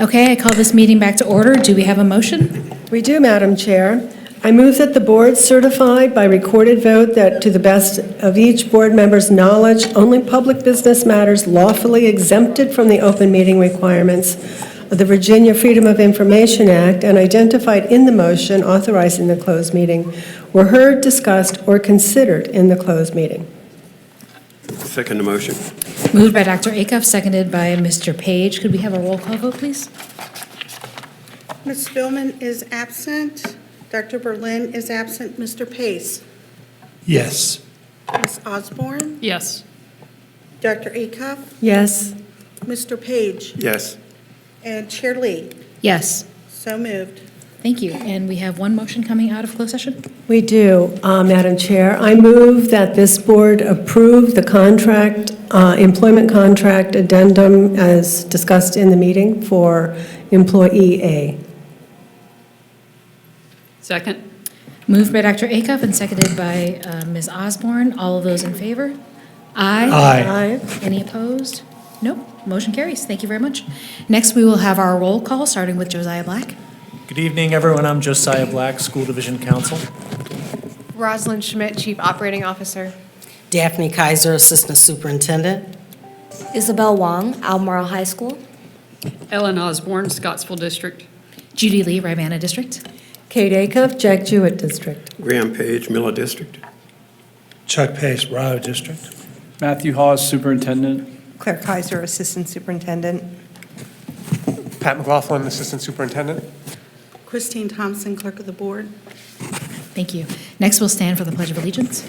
Okay, I call this meeting back to order. Do we have a motion? We do, Madam Chair. I move that the board certify by recorded vote that to the best of each board member's knowledge, only public business matters lawfully exempted from the open meeting requirements of the Virginia Freedom of Information Act and identified in the motion authorizing the closed meeting were heard, discussed, or considered in the closed meeting. Second the motion. Moved by Dr. Acuff, seconded by Mr. Page. Could we have a roll call vote, please? Ms. Spillman is absent. Dr. Berlin is absent. Mr. Pace? Yes. Ms. Osborne? Yes. Dr. Acuff? Yes. Mr. Page? Yes. And Chair Lee? Yes. So moved. Thank you. And we have one motion coming out of closed session. We do, Madam Chair. I move that this board approve the contract, employment contract addendum as discussed in the meeting for employee A. Second? Moved by Dr. Acuff and seconded by Ms. Osborne. All of those in favor? Aye. Aye. Aye. Any opposed? Nope. Motion carries. Thank you very much. Next, we will have our roll call, starting with Josiah Black. Good evening, everyone. I'm Josiah Black, School Division Counsel. Rosalind Schmidt, Chief Operating Officer. Daphne Kaiser, Assistant Superintendent. Isabel Wong, Albemarle High School. Ellen Osborne, Scottsville District. Judy Lee, Rivanna District. Kate Acuff, Jack Jewett District. Graham Page, Miller District. Chuck Pace, Rio District. Matthew Hawes, Superintendent. Claire Kaiser, Assistant Superintendent. Pat McLaughlin, Assistant Superintendent. Christine Thompson, Clerk of the Board. Thank you. Next, we'll stand for the Pledge of Allegiance.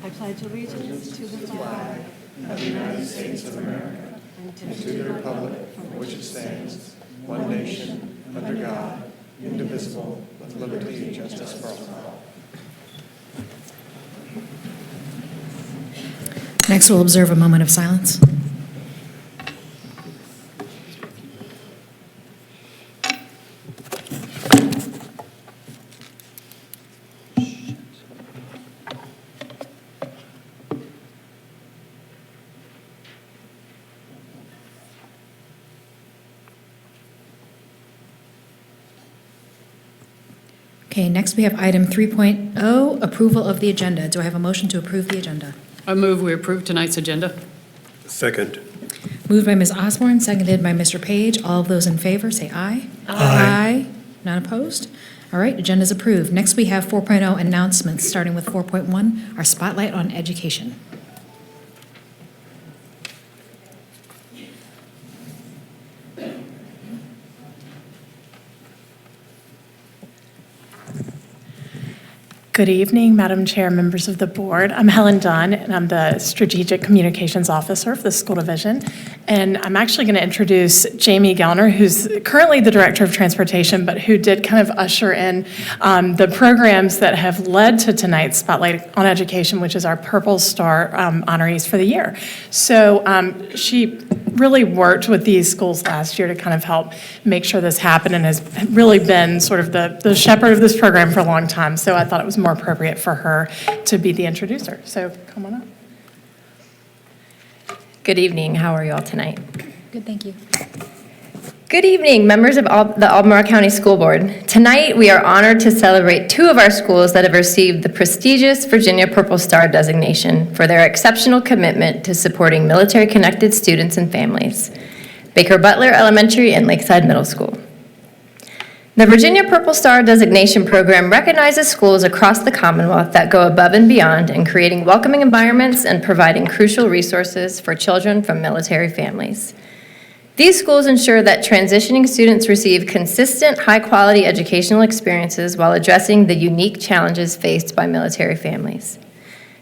I pledge allegiance to the flag Of the United States of America and to the republic for which it stands, one nation, under God, indivisible, with liberty and justice for all. Next, we'll observe a moment of silence. Okay, next we have item 3.0, approval of the agenda. Do I have a motion to approve the agenda? I move we approve tonight's agenda. Second. Moved by Ms. Osborne, seconded by Mr. Page. All of those in favor, say aye. Aye. None opposed? All right, agenda is approved. Next, we have 4.0 announcements, starting with 4.1, our spotlight on education. Good evening, Madam Chair, members of the board. I'm Helen Dunn, and I'm the Strategic Communications Officer for the School Division. And I'm actually going to introduce Jamie Gellner, who's currently the Director of Transportation, but who did kind of usher in the programs that have led to tonight's Spotlight on Education, which is our Purple Star honorees for the year. So she really worked with these schools last year to kind of help make sure this happened and has really been sort of the shepherd of this program for a long time. So I thought it was more appropriate for her to be the introducer. So come on up. Good evening. How are you all tonight? Good, thank you. Good evening, members of the Albemarle County School Board. Tonight, we are honored to celebrate two of our schools that have received the prestigious Virginia Purple Star designation for their exceptional commitment to supporting military-connected students and families, Baker Butler Elementary and Lakeside Middle School. The Virginia Purple Star designation program recognizes schools across the Commonwealth that go above and beyond in creating welcoming environments and providing crucial resources for children from military families. These schools ensure that transitioning students receive consistent, high-quality educational experiences while addressing the unique challenges faced by military families.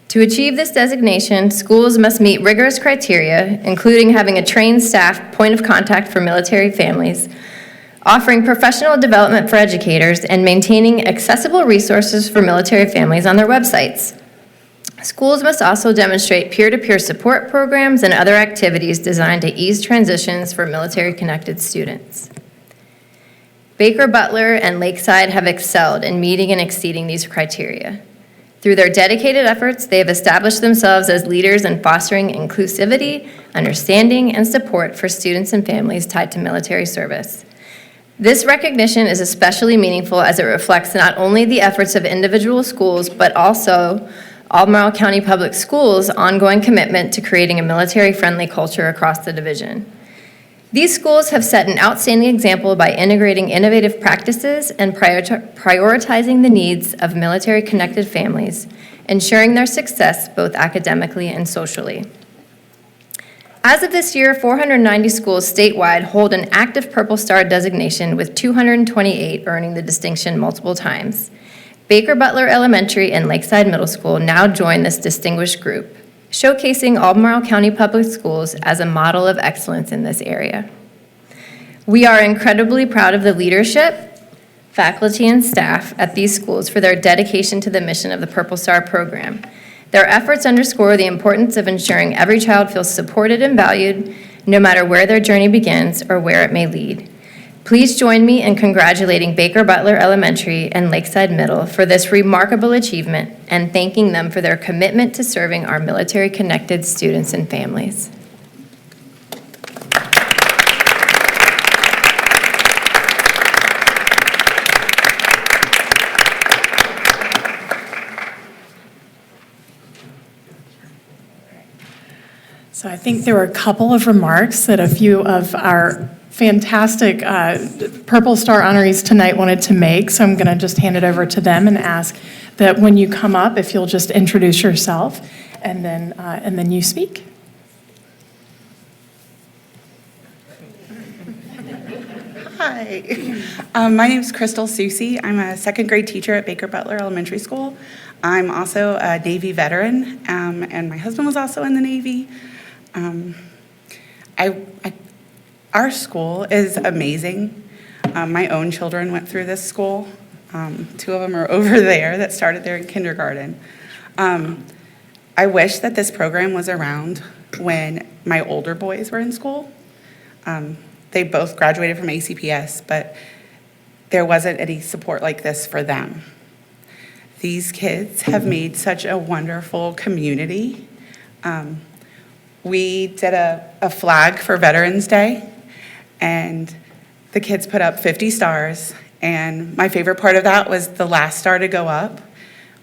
To achieve this designation, schools must meet rigorous criteria, including having a trained staff point of contact for military families, offering professional development for educators, and maintaining accessible resources for military families on their websites. Schools must also demonstrate peer-to-peer support programs and other activities designed to ease transitions for military-connected students. Baker Butler and Lakeside have excelled in meeting and exceeding these criteria. Through their dedicated efforts, they have established themselves as leaders in fostering inclusivity, understanding, and support for students and families tied to military service. This recognition is especially meaningful as it reflects not only the efforts of individual schools, but also Albemarle County Public Schools' ongoing commitment to creating a military-friendly culture across the division. These schools have set an outstanding example by integrating innovative practices and prioritizing the needs of military-connected families, ensuring their success both academically and socially. As of this year, 490 schools statewide hold an active Purple Star designation, with 228 earning the distinction multiple times. Baker Butler Elementary and Lakeside Middle School now join this distinguished group, showcasing Albemarle County Public Schools as a model of excellence in this area. We are incredibly proud of the leadership, faculty, and staff at these schools for their dedication to the mission of the Purple Star program. Their efforts underscore the importance of ensuring every child feels supported and valued, no matter where their journey begins or where it may lead. Please join me in congratulating Baker Butler Elementary and Lakeside Middle for this remarkable achievement and thanking them for their commitment to serving our military-connected students and families. So I think there were a couple of remarks that a few of our fantastic Purple Star honorees tonight wanted to make, so I'm going to just hand it over to them and ask that when you come up, if you'll just introduce yourself and then you speak. Hi, my name is Crystal Susi. I'm a second grade teacher at Baker Butler Elementary School. I'm also a Navy veteran, and my husband was also in the Navy. Our school is amazing. My own children went through this school. 2 of them are over there that started there in kindergarten. I wish that this program was around when my older boys were in school. They both graduated from ACPS, but there wasn't any support like this for them. These kids have made such a wonderful community. We did a flag for Veterans Day, and the kids put up 50 stars, and my favorite part of that was the last star to go up.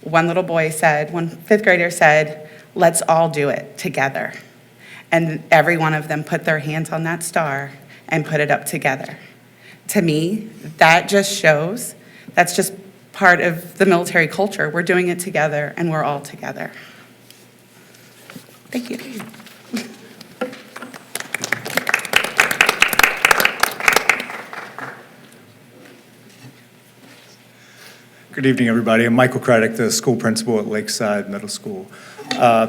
One 5th grader said, "Let's all do it together." And every one of them put their hands on that star and put it up together. To me, that just shows, that's just part of the military culture. We're doing it together, and we're all together. Thank you. Good evening, everybody. I'm Michael Craddock, the school principal at Lakeside Middle School.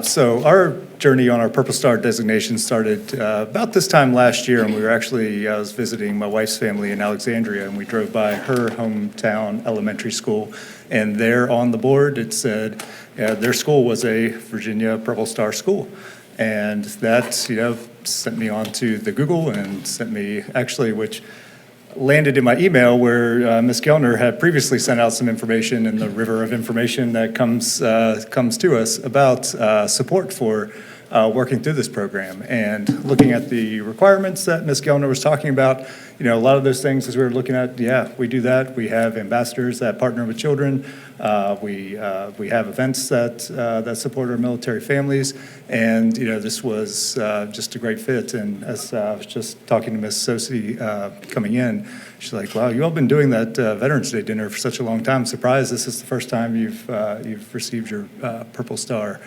So our journey on our Purple Star designation started about this time last year, and I was visiting my wife's family in Alexandria, and we drove by her hometown elementary school, and there on the board it said their school was a Virginia Purple Star school. And that, sent me on to the Google and sent me, which landed in my email where Ms. Gellner had previously sent out some information in the river of information that comes to us about support for working through this program. And looking at the requirements that Ms. Gellner was talking about, a lot of those things as we were looking at, we do that. We have ambassadors that partner with children. We have events that support our military families. And, this was just a great fit. And as I was just talking to Ms. Sosi coming in, she's like, wow, you all been doing that Veterans Day dinner for such a long time. I'm surprised this is the first time you've received your Purple Star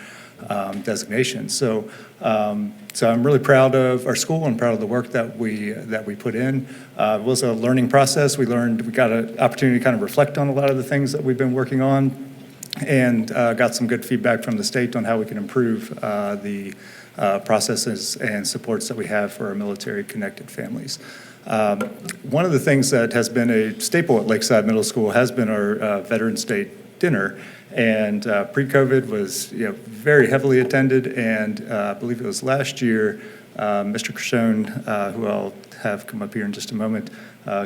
designation. So I'm really proud of our school and proud of the work that we put in. It was a learning process. We got an opportunity to kind of reflect on a lot of the things that we've been working on, and got some good feedback from the state on how we can improve the processes and supports that we have for our military-connected families. One of the things that has been a staple at Lakeside Middle School has been our Veterans Day dinner. And pre-COVID was very heavily attended, and I believe it was last year Mr. Krishon, who I'll have come up here in just a moment,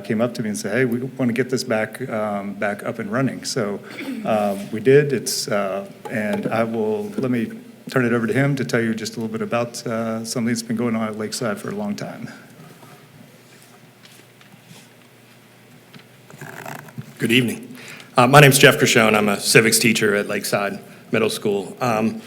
came up to me and said, hey, we want to get this back up and running. So we did. And let me turn it over to him to tell you just a little bit about something that's been going on at Lakeside for a long time. Good evening. My name's Jeff Krishon. I'm a civics teacher at Lakeside Middle School. I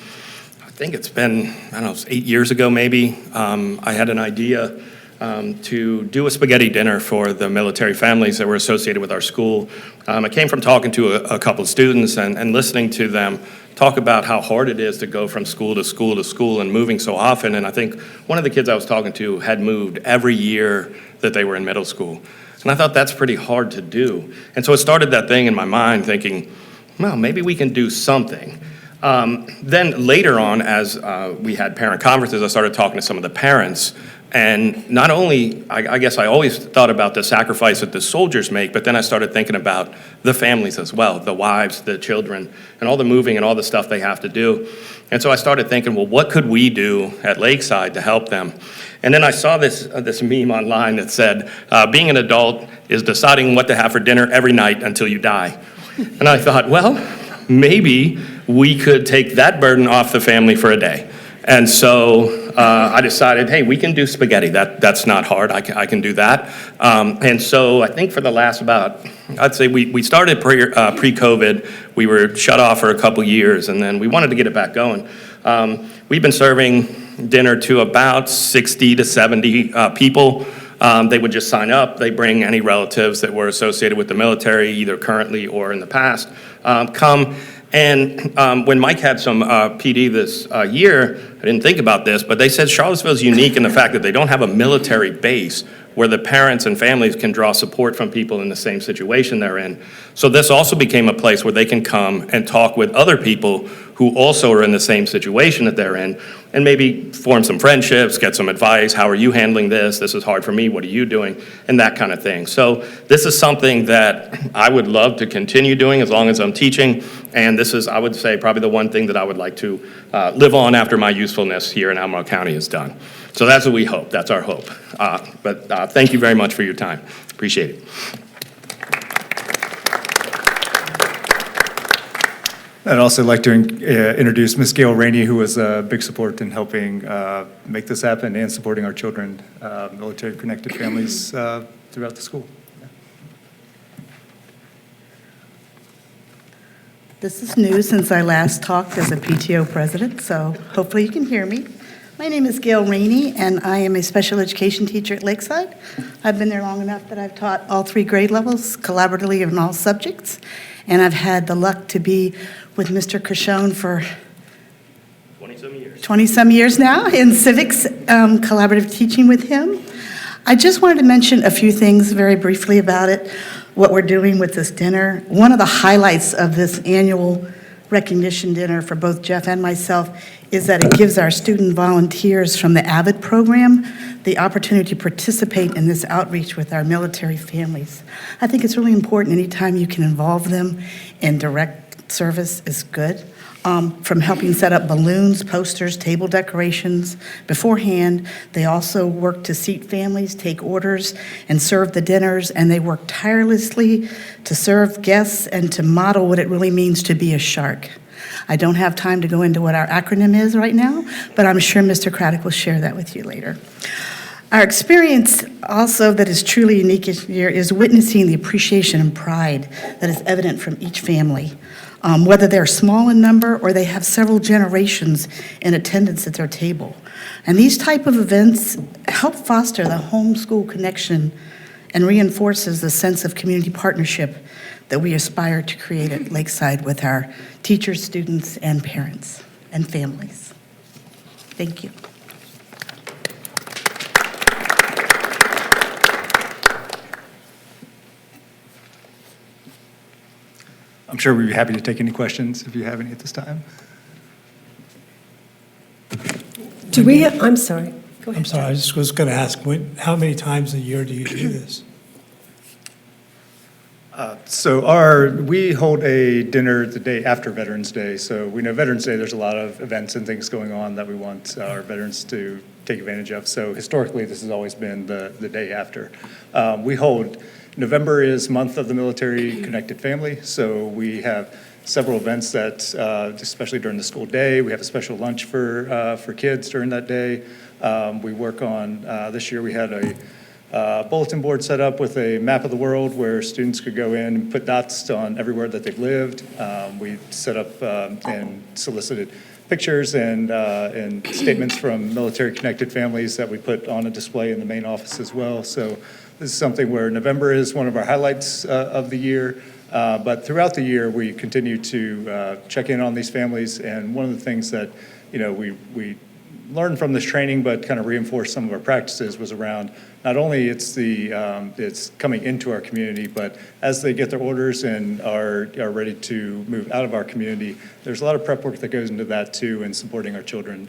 think it's been, I don't know, 8 years ago maybe, I had an idea to do a spaghetti dinner for the military families that were associated with our school. I came from talking to a couple of students and listening to them talk about how hard it is to go from school to school to school and moving so often. And I think one of the kids I was talking to had moved every year that they were in middle school. And I thought that's pretty hard to do. And so it started that thing in my mind thinking, well, maybe we can do something. Then later on, as we had parent conferences, I started talking to some of the parents. And not only, I guess I always thought about the sacrifice that the soldiers make, but then I started thinking about the families as well, the wives, the children, and all the moving and all the stuff they have to do. And so I started thinking, well, what could we do at Lakeside to help them? And then I saw this meme online that said, being an adult is deciding what to have for dinner every night until you die. And I thought, well, maybe we could take that burden off the family for a day. And so I decided, hey, we can do spaghetti. That's not hard. I can do that. And so I think for the last I'd say we started pre-COVID. We were shut off for a couple years, and then we wanted to get it back going. We've been serving dinner to about 60 to 70 people. They would just sign up. They bring any relatives that were associated with the military, either currently or in the past, come. And when Mike had some PD this year, I didn't think about this, but they said Charlottesville is unique in the fact that they don't have a military base where the parents and families can draw support from people in the same situation they're in. So this also became a place where they can come and talk with other people who also are in the same situation that they're in, and maybe form some friendships, get some advice. How are you handling this? This is hard for me. What are you doing? And that kind of thing. So this is something that I would love to continue doing as long as I'm teaching. And this is, I would say, probably the one thing that I would like to live on after my usefulness here in Albemarle County is done. So that's what we hope. That's our hope. But thank you very much for your time. Appreciate it. I'd also like to introduce Ms. Gail Rainey, who was a big support in helping make this happen and supporting our children, military-connected families throughout the school. This is new since I last talked as a PTO president, so hopefully you can hear me. My name is Gail Rainey, and I am a special education teacher at Lakeside. I've been there long enough that I've taught all 3 grade levels collaboratively in all subjects, and I've had the luck to be with Mr. Krishon for 20-some years now in civics, collaborative teaching with him. I just wanted to mention a few things very briefly about it, what we're doing with this dinner. One of the highlights of this annual recognition dinner for both Jeff and myself is that it gives our student volunteers from the AVID program the opportunity to participate in this outreach with our military families. I think it's really important anytime you can involve them in direct service is good. From helping set up balloons, posters, table decorations beforehand. They also work to seat families, take orders, and serve the dinners, and they work tirelessly to serve guests and to model what it really means to be a shark. I don't have time to go into what our acronym is right now, but I'm sure Mr. Craddock will share that with you later. Our experience also that is truly unique here is witnessing the appreciation and pride that is evident from each family. Whether they're small in number or they have several generations in attendance at their table. And these type of events help foster the home-school connection and reinforces the sense of community partnership that we aspire to create at Lakeside with our teachers, students, and parents and families. Thank you. I'm sure we'd be happy to take any questions if you have any at this time. Do we have, I'm sorry. Go ahead. I'm sorry, I just was going to ask, how many times a year do you do this? We hold a dinner the day after Veterans Day. So we know Veterans Day, there's a lot of events and things going on that we want our veterans to take advantage of. So historically, this has always been the day after. November is Month of the Military Connected Family, so we have several events that, especially during the school day, we have a special lunch for kids during that day. We work on, this year we had a bulletin board set up with a map of the world where students could go in and put dots on everywhere that they've lived. We set up and solicited pictures and statements from military-connected families that we put on a display in the main office as well. So this is something where November is one of our highlights of the year. But throughout the year, we continue to check in on these families. And one of the things that, we learned from this training, but kind of reinforced some of our practices, was around not only it's coming into our community, but as they get their orders and are ready to move out of our community, there's a lot of prep work that goes into that too, and supporting our children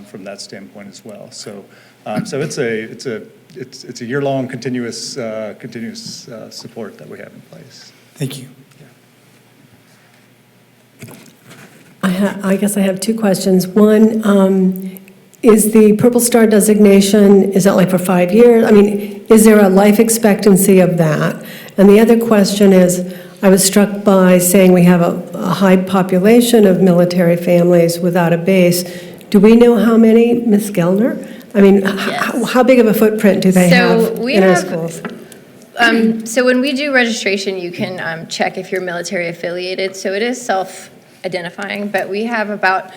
from that standpoint as well. So it's a year-long continuous support that we have in place. Thank you. I guess I have two questions. One, is the Purple Star designation, is that like for 5 years? I mean, is there a life expectancy of that? And the other question is, I was struck by saying we have a high population of military families without a base. Do we know how many, Ms. Gellner? I mean, how big of a footprint do they have in our schools? So when we do registration, you can check if you're military affiliated. So it is self-identifying, but we have about,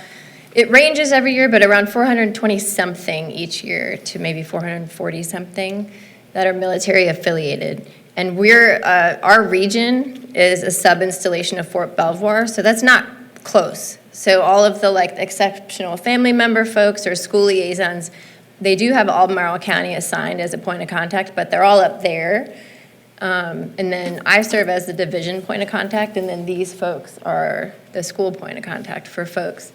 it ranges every year, but around 420-something each year to maybe 440-something that are military affiliated. And our region is a sub-installation of Fort Belvoir, so that's not close. So all of the exceptional family member folks or school liaisons, they do have Albemarle County assigned as a point of contact, but they're all up there. And then I serve as the division point of contact, and then these folks are the school point of contact for folks.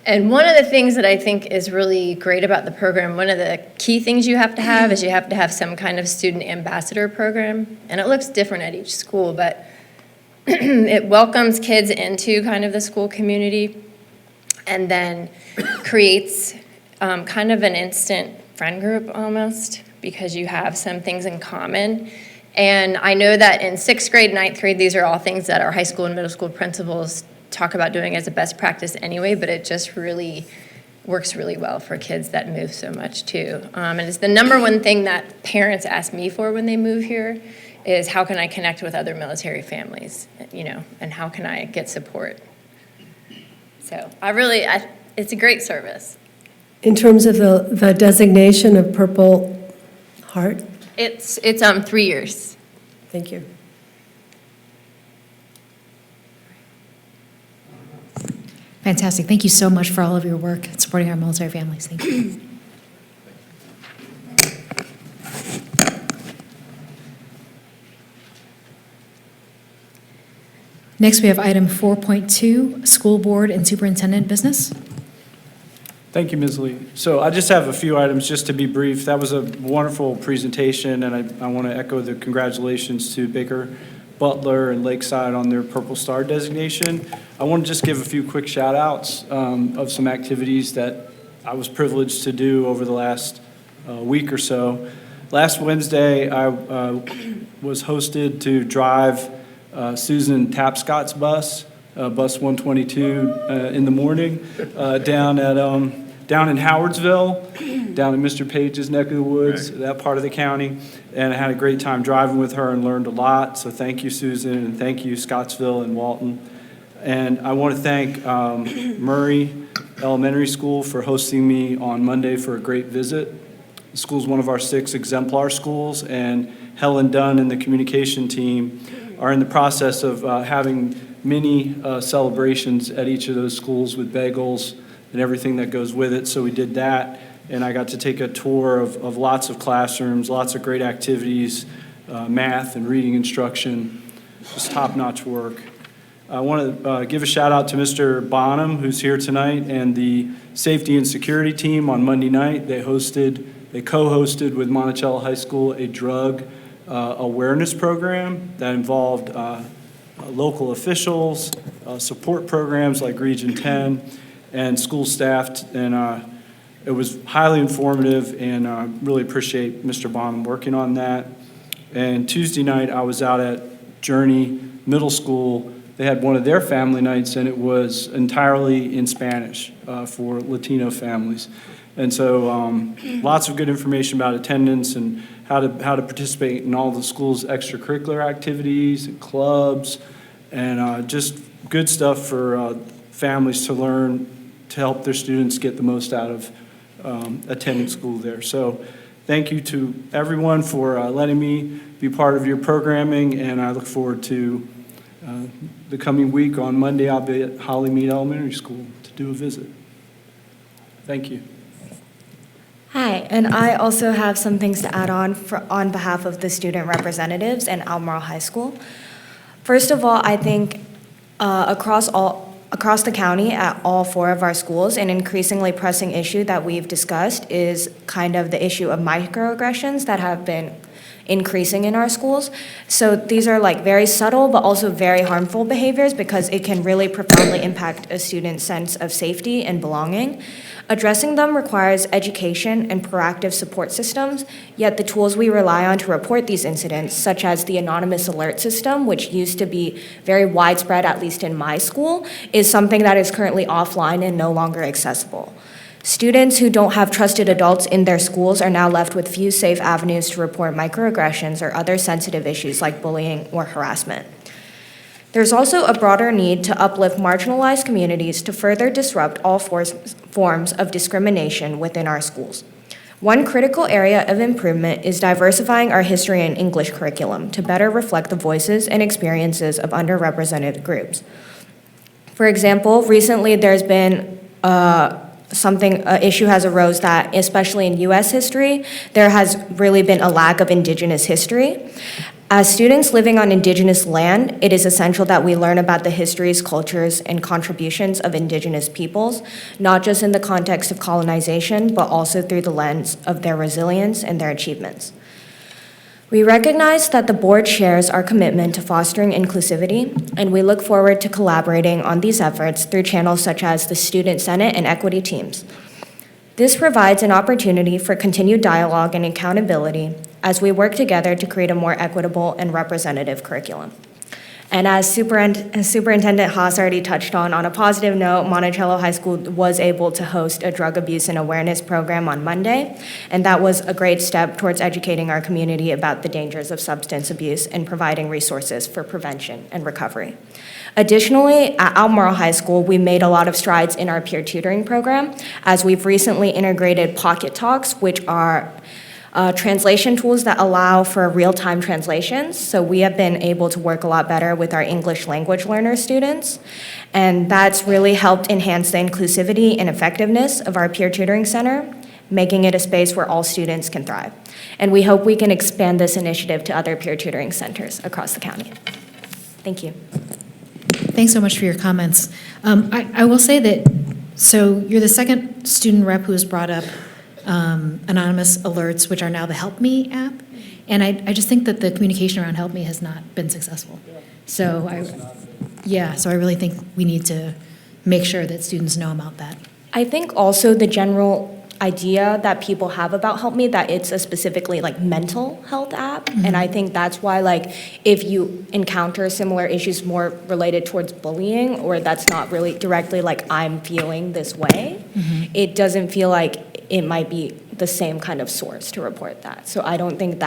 And one of the things that I think is really great about the program, one of the key things you have to have is you have to have some kind of student ambassador program. And it looks different at each school, but it welcomes kids into kind of the school community and then creates kind of an instant friend group almost, because you have some things in common. And I know that in 6th grade, 9th grade, these are all things that our high school and middle school principals talk about doing as a best practice anyway, but it just really works really well for kids that move so much too. And it's the number one thing that parents ask me for when they move here is how can I connect with other military families, and how can I get support? So it's a great service. In terms of the designation of Purple Heart? It's 3 years. Thank you. Fantastic. Thank you so much for all of your work in supporting our military families. Thank you. Next, we have item 4.2, school board and superintendent business. Thank you, Ms. Lee. So I just have a few items just to be brief. That was a wonderful presentation, and I want to echo the congratulations to Baker Butler and Lakeside on their Purple Star designation. I want to just give a few quick shout outs of some activities that I was privileged to do over the last week or so. Last Wednesday, I was hosted to drive Susan Tapscott's bus, bus 122 in the morning, down in Howardsville, down in Mr. Page's neck of the woods, that part of the county. And I had a great time driving with her and learned a lot. So thank you, Susan, and thank you, Scottsville and Walton. And I want to thank Murray Elementary School for hosting me on Monday for a great visit. The school's one of our 6 exemplar schools, and Helen Dunn and the communication team are in the process of having mini celebrations at each of those schools with bagels and everything that goes with it. So we did that, and I got to take a tour of lots of classrooms, lots of great activities, math and reading instruction, just top-notch work. I want to give a shout out to Mr. Bonham, who's here tonight, and the safety and security team on Monday night. They co-hosted with Monticello High School a drug awareness program that involved local officials, support programs like Region 10, and school staff and it was highly informative, and I really appreciate Mr. Bonham working on that. And Tuesday night, I was out at Journey Middle School. They had one of their family nights, and it was entirely in Spanish for Latino families. And so lots of good information about attendance and how to participate in all the school's extracurricular activities and clubs, and just good stuff for families to learn to help their students get the most out of attending school there. So thank you to everyone for letting me be part of your programming, and I look forward to the coming week. On Monday, I'll be at Hollymead Elementary School to do a visit. Thank you. Hi, and I also have some things to add on behalf of the student representatives in Albemarle High School. First of all, I think across the county at all 4 of our schools, an increasingly pressing issue that we've discussed is kind of the issue of microaggressions that have been increasing in our schools. So these are like very subtle but also very harmful behaviors because it can really profoundly impact a student's sense of safety and belonging. Addressing them requires education and proactive support systems, yet the tools we rely on to report these incidents, such as the anonymous alert system, which used to be very widespread, at least in my school, is something that is currently offline and no longer accessible. Students who don't have trusted adults in their schools are now left with few safe avenues to report microaggressions or other sensitive issues like bullying or harassment. There's also a broader need to uplift marginalized communities to further disrupt all forms of discrimination within our schools. One critical area of improvement is diversifying our history and English curriculum to better reflect the voices and experiences of underrepresented groups. For example, recently there's been an issue has arose that, especially in U.S. history, there has really been a lack of Indigenous history. As students living on Indigenous land, it is essential that we learn about the histories, cultures, and contributions of Indigenous peoples, not just in the context of colonization, but also through the lens of their resilience and their achievements. We recognize that the board shares our commitment to fostering inclusivity, and we look forward to collaborating on these efforts through channels such as the Student Senate and equity teams. This provides an opportunity for continued dialogue and accountability as we work together to create a more equitable and representative curriculum. And as Superintendent Haas already touched on a positive note, Monticello High School was able to host a drug abuse and awareness program on Monday, and that was a great step towards educating our community about the dangers of substance abuse and providing resources for prevention and recovery. Additionally, at Albemarle High School, we made a lot of strides in our peer tutoring program, as we've recently integrated Pocket Talks, which are translation tools that allow for real-time translations. So we have been able to work a lot better with our English language learner students, and that's really helped enhance the inclusivity and effectiveness of our peer tutoring center, making it a space where all students can thrive. And we hope we can expand this initiative to other peer tutoring centers across the county. Thank you. Thanks so much for your comments. I will say that, so you're the second student rep who has brought up anonymous alerts, which are now the Help Me app. And I just think that the communication around Help Me has not been successful. So I really think we need to make sure that students know about that. I think also the general idea that people have about Help Me, that it's a specifically like mental health app. Mm-hmm. And I think that's why, like, if you encounter similar issues more related towards bullying, or that's not really directly like I'm feeling this way, mm-hmm. It doesn't feel like it might be the same kind of source to report that. So I don't think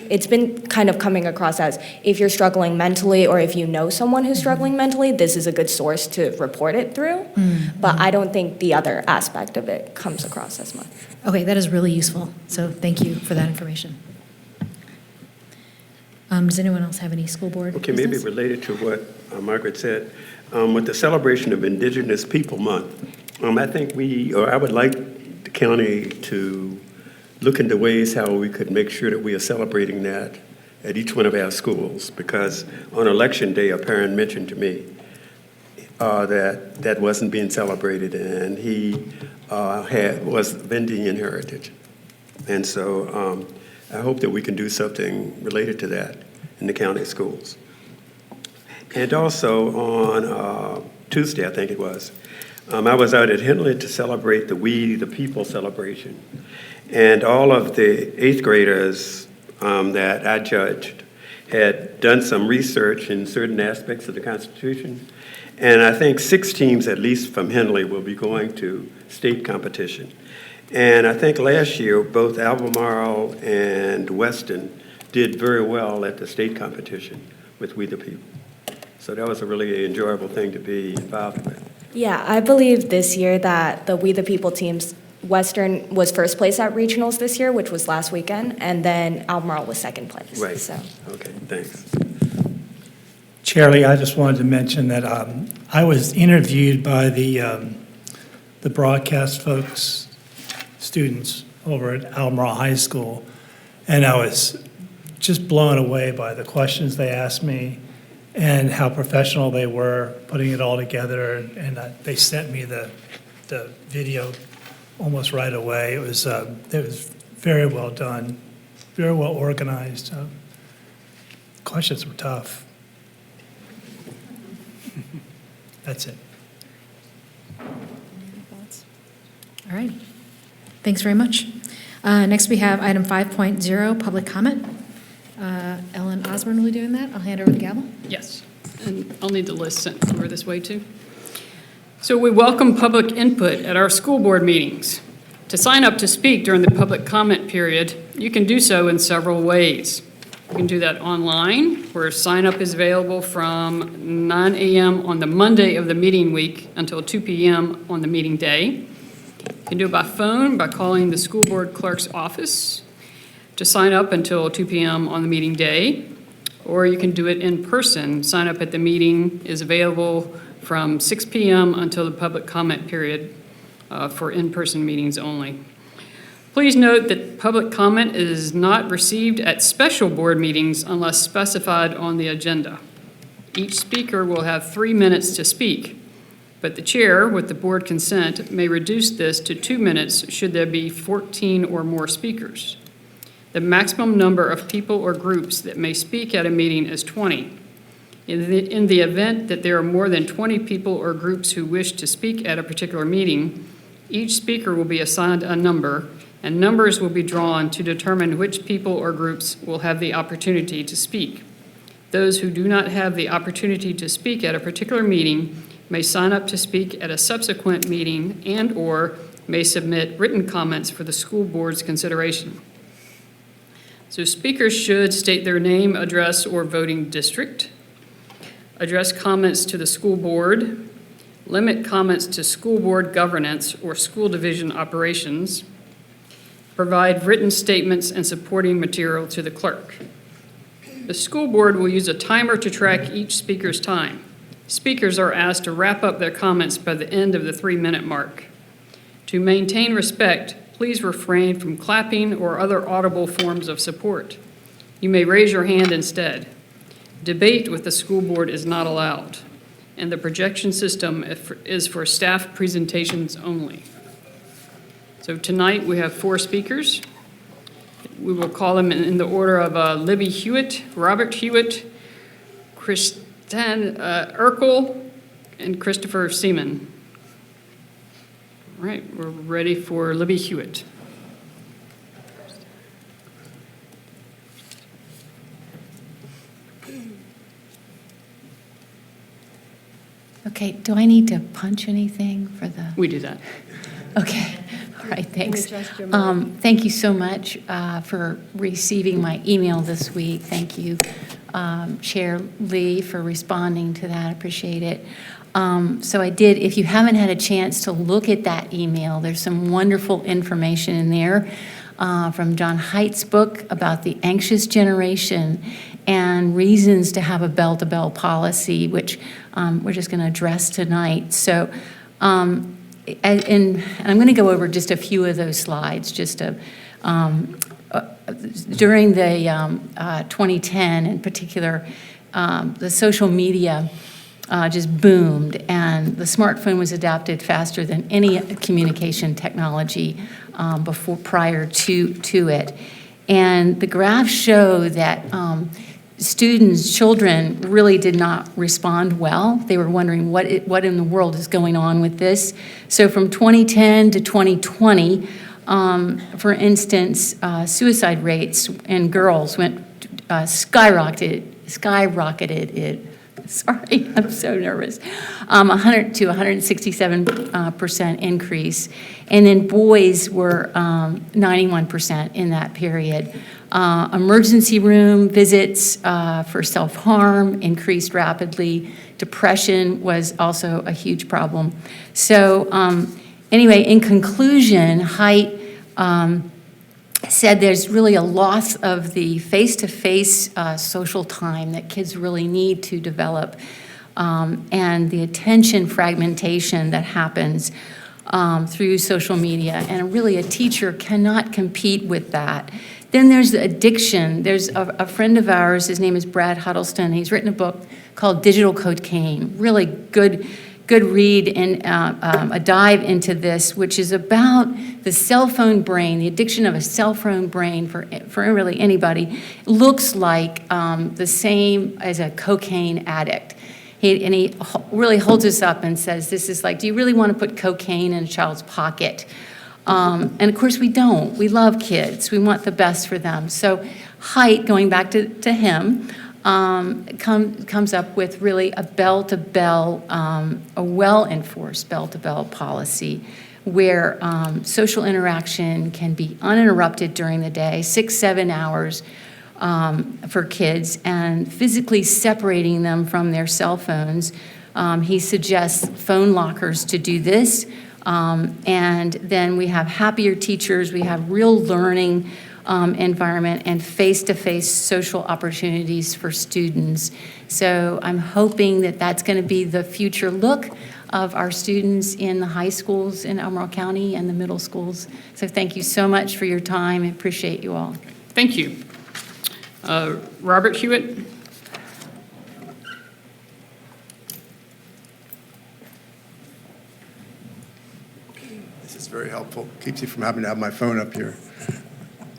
it's been kind of coming across as if you're struggling mentally, or if you know someone who's struggling mentally, this is a good source to report it through. Mm-hmm. But I don't think the other aspect of it comes across as much. Okay, that is really useful. So thank you for that information. Does anyone else have any school board Okay, business? maybe related to what Margaret said, with the celebration of Indigenous People Month, I think I would like the county to look into ways how we could make sure that we are celebrating that at each one of our schools, because on election day, a parent mentioned to me that wasn't being celebrated, and he was of Indian heritage. And so I hope that we can do something related to that in the county schools. And also on Tuesday, I think it was, I was out at Henley to celebrate the We the People celebration. And all of the 8th graders that I judged had done some research in certain aspects of the Constitution. And I think 6 teams, at least from Henley, will be going to state competition. And I think last year, both Albemarle and Weston did very well at the state competition with We the People. So that was a really enjoyable thing to be involved with. Yeah, I believe this year that the We the People teams, Western was first place at regionals this year, which was last weekend, and then Albemarle was second place. Right. So. Okay, thanks. Charlie, I just wanted to mention that I was interviewed by the broadcast folks, students over at Albemarle High School, and I was just blown away by the questions they asked me and how professional they were putting it all together. And they sent me the video almost right away. It was very well done, very well organized. Questions were tough. That's it. All right. Thanks very much. Next, we have item 5.0, public comment. Ellen Osborne will be doing that. I'll hand over the gavel. Yes, and I'll need the list sent over this way, too. So we welcome public input at our school board meetings. To sign up to speak during the public comment period, you can do so in several ways. You can do that online, where sign-up is available from 9 a.m. on the Monday of the meeting week until 2 p.m. on the meeting day. You can do it by phone by calling the school board clerk's office to sign up until 2 p.m. on the meeting day, or you can do it in person. Sign up at the meeting is available from 6 p.m. until the public comment period for in-person meetings only. Please note that public comment is not received at special board meetings unless specified on the agenda. Each speaker will have 3 minutes to speak, but the chair, with the board consent, may reduce this to 2 minutes should there be 14 or more speakers. The maximum number of people or groups that may speak at a meeting is 20. In the event that there are more than 20 people or groups who wish to speak at a particular meeting, each speaker will be assigned a number, and numbers will be drawn to determine which people or groups will have the opportunity to speak. Those who do not have the opportunity to speak at a particular meeting may sign up to speak at a subsequent meeting and/or may submit written comments for the school board's consideration. So speakers should state their name, address, or voting district, address comments to the school board, limit comments to school board governance or school division operations, provide written statements and supporting material to the clerk. The school board will use a timer to track each speaker's time. Speakers are asked to wrap up their comments by the end of the 3-minute mark. To maintain respect, please refrain from clapping or other audible forms of support. You may raise your hand instead. Debate with the school board is not allowed, and the projection system is for staff presentations only. So tonight we have 4 speakers. We will call them in the order of Libby Hewitt, Robert Hewitt, Kristen Urkel, and Christopher Seaman. All right, we're ready for Libby Hewitt. Okay, do I need to punch anything for the? We do that. Okay, all right, thanks. adjust your mic. Thank you so much for receiving my email this week. Thank you, Chair Lee, for responding to that. I appreciate it. So I did, if you haven't had a chance to look at that email, there's some wonderful information in there from John Haidt's book about the anxious generation and reasons to have a bell-to-bell policy, which we're just going to address tonight. So, and I'm going to go over just a few of those slides, just to, during the 2010 in particular, the social media just boomed, and the smartphone was adopted faster than any communication technology prior to it. And the graphs show that students, children really did not respond well. They were wondering what in the world is going on with this. So from 2010 to 2020, for instance, suicide rates in girls went skyrocketed. Sorry, I'm so nervous. 100 to 167% increase. And then boys were 91% in that period. Emergency room visits for self-harm increased rapidly. Depression was also a huge problem. So anyway, in conclusion, Height said there's really a loss of the face-to-face social time that kids really need to develop, and the attention fragmentation that happens through social media. And really, a teacher cannot compete with that. Then there's the addiction. There's a friend of ours, his name is Brad Huddleston. He's written a book called Digital Cocaine, really good read and a dive into this, which is about the cell phone brain, the addiction of a cell phone brain for really anybody. It looks like the same as a cocaine addict. He really holds us up and says, this is like, do you really want to put cocaine in a child's pocket? And of course we don't. We love kids. We want the best for them. So Height, going back to him, comes up with really a bell-to-bell, a well-enforced bell-to-bell policy where social interaction can be uninterrupted during the day, 6-7 hours for kids, and physically separating them from their cell phones. He suggests phone lockers to do this, and then we have happier teachers, we have real learning environment and face-to-face social opportunities for students. So I'm hoping that that's going to be the future look of our students in the high schools in Albemarle County and the middle schools. So thank you so much for your time. I appreciate you all. Thank you. Robert Hewitt. This is very helpful. Keeps you from having to have my phone up here.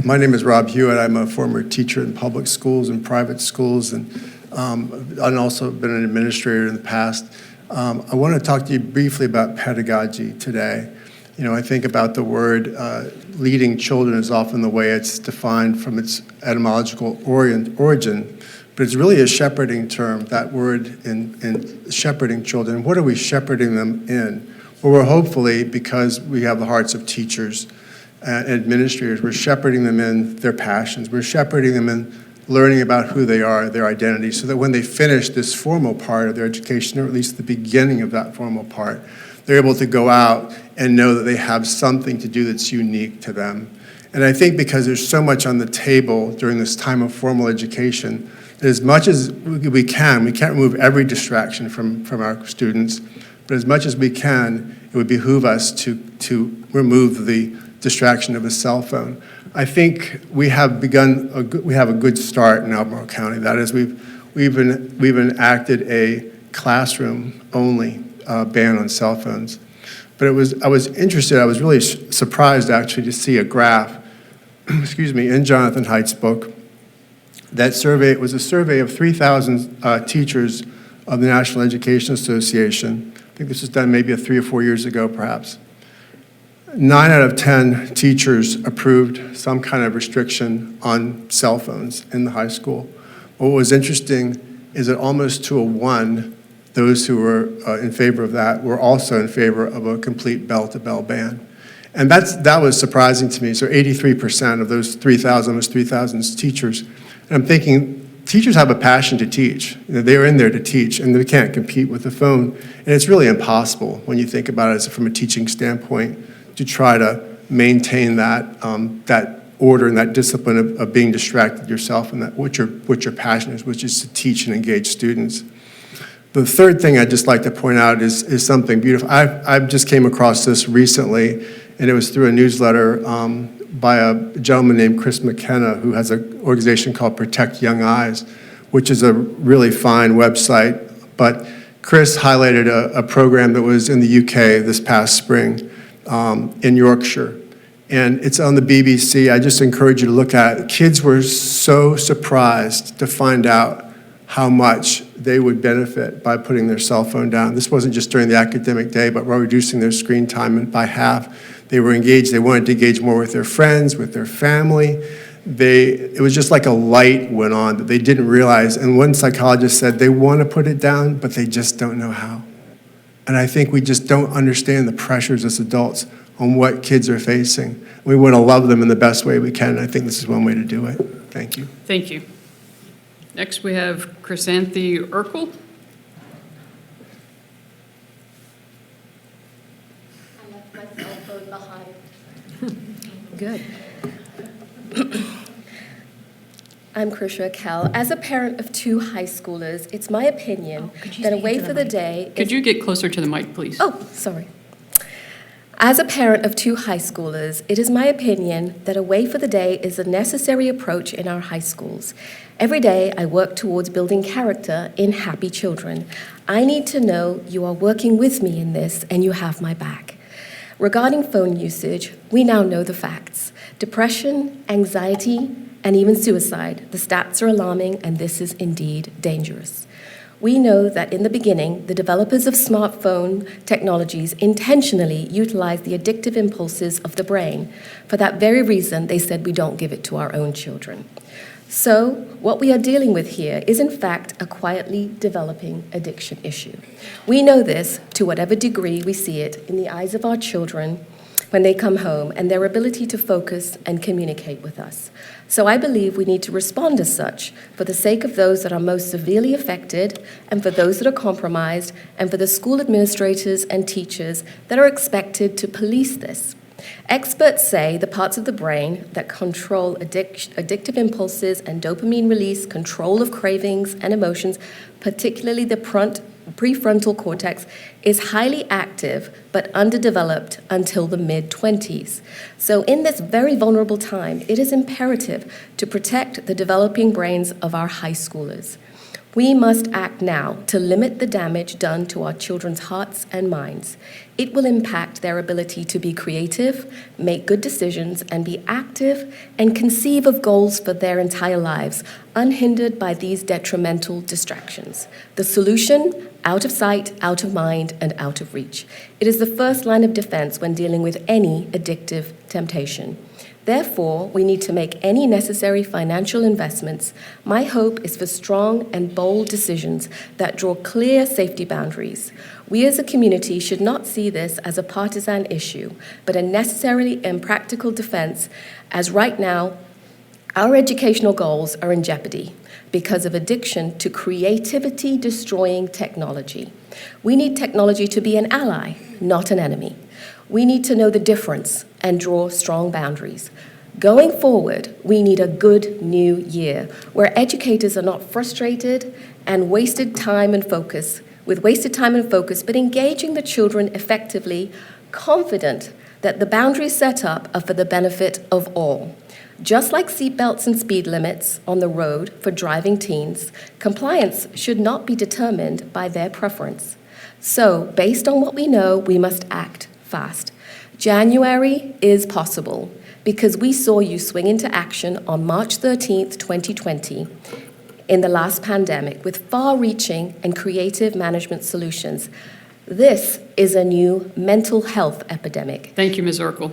My name is Rob Hewitt. I'm a former teacher in public schools and private schools, and I've also been an administrator in the past. I want to talk to you briefly about pedagogy today. You know, I think about the word leading children is often the way it's defined from its etymological origin, but it's really a shepherding term, that word in shepherding children. What are we shepherding them in? Well, we're hopefully, because we have the hearts of teachers and administrators, we're shepherding them in their passions. We're shepherding them in learning about who they are, their identity, so that when they finish this formal part of their education, or at least the beginning of that formal part, they're able to go out and know that they have something to do that's unique to them. And I think because there's so much on the table during this time of formal education, that as much as we can't remove every distraction from our students, but as much as we can, it would behoove us to remove the distraction of a cell phone. I think we have we have a good start in Albemarle County. That is, we've enacted a classroom-only ban on cell phones. But I was interested, I was really surprised actually to see a graph, excuse me, in Jonathan Haidt's book. That survey, it was a survey of 3,000 teachers of the National Education Association. I think this was done maybe 3 or 4 years ago, perhaps. 9 out of 10 teachers approved some kind of restriction on cell phones in the high school. What was interesting is that almost to a 1, those who were in favor of that were also in favor of a complete bell-to-bell ban. And that was surprising to me. So 83% of those 3,000, almost 3,000 teachers. And I'm thinking, teachers have a passion to teach. You know, they're in there to teach, and they can't compete with the phone. And it's really impossible when you think about it from a teaching standpoint to try to maintain that that order and that discipline of being distracted yourself and that what your passion is, which is to teach and engage students. The third thing I'd just like to point out is something beautiful. I just came across this recently, and it was through a newsletter by a gentleman named Chris McKenna, who has an organization called Protect Young Eyes, which is a really fine website. But Chris highlighted a program that was in the UK this past spring in Yorkshire. And it's on the BBC. I just encourage you to look at it. Kids were so surprised to find out how much they would benefit by putting their cell phone down. This wasn't just during the academic day, but by reducing their screen time by half. They were engaged. They wanted to engage more with their friends, with their family. It was just like a light went on that they didn't realize. And one psychologist said they want to put it down, but they just don't know how. And I think we just don't understand the pressures as adults on what kids are facing. We want to love them in the best way we can. And I think this is one way to do it. Thank you. Thank you. Next, we have Chrysanthi Urkel. I left my cell phone behind. Good. I'm Krisha Kell. As a parent of 2 high schoolers, it's my opinion that away for the day... Could you get closer to the mic, please? Oh, sorry. As a parent of 2 high schoolers, it is my opinion that away for the day is a necessary approach in our high schools. Every day, I work towards building character in happy children. I need to know you are working with me in this and you have my back. Regarding phone usage, we now know the facts. Depression, anxiety, and even suicide. The stats are alarming, and this is indeed dangerous. We know that in the beginning, the developers of smartphone technologies intentionally utilized the addictive impulses of the brain. For that very reason, they said we don't give it to our own children. So, what we are dealing with here is in fact a quietly developing addiction issue. We know this to whatever degree we see it in the eyes of our children when they come home and their ability to focus and communicate with us. So I believe we need to respond as such for the sake of those that are most severely affected and for those that are compromised and for the school administrators and teachers that are expected to police this. Experts say the parts of the brain that control addictive impulses and dopamine release, control of cravings and emotions, particularly the prefrontal cortex, is highly active but underdeveloped until the mid-20s. So in this very vulnerable time, it is imperative to protect the developing brains of our high schoolers. We must act now to limit the damage done to our children's hearts and minds. It will impact their ability to be creative, make good decisions, and be active and conceive of goals for their entire lives, unhindered by these detrimental distractions. The solution: out of sight, out of mind, and out of reach. It is the first line of defense when dealing with any addictive temptation. Therefore, we need to make any necessary financial investments. My hope is for strong and bold decisions that draw clear safety boundaries. We as a community should not see this as a partisan issue, but a necessary and practical defense, as right now, our educational goals are in jeopardy because of addiction to creativity-destroying technology. We need technology to be an ally, not an enemy. We need to know the difference and draw strong boundaries. Going forward, we need a good new year where educators are not frustrated and wasted time and focus, but engaging the children effectively, confident that the boundaries set up are for the benefit of all. Just like seatbelts and speed limits on the road for driving teens, compliance should not be determined by their preference. So, based on what we know, we must act fast. January is possible because we saw you swing into action on March 13th, 2020, in the last pandemic with far-reaching and creative management solutions. This is a new mental health epidemic. Thank you, Ms. Urkel.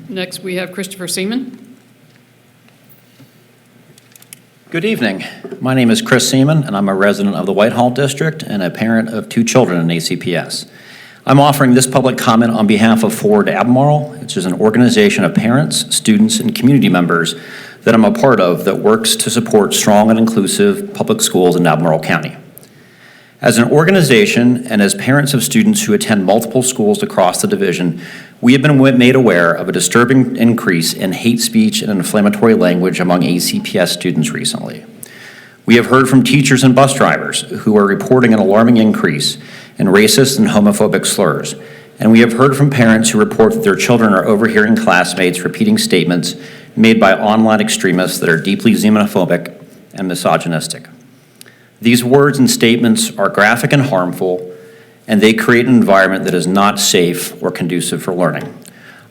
Next, we have Christopher Seaman. Good evening. My name is Chris Seaman, and I'm a resident of the Whitehall District and a parent of 2 children in ACPS. I'm offering this public comment on behalf of Forward Albemarle, which is an organization of parents, students, and community members that I'm a part of that works to support strong and inclusive public schools in Albemarle County. As an organization and as parents of students who attend multiple schools across the division, we have been made aware of a disturbing increase in hate speech and inflammatory language among ACPS students recently. We have heard from teachers and bus drivers who are reporting an alarming increase in racist and homophobic slurs, and we have heard from parents who report that their children are overhearing classmates repeating statements made by online extremists that are deeply xenophobic and misogynistic. These words and statements are graphic and harmful, and they create an environment that is not safe or conducive for learning.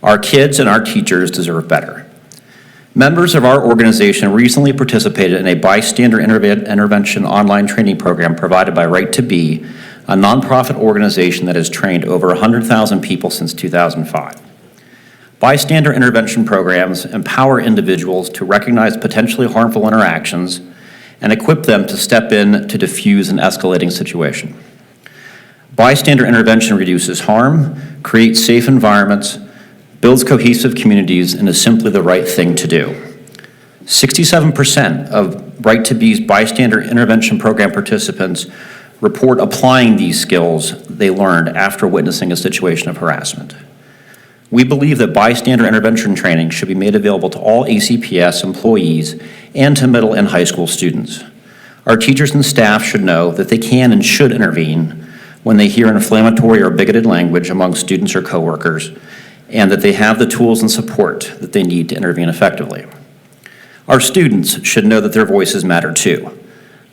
Our kids and our teachers deserve better. Members of our organization recently participated in a bystander intervention online training program provided by Right to Be, a nonprofit organization that has trained over 100,000 people since 2005. Bystander intervention programs empower individuals to recognize potentially harmful interactions and equip them to step in to diffuse an escalating situation. Bystander intervention reduces harm, creates safe environments, builds cohesive communities, and is simply the right thing to do. 67% of Right to Be's bystander intervention program participants report applying these skills they learned after witnessing a situation of harassment. We believe that bystander intervention training should be made available to all ACPS employees and to middle and high school students. Our teachers and staff should know that they can and should intervene when they hear inflammatory or bigoted language among students or coworkers, and that they have the tools and support that they need to intervene effectively. Our students should know that their voices matter too.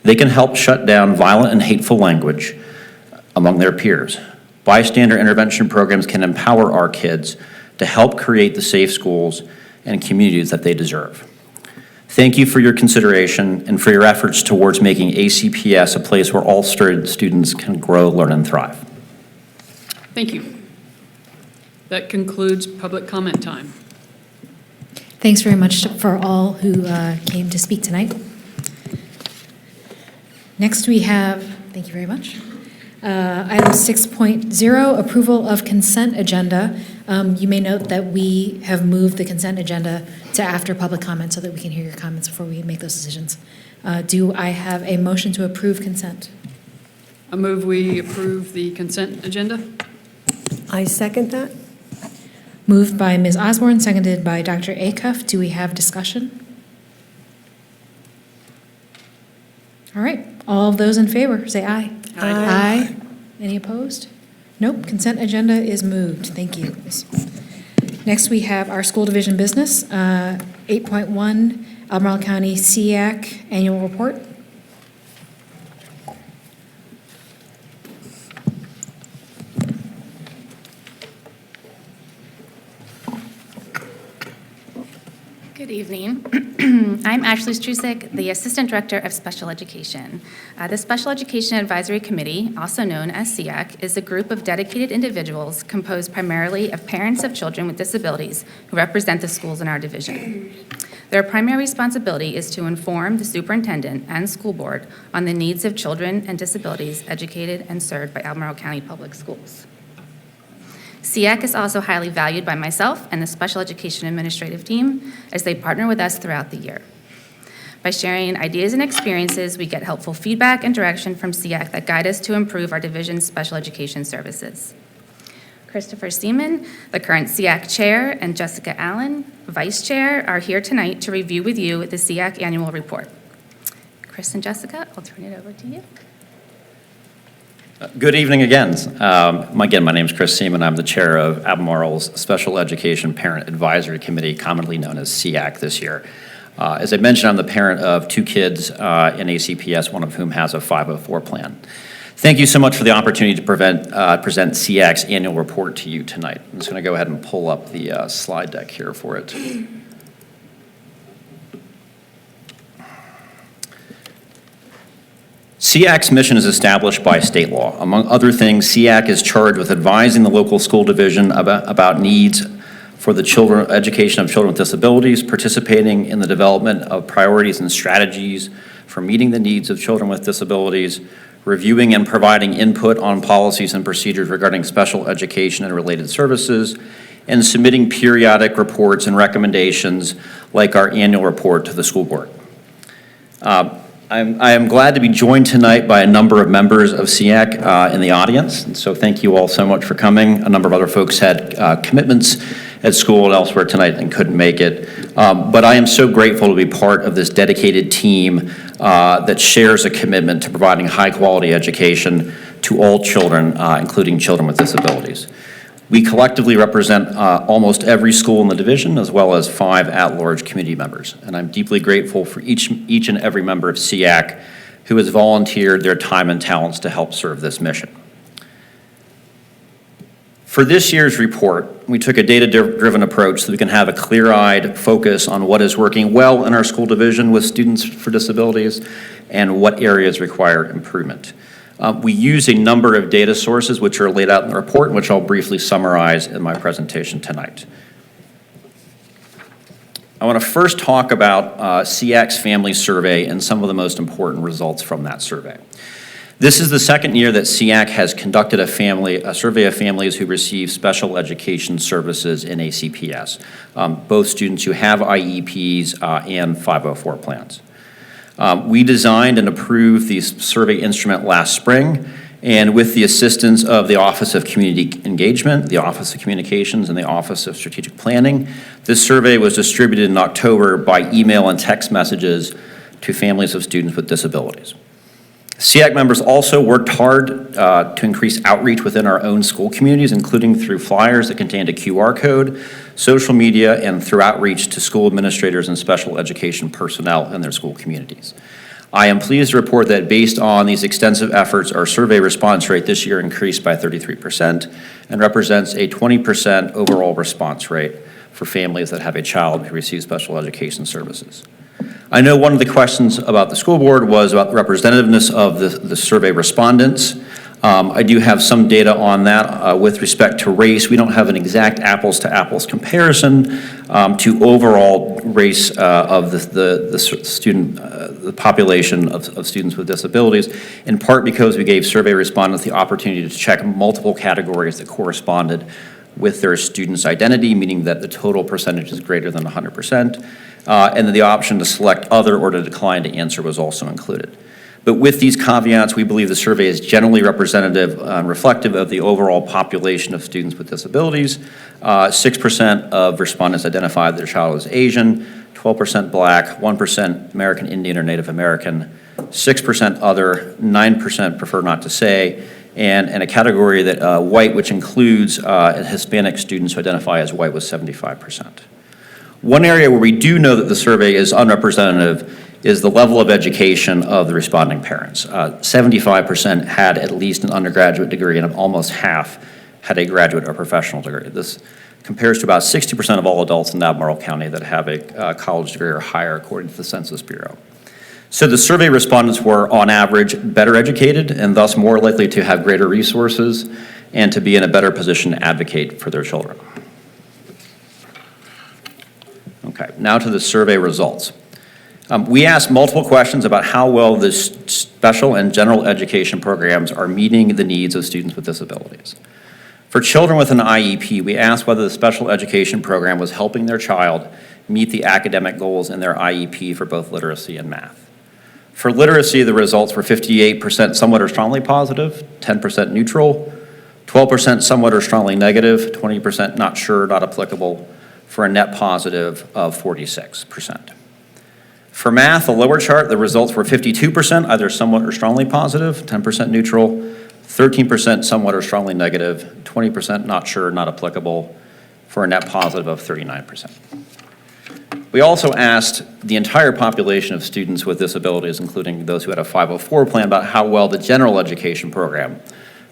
They can help shut down violent and hateful language among their peers. Bystander intervention programs can empower our kids to help create the safe schools and communities that they deserve. Thank you for your consideration and for your efforts towards making ACPS a place where all students can grow, learn, and thrive. Thank you. That concludes public comment time. Thanks very much for all who came to speak tonight. Next, we have, thank you very much, item 6.0, approval of consent agenda. You may note that we have moved the consent agenda to after public comment so that we can hear your comments before we make those decisions. Do I have a motion to approve consent? I move we approve the consent agenda. I second that. Moved by Ms. Osborne, seconded by Dr. Acuff. Do we have discussion? All right, all of those in favor, say aye. Aye. Any opposed? Nope, consent agenda is moved. Thank you. Next, we have our school division business, 8.1, Albemarle County SEAC Annual Report. Good evening. I'm Ashley Strusik, the Assistant Director of Special Education. The Special Education Advisory Committee, also known as SEAC, is a group of dedicated individuals composed primarily of parents of children with disabilities who represent the schools in our division. Their primary responsibility is to inform the superintendent and school board on the needs of children and disabilities educated and served by Albemarle County Public Schools. SEAC is also highly valued by myself and the Special Education Administrative Team as they partner with us throughout the year. By sharing ideas and experiences, we get helpful feedback and direction from SEAC that guide us to improve our division's special education services. Christopher Seaman, the current SEAC Chair, and Jessica Allen, Vice Chair, are here tonight to review with you the SEAC Annual Report. Chris and Jessica, I'll turn it over to you. Good evening again. Again, my name is Chris Seaman. I'm the chair of Albemarle's Special Education Parent Advisory Committee, commonly known as SEAC this year. As I mentioned, I'm the parent of two kids in ACPS, one of whom has a 504 plan. Thank you so much for the opportunity to present SEAC's annual report to you tonight. I'm just going to go ahead and pull up the slide deck here for it. SEAC's mission is established by state law. Among other things, SEAC is charged with advising the local school division about needs for the education of children with disabilities, participating in the development of priorities and strategies for meeting the needs of children with disabilities, reviewing and providing input on policies and procedures regarding special education and related services, and submitting periodic reports and recommendations like our annual report to the school board. I am glad to be joined tonight by a number of members of SEAC in the audience, and so thank you all so much for coming. A number of other folks had commitments at school and elsewhere tonight and couldn't make it. But I am so grateful to be part of this dedicated team that shares a commitment to providing high-quality education to all children, including children with disabilities. We collectively represent almost every school in the division, as well as 5 at-large community members. And I'm deeply grateful for each and every member of SEAC who has volunteered their time and talents to help serve this mission. For this year's report, we took a data-driven approach so we can have a clear-eyed focus on what is working well in our school division with students for disabilities and what areas require improvement. We use a number of data sources which are laid out in the report, which I'll briefly summarize in my presentation tonight. I want to first talk about SEAC's Family Survey and some of the most important results from that survey. This is the second year that SEAC has conducted a survey of families who receive special education services in ACPS, both students who have IEPs and 504 plans. We designed and approved the survey instrument last spring, and with the assistance of the Office of Community Engagement, the Office of Communications, and the Office of Strategic Planning, this survey was distributed in October by email and text messages to families of students with disabilities. SEAC members also worked hard to increase outreach within our own school communities, including through flyers that contained a QR code, social media, and through outreach to school administrators and special education personnel in their school communities. I am pleased to report that based on these extensive efforts, our survey response rate this year increased by 33% and represents a 20% overall response rate for families that have a child who receives special education services. I know one of the questions about the school board was about the representativeness of the survey respondents. I do have some data on that with respect to race. We don't have an exact apples-to-apples comparison to overall race of the population of students with disabilities, in part because we gave survey respondents the opportunity to check multiple categories that corresponded with their student's identity, meaning that the total percentage is greater than 100%, and then the option to select other or to decline to answer was also included. But with these caveats, we believe the survey is generally representative and reflective of the overall population of students with disabilities. 6% of respondents identified their child as Asian, 12% Black, 1% American Indian or Native American, 6% other, 9% prefer not to say, and a category that white, which includes Hispanic students who identify as white, was 75%. One area where we do know that the survey is unrepresentative is the level of education of the responding parents. 75% had at least an undergraduate degree, and almost half had a graduate or professional degree. This compares to about 60% of all adults in Albemarle County that have a college degree or higher, according to the Census Bureau. So the survey respondents were, on average, better educated and thus more likely to have greater resources and to be in a better position to advocate for their children. Okay, now to the survey results. We asked multiple questions about how well the special and general education programs are meeting the needs of students with disabilities. For children with an IEP, we asked whether the special education program was helping their child meet the academic goals in their IEP for both literacy and math. For literacy, the results were 58% somewhat or strongly positive, 10% neutral, 12% somewhat or strongly negative, 20% not sure, not applicable, for a net positive of 46%. For math, the lower chart, the results were 52%, either somewhat or strongly positive, 10% neutral, 13% somewhat or strongly negative, 20% not sure, not applicable, for a net positive of 39%. We also asked the entire population of students with disabilities, including those who had a 504 plan, about how well the general education program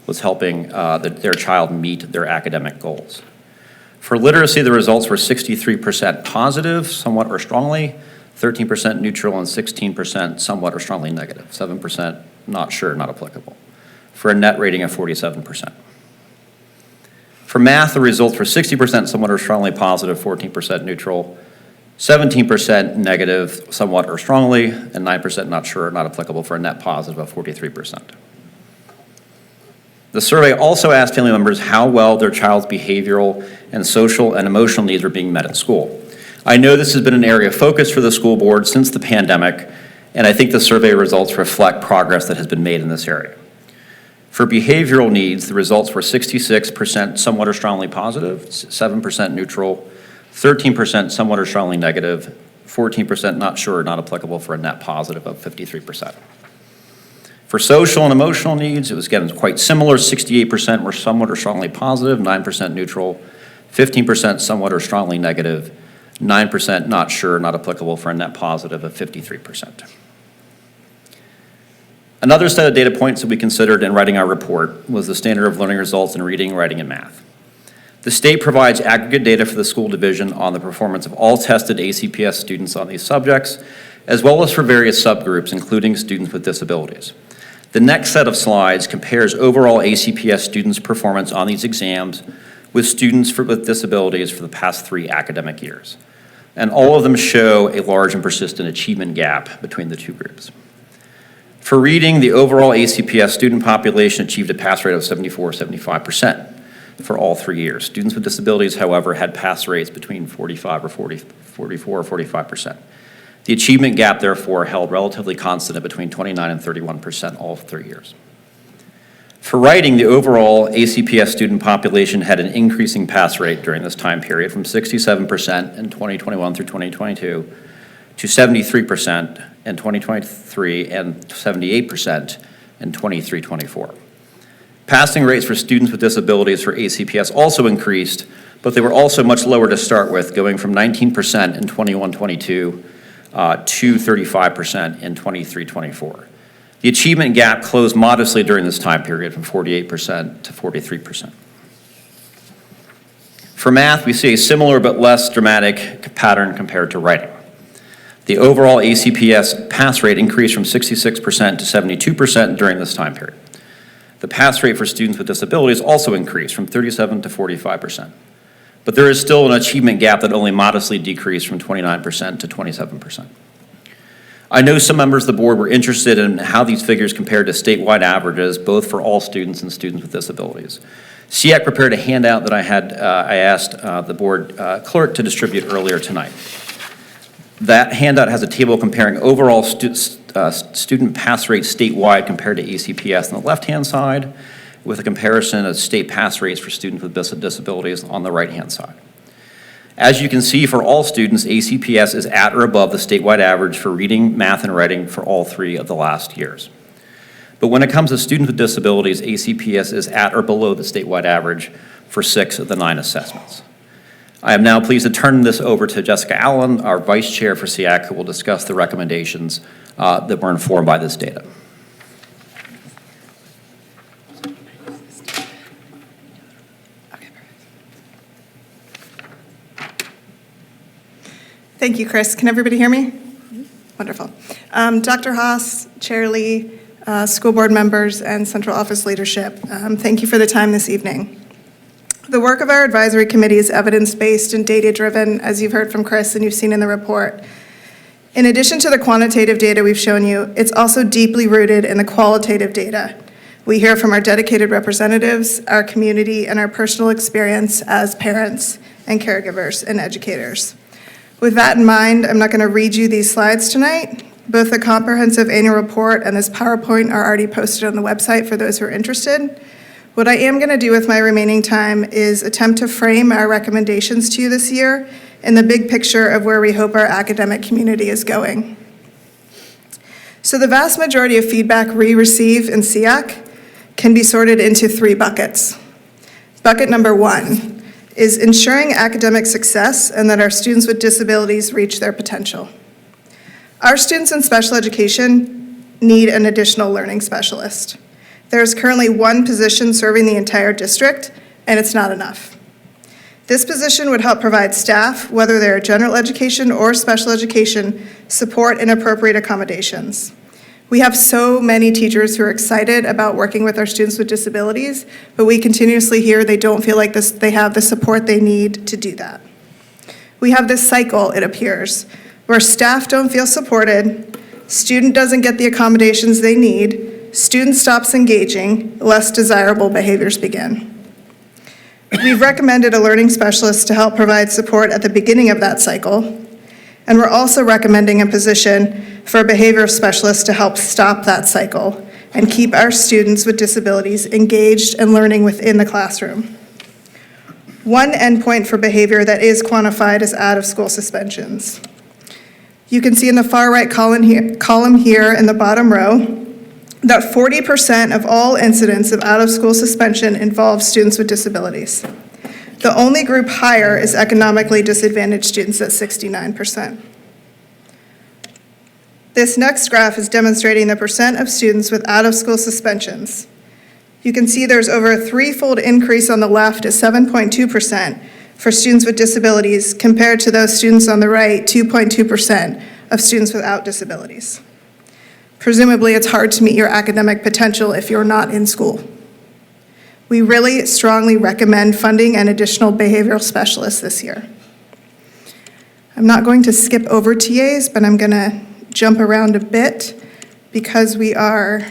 was helping their child meet their academic goals. For literacy, the results were 63% positive, somewhat or strongly, 13% neutral, and 16% somewhat or strongly negative, 7% not sure, not applicable, for a net rating of 47%. For math, the results were 60% somewhat or strongly positive, 14% neutral, 17% negative, somewhat or strongly, and 9% not sure, not applicable, for a net positive of 43%. The survey also asked family members how well their child's behavioral and social and emotional needs were being met at school. I know this has been an area of focus for the school board since the pandemic, and I think the survey results reflect progress that has been made in this area. For behavioral needs, the results were 66% somewhat or strongly positive, 7% neutral, 13% somewhat or strongly negative, 14% not sure, not applicable, for a net positive of 53%. For social and emotional needs, it was again quite similar. 68% were somewhat or strongly positive, 9% neutral, 15% somewhat or strongly negative, 9% not sure, not applicable, for a net positive of 53%. Another set of data points that we considered in writing our report was the standard of learning results in reading, writing, and math. The state provides aggregate data for the school division on the performance of all tested ACPS students on these subjects, as well as for various subgroups, including students with disabilities. The next set of slides compares overall ACPS students' performance on these exams with students with disabilities for the past 3 academic years. And all of them show a large and persistent achievement gap between the two groups. For reading, the overall ACPS student population achieved a pass rate of 74-75% for all 3 years. Students with disabilities, however, had pass rates between 44 or 45%. The achievement gap, therefore, held relatively constant at between 29 and 31% all 3 years. For writing, the overall ACPS student population had an increasing pass rate during this time period from 67% in 2021 through 2022 to 73% in 2023 and 78% in 23-24. Passing rates for students with disabilities for ACPS also increased, but they were also much lower to start with, going from 19% in 21-22 to 35% in 23-24. The achievement gap closed modestly during this time period from 48% to 43%. For math, we see a similar but less dramatic pattern compared to writing. The overall ACPS pass rate increased from 66% to 72% during this time period. The pass rate for students with disabilities also increased from 37% to 45%. But there is still an achievement gap that only modestly decreased from 29% to 27%. I know some members of the board were interested in how these figures compared to statewide averages, both for all students and students with disabilities. SEAC prepared a handout that I asked the board clerk to distribute earlier tonight. That handout has a table comparing overall student pass rates statewide compared to ACPS on the left-hand side, with a comparison of state pass rates for students with disabilities on the right-hand side. As you can see, for all students, ACPS is at or above the statewide average for reading, math, and writing for all 3 of the last years. But when it comes to students with disabilities, ACPS is at or below the statewide average for 6 of the 9 assessments. I am now pleased to turn this over to Jessica Allen, our Vice Chair for SEAC, who will discuss the recommendations that were informed by this data. Thank you, Chris. Can everybody hear me? Wonderful. Dr. Haas, Chair Lee, school board members, and central office leadership, thank you for the time this evening. The work of our advisory committee is evidence-based and data-driven, as you've heard from Chris and you've seen in the report. In addition to the quantitative data we've shown you, it's also deeply rooted in the qualitative data. We hear from our dedicated representatives, our community, and our personal experience as parents and caregivers and educators. With that in mind, I'm not going to read you these slides tonight. Both the comprehensive annual report and this PowerPoint are already posted on the website for those who are interested. What I am going to do with my remaining time is attempt to frame our recommendations to you this year in the big picture of where we hope our academic community is going. So the vast majority of feedback we receive in SEAC can be sorted into 3 buckets. Bucket number 1 is ensuring academic success and that our students with disabilities reach their potential. Our students in special education need an additional learning specialist. There is currently 1 position serving the entire district, and it's not enough. This position would help provide staff, whether they're general education or special education, support and appropriate accommodations. We have so many teachers who are excited about working with our students with disabilities, but we continuously hear they don't feel like they have the support they need to do that. We have this cycle, it appears, where staff don't feel supported, student doesn't get the accommodations they need, student stops engaging, less desirable behaviors begin. We've recommended a learning specialist to help provide support at the beginning of that cycle, and we're also recommending a position for a behavioral specialist to help stop that cycle and keep our students with disabilities engaged and learning within the classroom. One endpoint for behavior that is quantified is out-of-school suspensions. You can see in the far right column here in the bottom row that 40% of all incidents of out-of-school suspension involve students with disabilities. The only group higher is economically disadvantaged students at 69%. This next graph is demonstrating the percent of students with out-of-school suspensions. You can see there's over a threefold increase on the left at 7.2% for students with disabilities compared to those students on the right, 2.2% of students without disabilities. Presumably, it's hard to meet your academic potential if you're not in school. We really strongly recommend funding an additional behavioral specialist this year. I'm not going to skip over TAs, but I'm going to jump around a bit because we are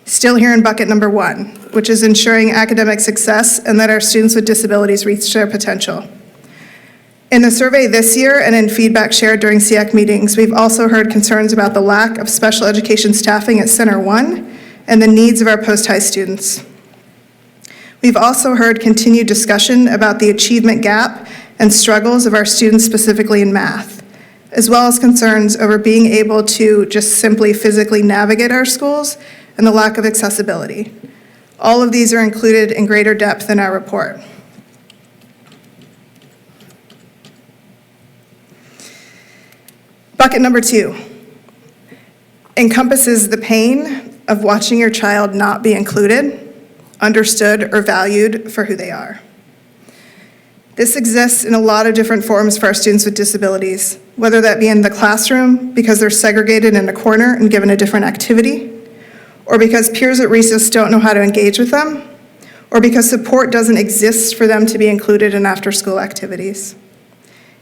still here in bucket number 1, which is ensuring academic success and that our students with disabilities reach their potential. In the survey this year and in feedback shared during SEAC meetings, we've also heard concerns about the lack of special education staffing at Center 1 and the needs of our post-high students. We've also heard continued discussion about the achievement gap and struggles of our students specifically in math, as well as concerns over being able to just simply physically navigate our schools and the lack of accessibility. All of these are included in greater depth in our report. Bucket number 2 encompasses the pain of watching your child not be included, understood, or valued for who they are. This exists in a lot of different forms for our students with disabilities, whether that be in the classroom because they're segregated in a corner and given a different activity, or because peers at recess don't know how to engage with them, or because support doesn't exist for them to be included in after-school activities.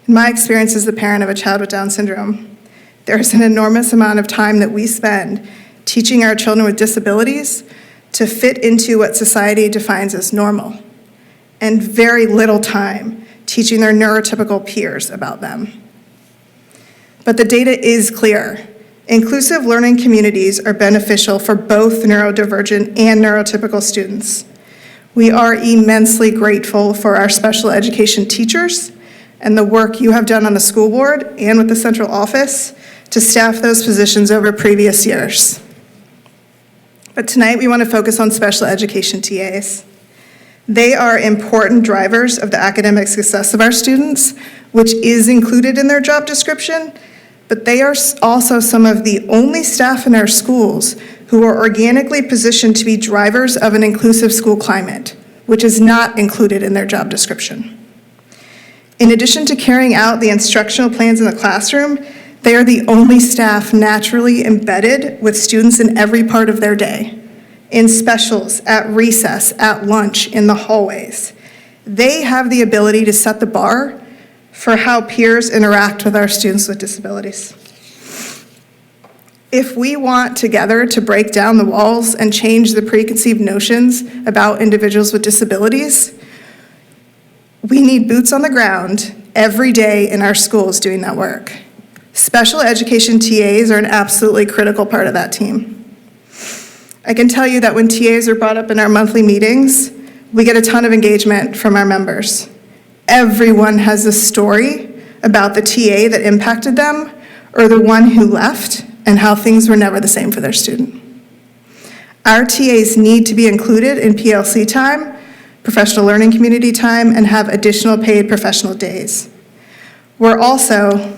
In my experience as the parent of a child with Down syndrome, there is an enormous amount of time that we spend teaching our children with disabilities to fit into what society defines as normal, and very little time teaching their neurotypical peers about them. But the data is clear. Inclusive learning communities are beneficial for both neurodivergent and neurotypical students. We are immensely grateful for our special education teachers and the work you have done on the school board and with the central office to staff those positions over previous years. But tonight we want to focus on special education TAs. They are important drivers of the academic success of our students, which is included in their job description, but they are also some of the only staff in our schools who are organically positioned to be drivers of an inclusive school climate, which is not included in their job description. In addition to carrying out the instructional plans in the classroom, they are the only staff naturally embedded with students in every part of their day, in specials, at recess, at lunch, in the hallways. They have the ability to set the bar for how peers interact with our students with disabilities. If we want together to break down the walls and change the preconceived notions about individuals with disabilities, we need boots on the ground every day in our schools doing that work. Special education TAs are an absolutely critical part of that team. I can tell you that when TAs are brought up in our monthly meetings, we get a ton of engagement from our members. Everyone has a story about the TA that impacted them or the one who left and how things were never the same for their student. Our TAs need to be included in PLC time, professional learning community time, and have additional paid professional days. We're also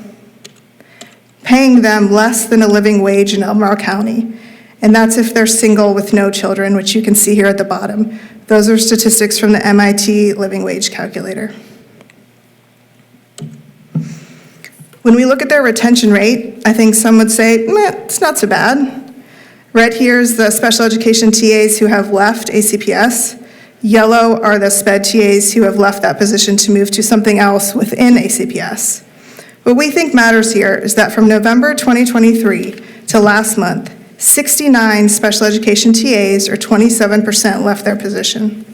paying them less than a living wage in Albemarle County, and that's if they're single with no children, which you can see here at the bottom. Those are statistics from the MIT living wage calculator. When we look at their retention rate, I think some would say, it's not so bad. Red here is the special education TAs who have left ACPS. Yellow are the SPED TAs who have left that position to move to something else within ACPS. What we think matters here is that from November 2023 to last month, 69 special education TAs, or 27%, left their position.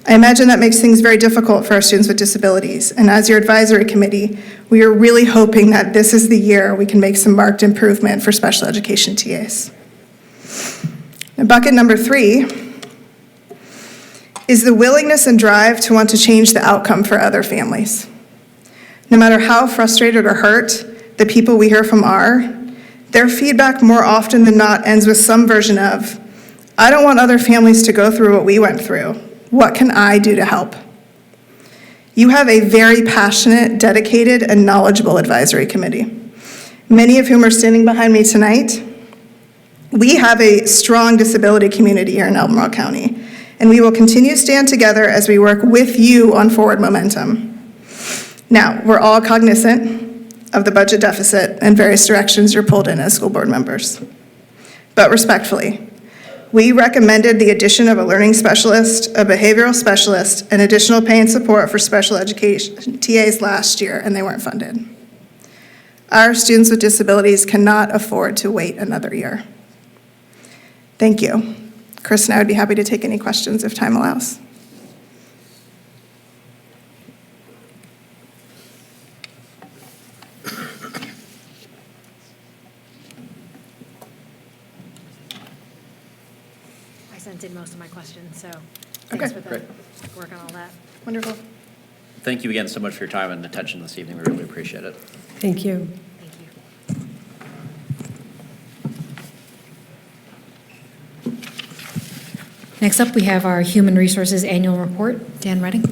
I imagine that makes things very difficult for our students with disabilities, and as your advisory committee, we are really hoping that this is the year we can make some marked improvement for special education TAs. Now, bucket number 3 is the willingness and drive to want to change the outcome for other families. No matter how frustrated or hurt the people we hear from are, their feedback more often than not ends with some version of, I don't want other families to go through what we went through. What can I do to help? You have a very passionate, dedicated, and knowledgeable advisory committee, many of whom are standing behind me tonight. We have a strong disability community here in Albemarle County, and we will continue to stand together as we work with you on forward momentum. Now, we're all cognizant of the budget deficit and various directions you're pulled in as school board members. But respectfully, we recommended the addition of a learning specialist, a behavioral specialist, and additional pay and support for special education TAs last year, and they weren't funded. Our students with disabilities cannot afford to wait another year. Thank you. Chris and I would be happy to take any questions if time allows. I sent in most of my questions, so thanks for the work on all that. Wonderful. Thank you again so much for your time and attention this evening. We really appreciate it. Thank you. Next up, we have our Human Resources Annual Report. Dan Redding.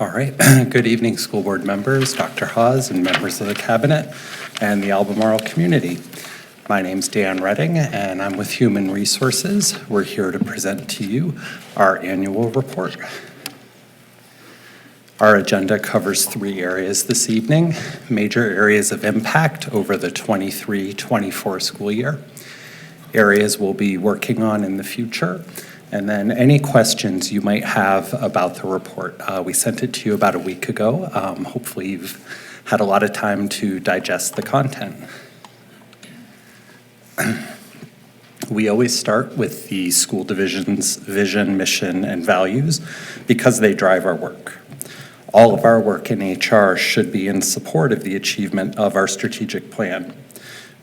All right. Good evening, school board members, Dr. Hawes, and members of the cabinet, and the Albemarle community. My name's Dan Redding, and I'm with Human Resources. We're here to present to you our annual report. Our agenda covers 3 areas this evening: major areas of impact over the 23-24 school year, areas we'll be working on in the future, and then any questions you might have about the report. We sent it to you about a week ago. Hopefully you've had a lot of time to digest the content. We always start with the school division's vision, mission, and values because they drive our work. All of our work in HR should be in support of the achievement of our strategic plan.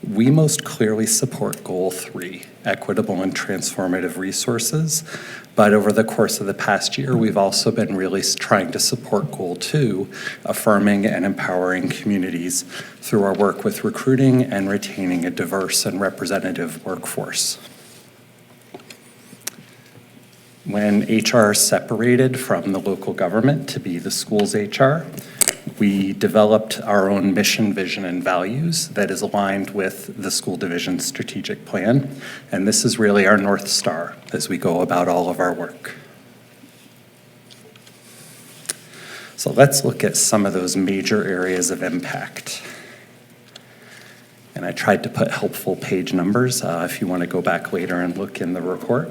We most clearly support Goal 3, equitable and transformative resources, but over the course of the past year, we've also been really trying to support Goal 2, affirming and empowering communities through our work with recruiting and retaining a diverse and representative workforce. When HR separated from the local government to be the school's HR, we developed our own mission, vision, and values that is aligned with the school division's strategic plan. And this is really our North Star as we go about all of our work. So let's look at some of those major areas of impact. And I tried to put helpful page numbers if you want to go back later and look in the report.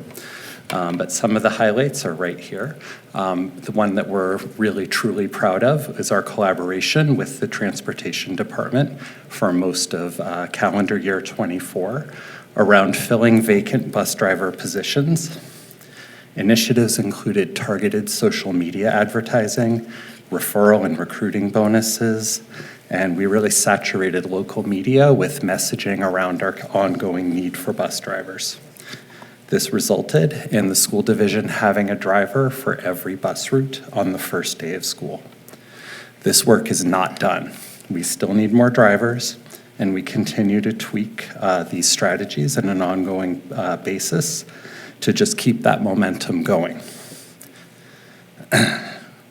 But some of the highlights are right here. The one that we're really truly proud of is our collaboration with the Transportation Department for most of calendar year 24 around filling vacant bus driver positions. Initiatives included targeted social media advertising, referral and recruiting bonuses, and we really saturated local media with messaging around our ongoing need for bus drivers. This resulted in the school division having a driver for every bus route on the first day of school. This work is not done. We still need more drivers, and we continue to tweak these strategies on an ongoing basis to just keep that momentum going.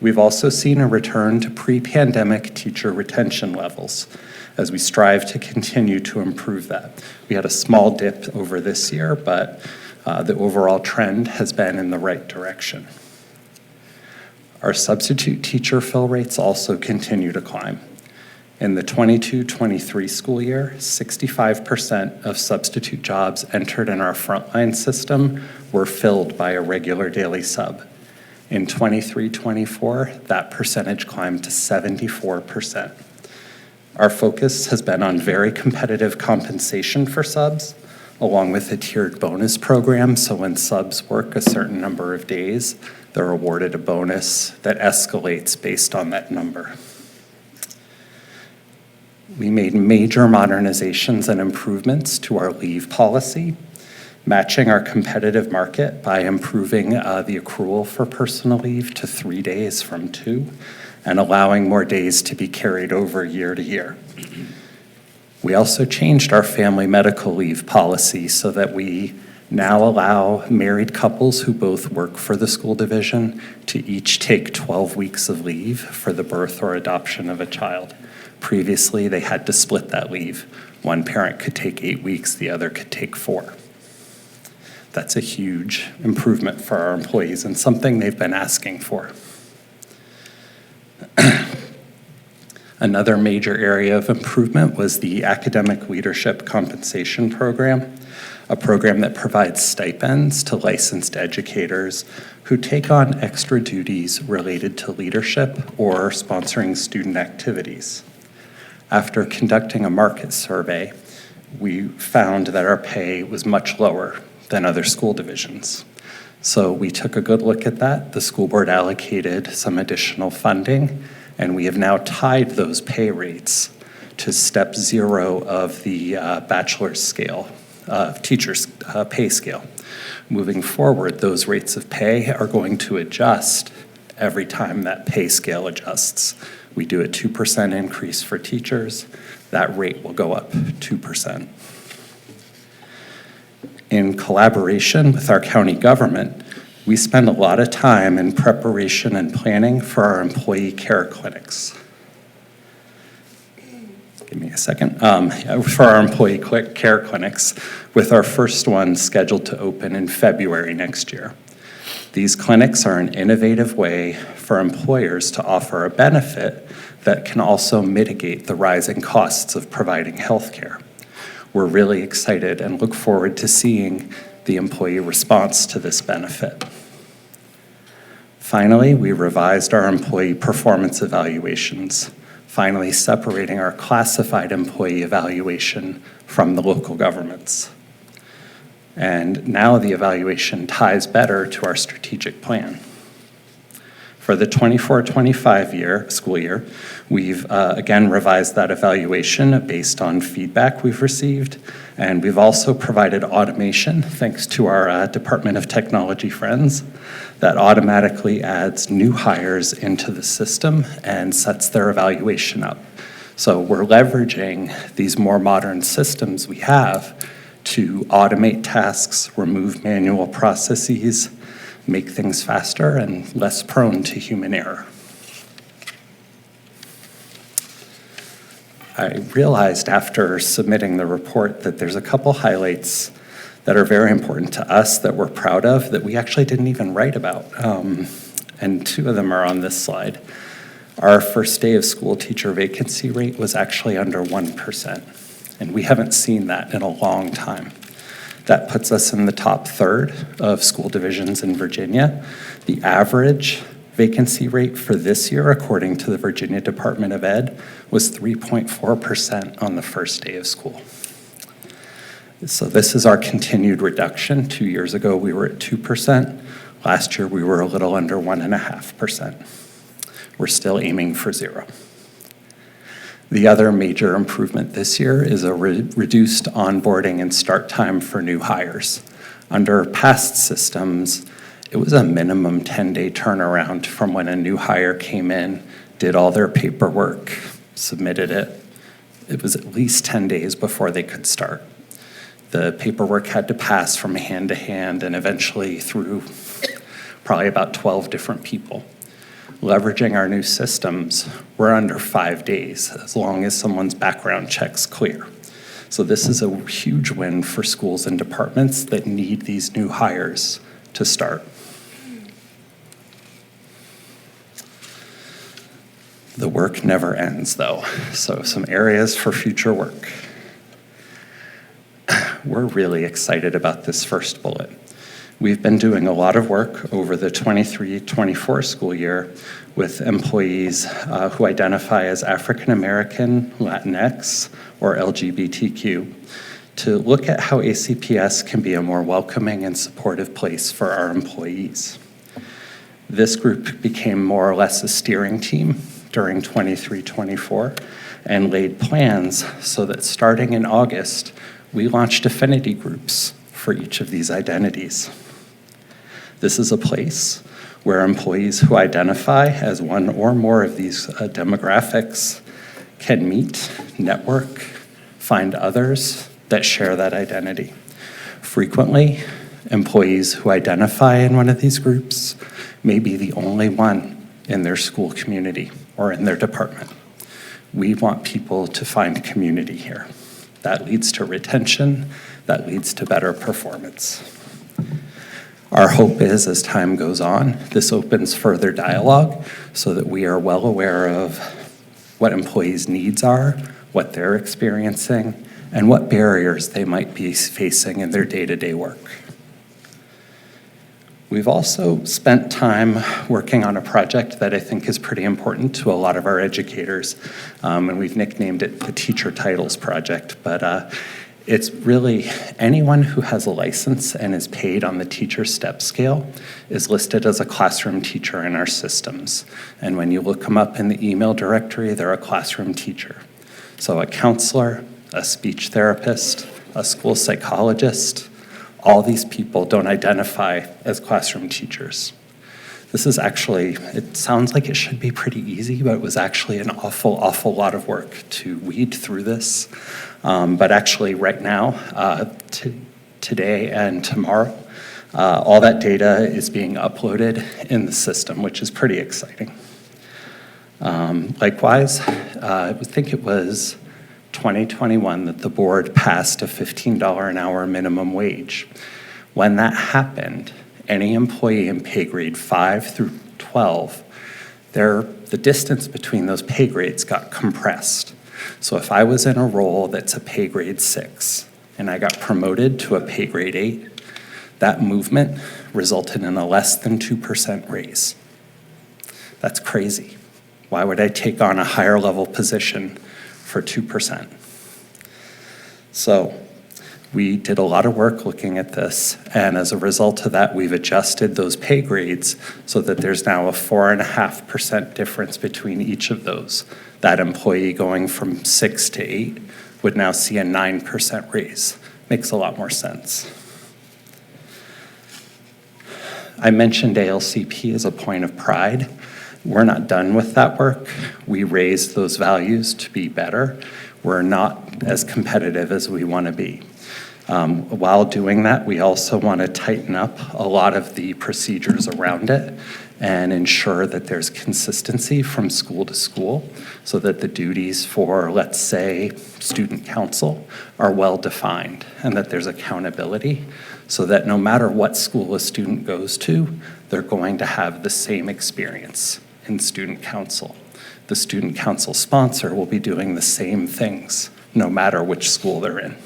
We've also seen a return to pre-pandemic teacher retention levels as we strive to continue to improve that. We had a small dip over this year, but the overall trend has been in the right direction. Our substitute teacher fill rates also continue to climb. In the 22-23 school year, 65% of substitute jobs entered in our frontline system were filled by a regular daily sub. In 23-24, that percentage climbed to 74%. Our focus has been on very competitive compensation for subs, along with a tiered bonus program, so when subs work a certain number of days, they're awarded a bonus that escalates based on that number. We made major modernizations and improvements to our leave policy. matching our competitive market by improving the accrual for personal leave to 3 days from 2, and allowing more days to be carried over year to year. We also changed our family medical leave policy so that we now allow married couples who both work for the school division to each take 12 weeks of leave for the birth or adoption of a child. Previously, they had to split that leave. One parent could take 8 weeks, the other could take 4. That's a huge improvement for our employees and something they've been asking for. Another major area of improvement was the Academic Leadership Compensation Program, a program that provides stipends to licensed educators who take on extra duties related to leadership or sponsoring student activities. After conducting a market survey, we found that our pay was much lower than other school divisions. So we took a good look at that. The school board allocated some additional funding, and we have now tied those pay rates to step 0 of the bachelor's scale, teacher's pay scale. Moving forward, those rates of pay are going to adjust every time that pay scale adjusts. We do a 2% increase for teachers, that rate will go up 2%. In collaboration with our county government, we spend a lot of time in preparation and planning for our employee care clinics. Give me a second. For our employee care clinics, with our first one scheduled to open in February next year. These clinics are an innovative way for employers to offer a benefit that can also mitigate the rising costs of providing health care. We're really excited and look forward to seeing the employee response to this benefit. Finally, we revised our employee performance evaluations, finally separating our classified employee evaluation from the local governments. And now the evaluation ties better to our strategic plan. For the 24-25 school year, we've again revised that evaluation based on feedback we've received, and we've also provided automation, thanks to our Department of Technology friends, that automatically adds new hires into the system and sets their evaluation up. So we're leveraging these more modern systems we have to automate tasks, remove manual processes, make things faster and less prone to human error. I realized after submitting the report that there's a couple highlights that are very important to us that we're proud of that we actually didn't even write about. And 2 of them are on this slide. Our first day of school teacher vacancy rate was actually under 1%, and we haven't seen that in a long time. That puts us in the top 1/3 of school divisions in Virginia. The average vacancy rate for this year, according to the Virginia Department of Ed, was 3.4% on the first day of school. So this is our continued reduction. 2 years ago, we were at 2%. Last year, we were a little under 1.5%. We're still aiming for 0. The other major improvement this year is a reduced onboarding and start time for new hires. Under past systems, it was a minimum 10-day turnaround from when a new hire came in, did all their paperwork, submitted it. It was at least 10 days before they could start. The paperwork had to pass from hand to hand and eventually through probably about 12 different people. Leveraging our new systems, we're under 5 days as long as someone's background check's clear. So this is a huge win for schools and departments that need these new hires to start. The work never ends though, so some areas for future work. We're really excited about this first bullet. We've been doing a lot of work over the 23-24 school year with employees who identify as African American, Latinx, or LGBTQ to look at how ACPS can be a more welcoming and supportive place for our employees. This group became more or less a steering team during 23-24 and laid plans so that starting in August, we launched affinity groups for each of these identities. This is a place where employees who identify as one or more of these demographics can meet, network, find others that share that identity. Frequently, employees who identify in one of these groups may be the only one in their school community or in their department. We want people to find community here. That leads to retention, that leads to better performance. Our hope is, as time goes on, this opens further dialogue so that we are well aware of what employees' needs are, what they're experiencing, and what barriers they might be facing in their day-to-day work. We've also spent time working on a project that I think is pretty important to a lot of our educators, and we've nicknamed it the Teacher Titles Project, but it's really anyone who has a license and is paid on the teacher step scale is listed as a classroom teacher in our systems. And when you look them up in the email directory, they're a classroom teacher. So a counselor, a speech therapist, a school psychologist, all these people don't identify as classroom teachers. This is actually, it sounds like it should be pretty easy, but it was actually an awful lot of work to weed through this. But actually right now, today and tomorrow, all that data is being uploaded in the system, which is pretty exciting. Likewise, I think it was 2021 that the board passed a $15 an hour minimum wage. When that happened, any employee in pay grade 5 through 12, the distance between those pay grades got compressed. So if I was in a role that's a pay grade 6 and I got promoted to a pay grade 8, that movement resulted in a less than 2% raise. That's crazy. Why would I take on a higher level position for 2%? So we did a lot of work looking at this, and as a result of that, we've adjusted those pay grades so that there's now a 4.5% difference between each of those. That employee going from 6 to 8 would now see a 9% raise. Makes a lot more sense. I mentioned ALCP as a point of pride. We're not done with that work. We raised those values to be better. We're not as competitive as we want to be. While doing that, we also want to tighten up a lot of the procedures around it and ensure that there's consistency from school to school so that the duties for, let's say, student council are well defined and that there's accountability so that no matter what school a student goes to, they're going to have the same experience in student council. The student council sponsor will be doing the same things no matter which school they're in.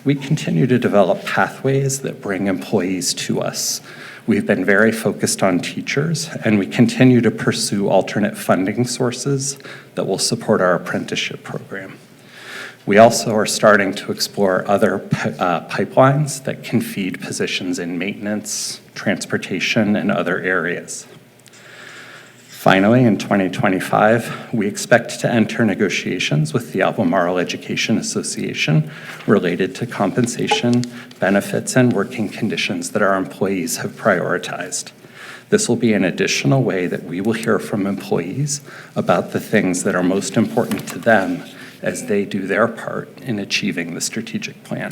We continue to develop pathways that bring employees to us. We've been very focused on teachers, and we continue to pursue alternate funding sources that will support our apprenticeship program. We also are starting to explore other pipelines that can feed positions in maintenance, transportation, and other areas. Finally, in 2025, we expect to enter negotiations with the Albemarle Education Association related to compensation, benefits, and working conditions that our employees have prioritized. This will be an additional way that we will hear from employees about the things that are most important to them as they do their part in achieving the strategic plan.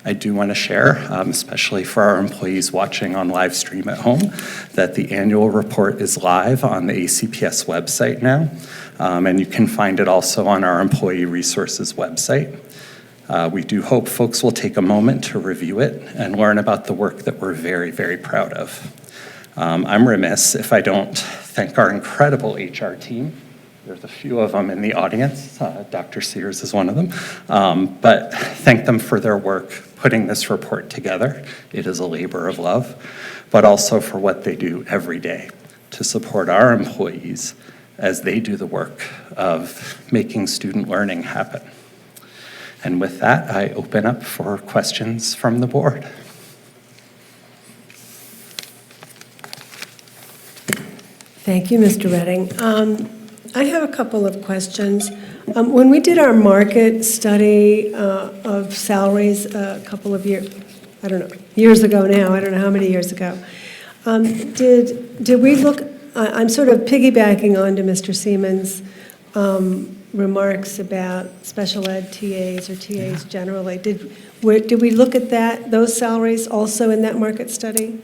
I do want to share, especially for our employees watching on live stream at home, that the annual report is live on the ACPS website now, and you can find it also on our employee resources website. We do hope folks will take a moment to review it and learn about the work that we're very, very proud of. I'm remiss if I don't thank our incredible HR team. There's a few of them in the audience. Dr. Sears is one of them. But thank them for their work putting this report together. It is a labor of love, but also for what they do every day to support our employees as they do the work of making student learning happen. And with that, I open up for questions from the board. Thank you, Mr. Redding. I have a couple of questions. When we did our market study of salaries a couple of years, I don't know, years ago now, I don't know how many years ago, did we look, I'm sort of piggybacking onto Mr. Seaman's remarks about special ed TAs or TAs generally. Did we look at those salaries also in that market study?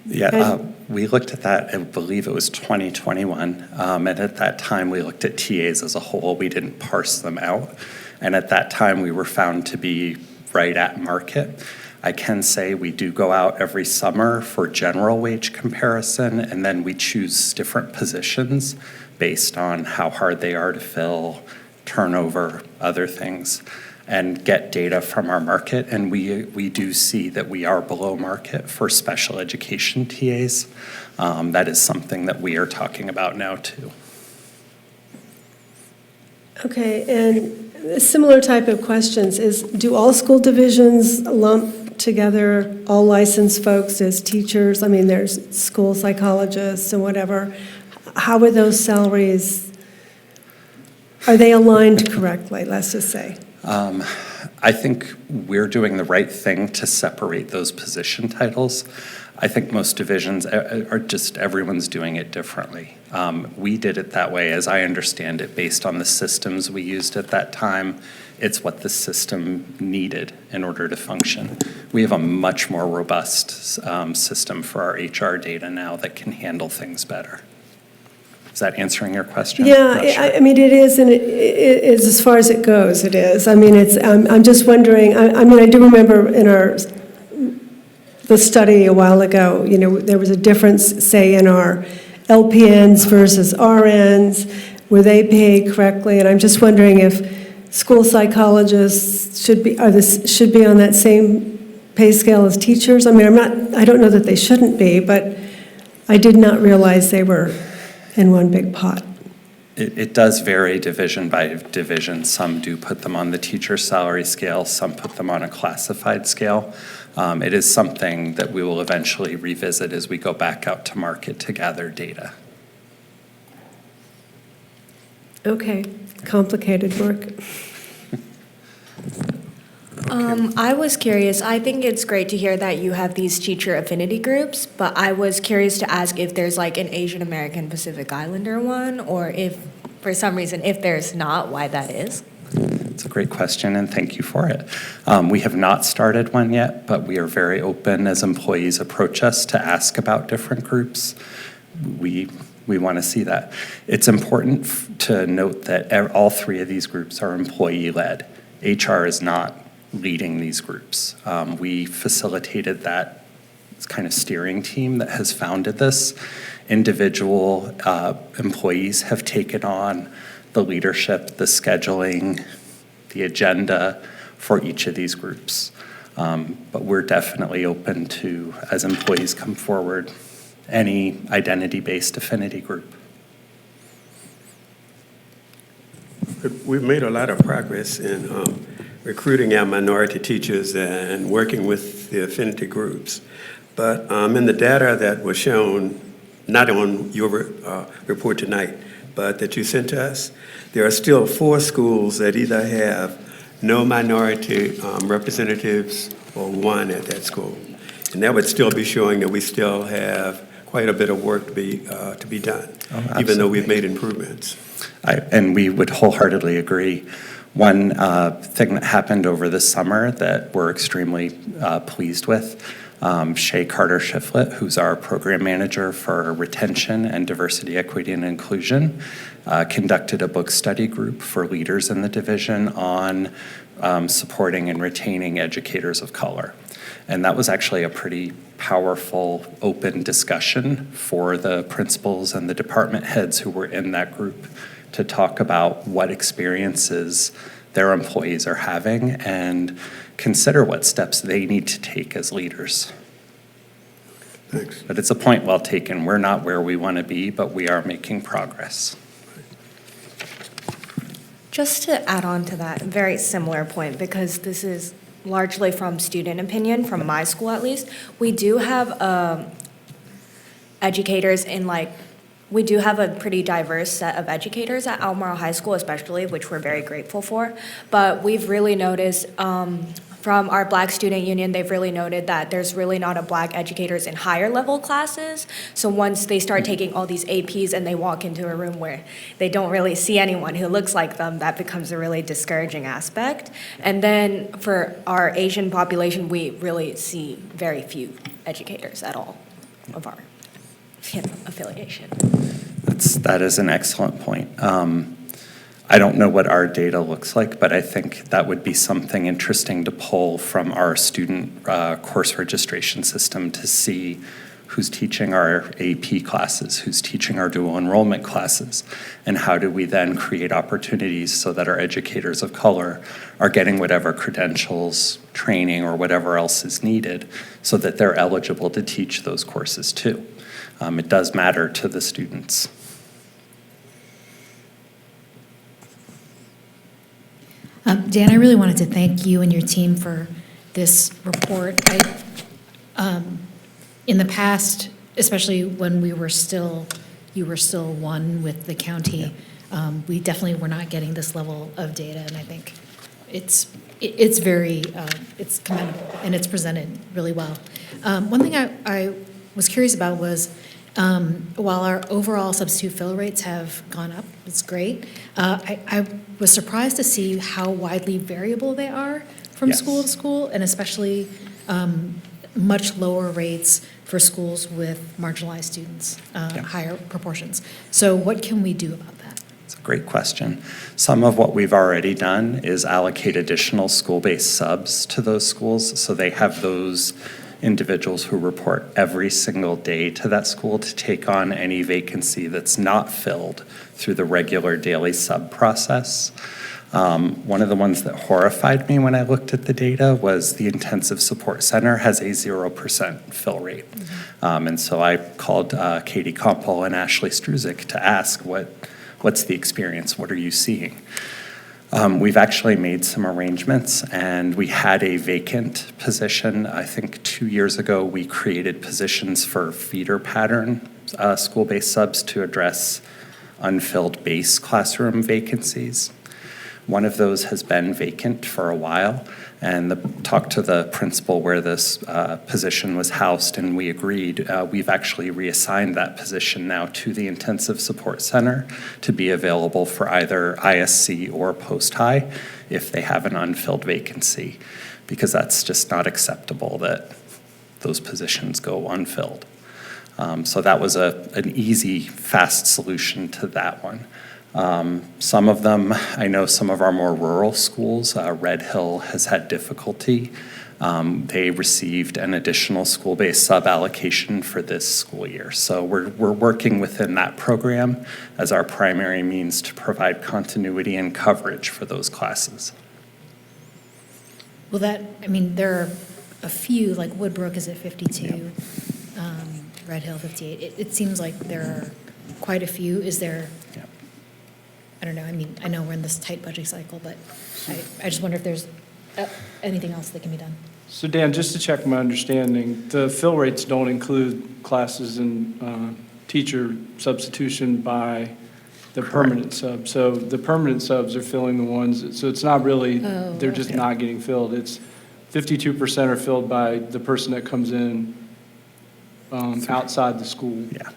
Yeah, we looked at that, I believe it was 2021, and at that time, we looked at TAs as a whole. We didn't parse them out, and at that time, we were found to be right at market. I can say we do go out every summer for general wage comparison, and then we choose different positions based on how hard they are to fill, turnover, other things, and get data from our market. And we do see that we are below market for special education TAs. That is something that we are talking about now too. Okay, and a similar type of questions is, do all school divisions lump together all licensed folks as teachers? I mean, there's school psychologists and whatever. How are those salaries, are they aligned correctly, let's just say? I think we're doing the right thing to separate those position titles. I think most divisions are just, everyone's doing it differently. We did it that way, as I understand it, based on the systems we used at that time. It's what the system needed in order to function. We have a much more robust system for our HR data now that can handle things better. Is that answering your question? Yeah, Sure. I mean, it is, and it is as far as it goes, it is. I mean, I'm just wondering, I mean, I do remember in the study a while ago, you know, there was a difference, say, in our LPNs versus RNs, were they paid correctly? And I'm just wondering if school psychologists should be on that same pay scale as teachers. I mean, I don't know that they shouldn't be, but I did not realize they were in one big pot. It does vary division by division. Some do put them on the teacher salary scale, some put them on a classified scale. It is something that we will eventually revisit as we go back out to market to gather data. Okay, complicated work. I was curious, I think it's great to hear that you have these teacher affinity groups, but I was curious to ask if there's like an Asian American Pacific Islander one, or if, for some reason, if there's not, why that is? It's a great question, and thank you for it. We have not started one yet, but we are very open as employees approach us to ask about different groups. We want to see that. It's important to note that all three of these groups are employee-led. HR is not leading these groups. We facilitated that kind of steering team that has founded this. Individual employees have taken on the leadership, the scheduling, the agenda for each of these groups. But we're definitely open to, as employees come forward, any identity-based affinity group. We've made a lot of progress in recruiting our minority teachers and working with the affinity groups. But in the data that was shown, not on your report tonight, but that you sent to us, there are still 4 schools that either have no minority representatives or 1 at that school. And that would still be showing that we still have quite a bit of work to be done, even though we've made improvements. And we would wholeheartedly agree. One thing that happened over the summer that we're extremely pleased with, Shay Carter Shiflett, who's our program manager for retention and diversity, equity, and inclusion, conducted a book study group for leaders in the division on supporting and retaining educators of color. And that was actually a pretty powerful, open discussion for the principals and the department heads who were in that group to talk about what experiences their employees are having and consider what steps they need to take as leaders. Thanks. But it's a point well taken. We're not where we want to be, but we are making progress. Just to add on to that, very similar point, because this is largely from student opinion, from my school at least, we do have educators in like we do have a pretty diverse set of educators at Albemarle High School especially, which we're very grateful for. But we've really noticed from our Black Student Union, they've really noted that there's really not a Black educators in higher level classes. So once they start taking all these APs and they walk into a room where they don't really see anyone who looks like them, that becomes a really discouraging aspect. And then for our Asian population, we really see very few educators at all of our affiliation. That is an excellent point. I don't know what our data looks like, but I think that would be something interesting to pull from our student course registration system to see who's teaching our AP classes, who's teaching our dual enrollment classes, and how do we then create opportunities so that our educators of color are getting whatever credentials, training, or whatever else is needed so that they're eligible to teach those courses too. It does matter to the students. Dan, I really wanted to thank you and your team for this report. In the past, especially when you were still one with the county, we definitely were not getting this level of data, and I think it's very it's commendable and it's presented really well. One thing I was curious about was while our overall substitute fill rates have gone up, it's great. I was surprised to see how widely variable they are from school to school, and especially much lower rates for schools with marginalized students, higher proportions. So what can we do about that? It's a great question. Some of what we've already done is allocate additional school-based subs to those schools, so they have those individuals who report every single day to that school to take on any vacancy that's not filled through the regular daily sub process. One of the ones that horrified me when I looked at the data was the intensive support center has a 0% fill rate. And so I called Katie Kompel and Ashley Struzik to ask, what's the experience? What are you seeing? We've actually made some arrangements, and we had a vacant position. I think 2 years ago, we created positions for feeder pattern school-based subs to address unfilled base classroom vacancies. One of those has been vacant for a while, and talked to the principal where this position was housed, and we agreed. We've actually reassigned that position now to the intensive support center to be available for either ISC or post-high if they have an unfilled vacancy, because that's just not acceptable that those positions go unfilled. So that was an easy, fast solution to that one. Some of them, I know some of our more rural schools, Red Hill has had difficulty. They received an additional school-based sub-allocation for this school year. So we're working within that program as our primary means to provide continuity and coverage for those classes. Well, there are a few, like Woodbrook is at 52, Red Hill 58. It seems like there are quite a few. Is there? I don't know, I know we're in this tight budget cycle, but I just wonder if there's anything else that can be done. So Dan, just to check my understanding, the fill rates don't include classes in teacher substitution by the permanent sub. So the permanent subs are filling the ones, so it's not really, they're just not getting filled. It's 52% are filled by the person that comes in outside the school. Yeah.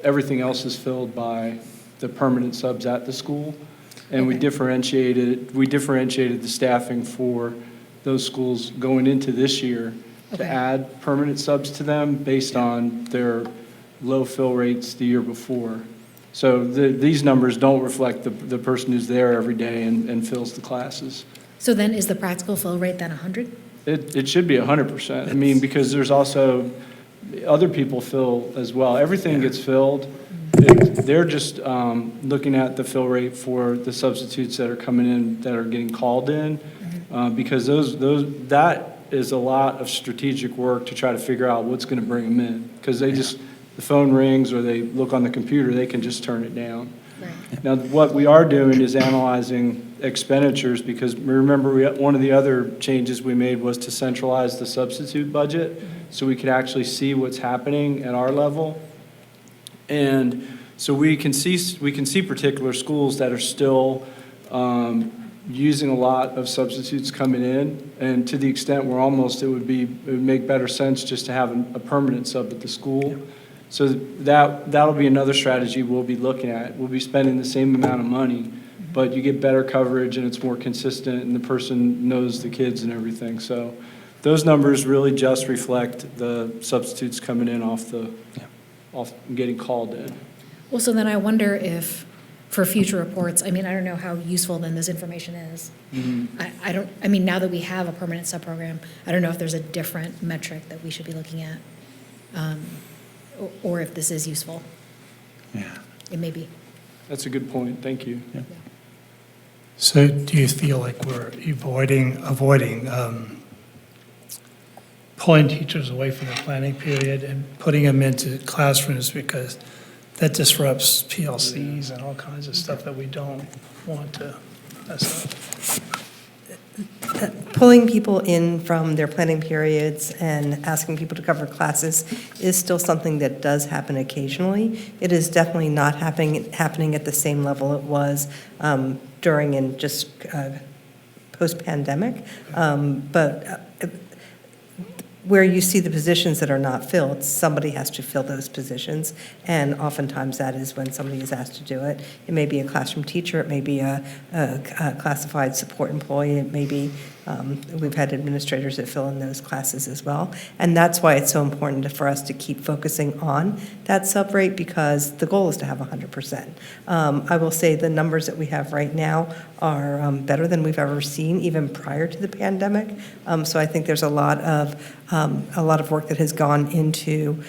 Everything else is filled by the permanent subs at the school, and we differentiated the staffing for those schools going into this year to add permanent subs to them based on their low fill rates the year before. So these numbers don't reflect the person who's there every day and fills the classes. So then is the practical fill rate then 100? It should be 100%. I mean, because there's also other people fill as well. Everything gets filled. They're just looking at the fill rate for the substitutes that are coming in, that are getting called in, because that is a lot of strategic work to try to figure out what's going to bring them in, because they just, the phone rings or they look on the computer, they can just turn it down. Right. Now, what we are doing is analyzing expenditures, because remember, one of the other changes we made was to centralize the substitute budget so we could actually see what's happening at our level. And So we can see particular schools that are still using a lot of substitutes coming in, and to the extent where almost it would make better sense just to have a permanent sub at the school. So that'll be another strategy we'll be looking at. We'll be spending the same amount of money, but you get better coverage and it's more consistent and the person knows the kids and everything. So those numbers really just reflect the substitutes coming in off getting called in. Well, so then I wonder if, for future reports, I mean, I don't know how useful then this information is. I mean, now that we have a permanent sub-program, I don't know if there's a different metric that we should be looking at, or if this is useful. Yeah. It may be. That's a good point. Thank you. Yeah. So do you feel like we're avoiding pulling teachers away from the planning period and putting them into classrooms because that disrupts PLCs and all kinds of stuff that we don't want to mess up? Pulling people in from their planning periods and asking people to cover classes is still something that does happen occasionally. It is definitely not happening at the same level it was during and just post-pandemic. But where you see the positions that are not filled, somebody has to fill those positions, and oftentimes that is when somebody is asked to do it. It may be a classroom teacher, it may be a classified support employee, it may be, we've had administrators that fill in those classes as well, and that's why it's so important for us to keep focusing on that sub rate, because the goal is to have 100%. I will say the numbers that we have right now are better than we've ever seen, even prior to the pandemic. So I think there's a lot of work that has gone into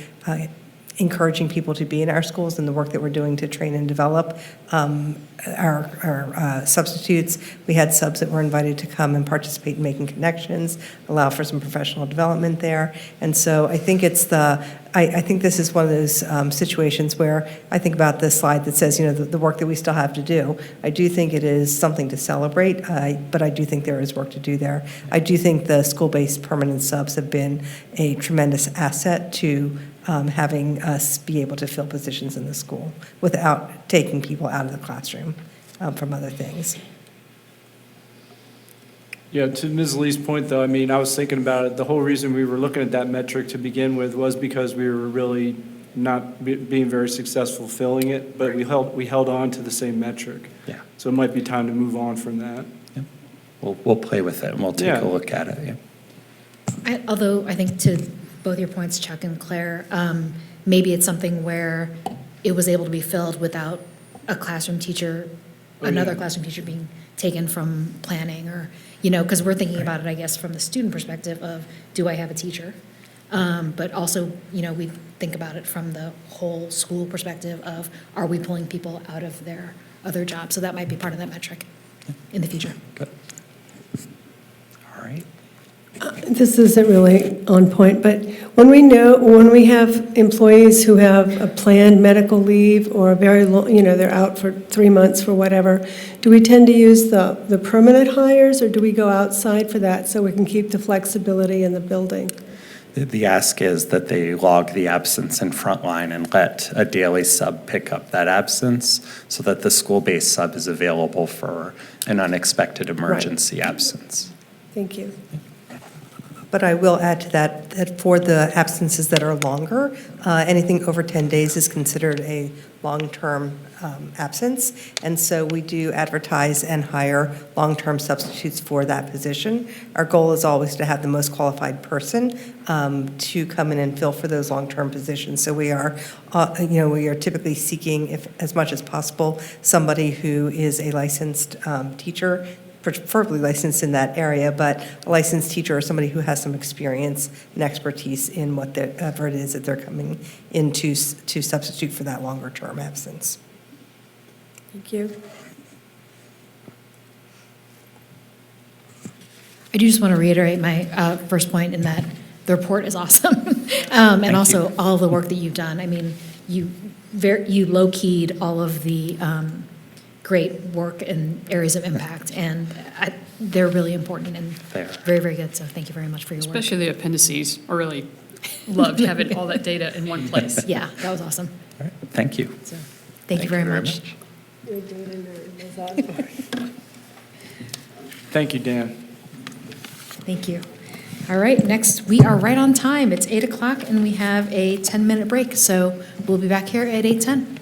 encouraging people to be in our schools and the work that we're doing to train and develop our substitutes. We had subs that were invited to come and participate in Making Connections, allow for some professional development there. And so I think I think this is one of those situations where I think about this slide that says, the work that we still have to do. I do think it is something to celebrate, but I do think there is work to do there. I do think the school-based permanent subs have been a tremendous asset to having us be able to fill positions in the school without taking people out of the classroom from other things. Yeah, to Ms. Lee's point, though, I mean, I was thinking about it. The whole reason we were looking at that metric to begin with was because we were really not being very successful filling it, but we held on to the same metric. Yeah. So it might be time to move on from that. Yeah. We'll play with it and we'll take a look at it. Yeah. Although I think to both your points, Chuck and Claire, maybe it's something where it was able to be filled without a classroom teacher, another classroom teacher being taken from planning, or, because we're thinking about it, I guess, from the student perspective of, do I have a teacher? But also, we think about it from the whole school perspective of, are we pulling people out of their other jobs? So that might be part of that metric in the future. Good. All right. This isn't really on point, but when we have employees who have a planned medical leave or a very long, they're out for 3 months for whatever, do we tend to use the permanent hires, or do we go outside for that so we can keep the flexibility in the building? The ask is that they log the absence in Frontline and let a daily sub pick up that absence so that the school-based sub is available for an unexpected emergency absence. Thank you. But I will add to that for the absences that are longer, anything over 10 days is considered a long-term absence. And so we do advertise and hire long-term substitutes for that position. Our goal is always to have the most qualified person to come in and fill for those long-term positions. So we are, we are typically seeking, if as much as possible, somebody who is a licensed teacher, preferably licensed in that area, but a licensed teacher or somebody who has some experience and expertise in whatever it is that they're coming in to substitute for that longer term absence. Thank you. I do just want to reiterate my first point in that the report is awesome. And also all the work that you've done. I mean, you low-keyed all of the great work and areas of impact, and they're really important and very, very good. So thank you very much for your work. Especially the appendices. I really loved having all that data in one place. Yeah, that was awesome. All right. Thank you. So, Thank you very much. Thank you, Dan. Thank you. All right, next, we are right on time. It's 8 o'clock, and we have a 10-minute break, so we'll be back here at 8:10.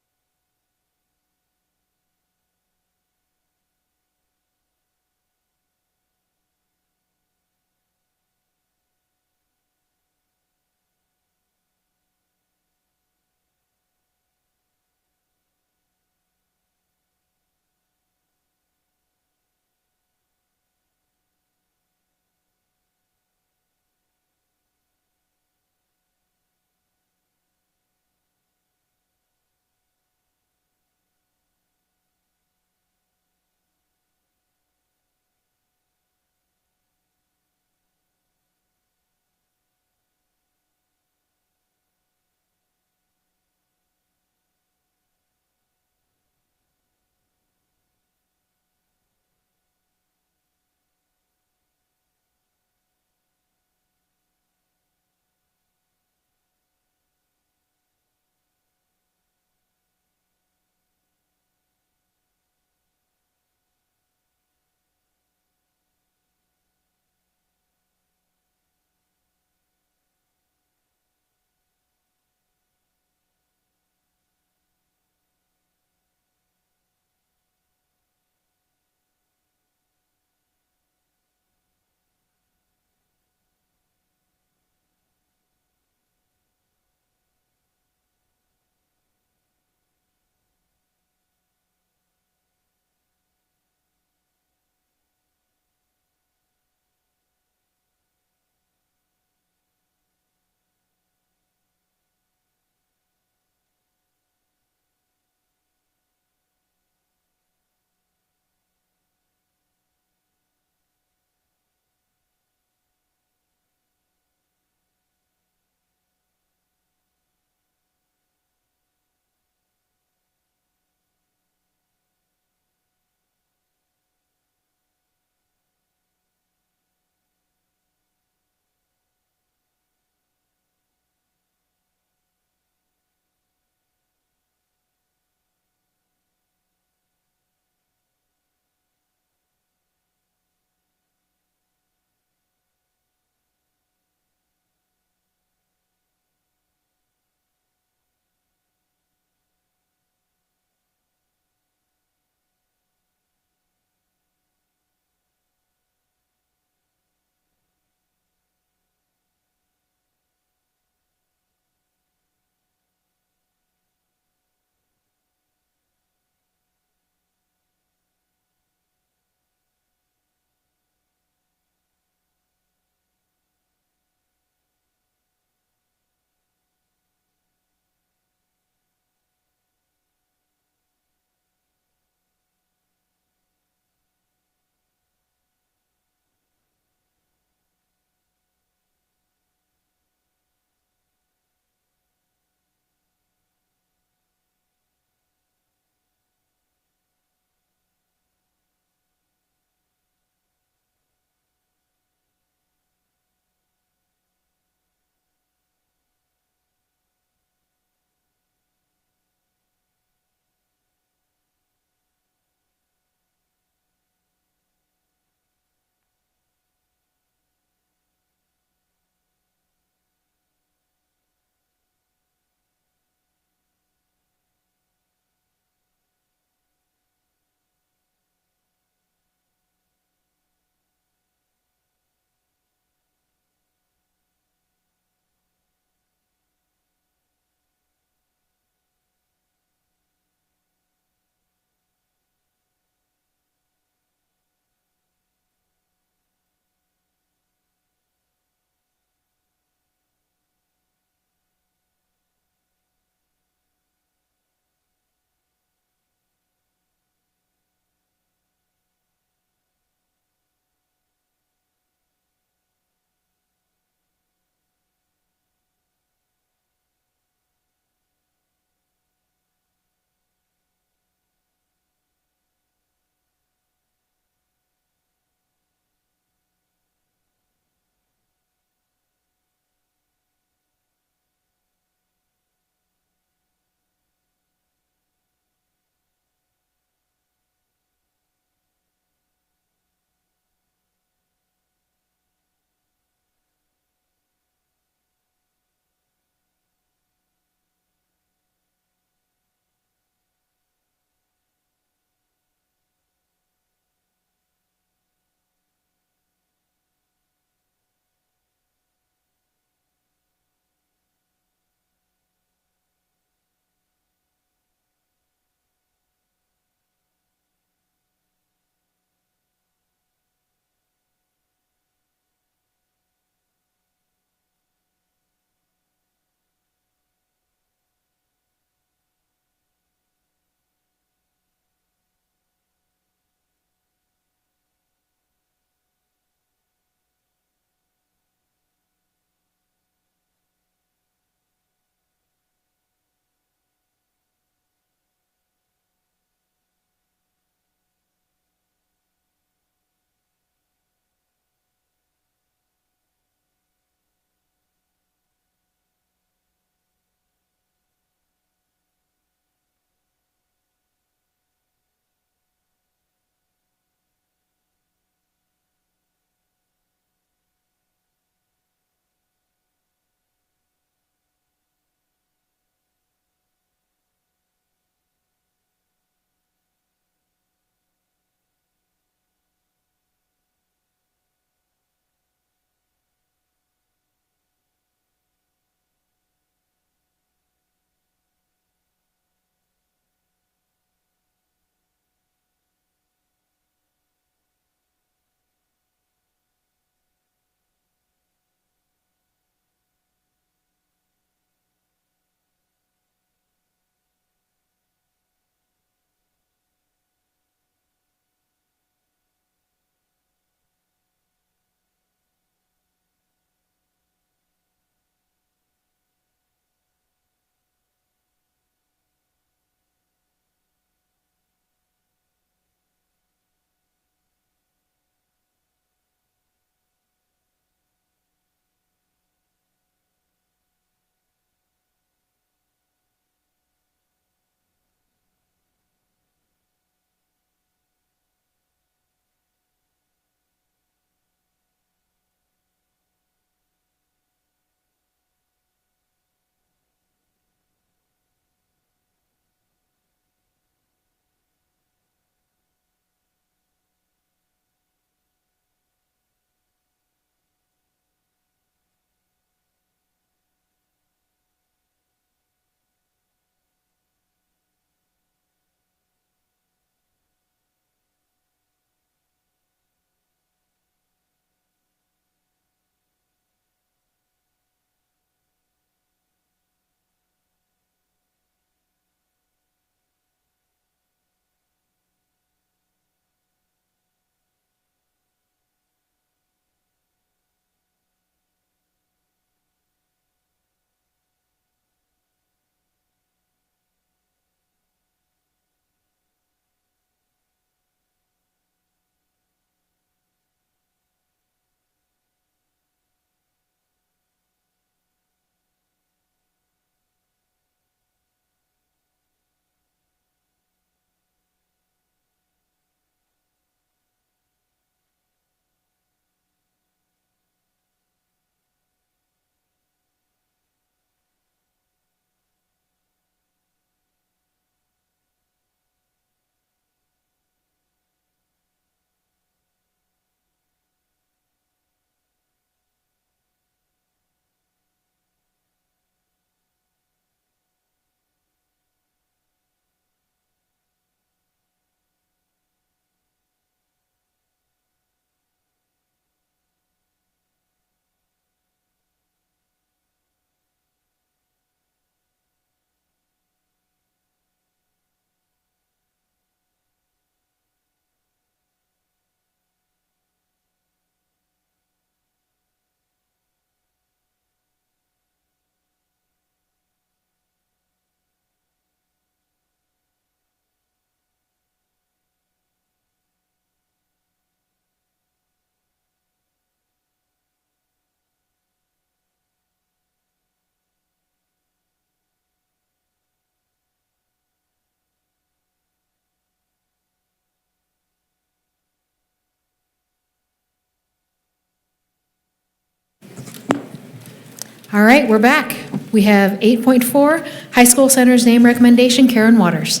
All right, we're back. We have 8.4, High School Center's name recommendation, Karen Waters.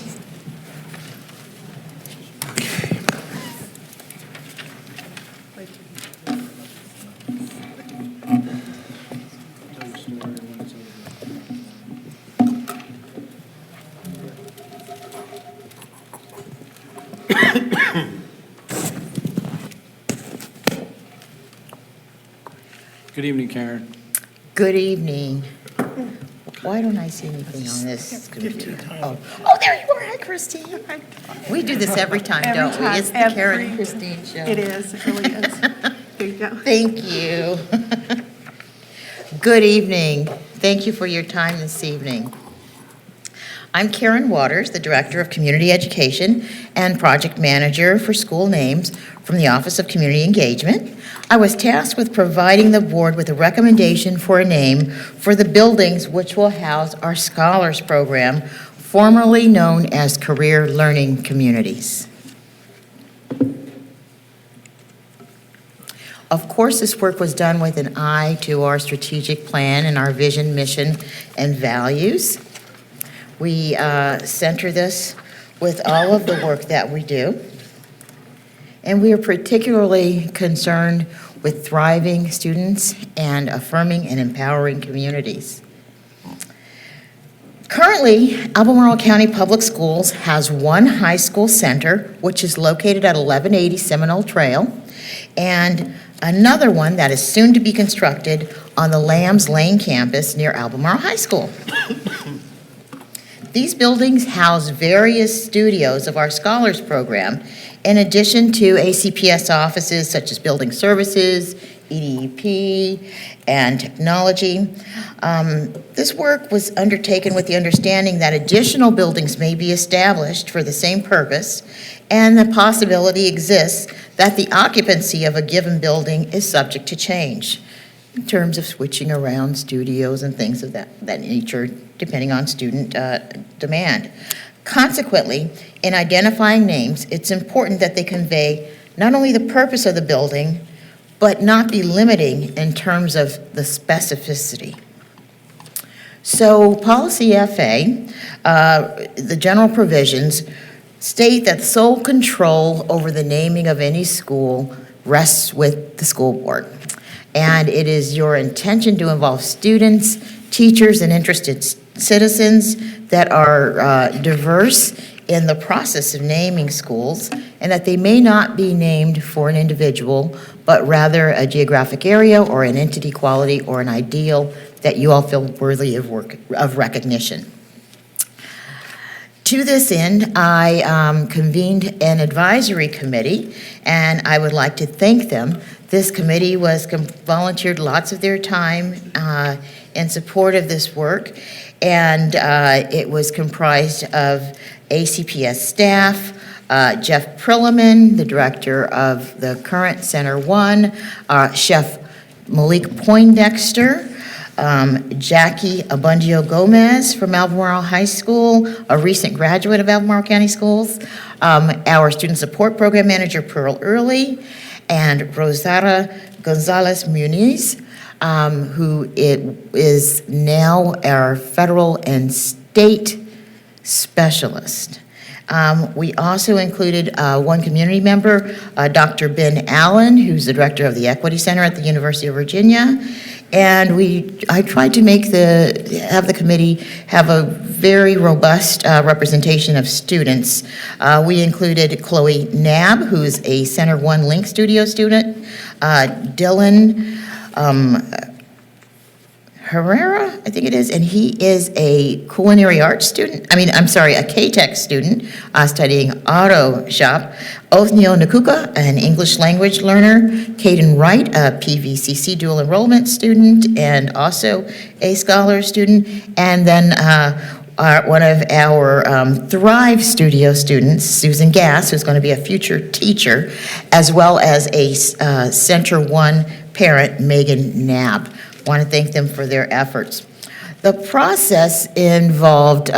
Good evening, Karen. Good evening. Why don't I see anything on this computer? Oh, there you are. Hi, Christine. We do this every time, don't we? It's the Karen and Christine show. It is, it really is. There you go. Thank you. Good evening. Thank you for your time this evening. I'm Karen Waters, the Director of Community Education and Project Manager for School Names from the Office of Community Engagement. I was tasked with providing the board with a recommendation for a name for the buildings which will house our Scholars Program, formerly known as Career Learning Communities. Of course, this work was done with an eye to our strategic plan and our vision, mission, and values. We center this with all of the work that we do. And we are particularly concerned with thriving students and affirming and empowering communities. Currently, Albemarle County Public Schools has one high school center, which is located at 1180 Seminole Trail, and another one that is soon to be constructed on the Lambs Lane campus near Albemarle High School. These buildings house various studios of our Scholars Program, in addition to ACPS offices such as Building Services, EDEP, and Technology. This work was undertaken with the understanding that additional buildings may be established for the same purpose, and the possibility exists that the occupancy of a given building is subject to change in terms of switching around studios and things of that nature, depending on student demand. Consequently, in identifying names, it's important that they convey not only the purpose of the building, but not be limiting in terms of the specificity. So Policy FA, the general provisions, state that sole control over the naming of any school rests with the school board. And it is your intention to involve students, teachers, and interested citizens that are diverse in the process of naming schools, and that they may not be named for an individual, but rather a geographic area or an entity quality or an ideal that you all feel worthy of recognition. To this end, I convened an advisory committee, and I would like to thank them. This committee volunteered lots of their time in support of this work, and it was comprised of ACPS staff, Jeff Prilliman, the director of the current Center 1, Chef Malik Poindexter, Jackie Abundio Gomez from Albemarle High School, a recent graduate of Albemarle County Schools, our student support program manager, Pearl Early, and Rosara Gonzalez Muniz, who is now our federal and state specialist. We also included one community member, Dr. Ben Allen, who's the director of the Equity Center at the University of Virginia. And I tried to have the committee have a very robust representation of students. We included Chloe Nab, who's a Center 1 Link Studio student, Dylan Herrera, I think it is, and he is a culinary arts student, a K-Tech student studying auto shop. Othniel Nakuka, an English language learner. Caden Wright, a PVCC dual enrollment student and also a scholar student. And then one of our Thrive Studio students, Susan Gass, who's going to be a future teacher, as well as a Center 1 parent, Megan Nab. I want to thank them for their efforts. The process involved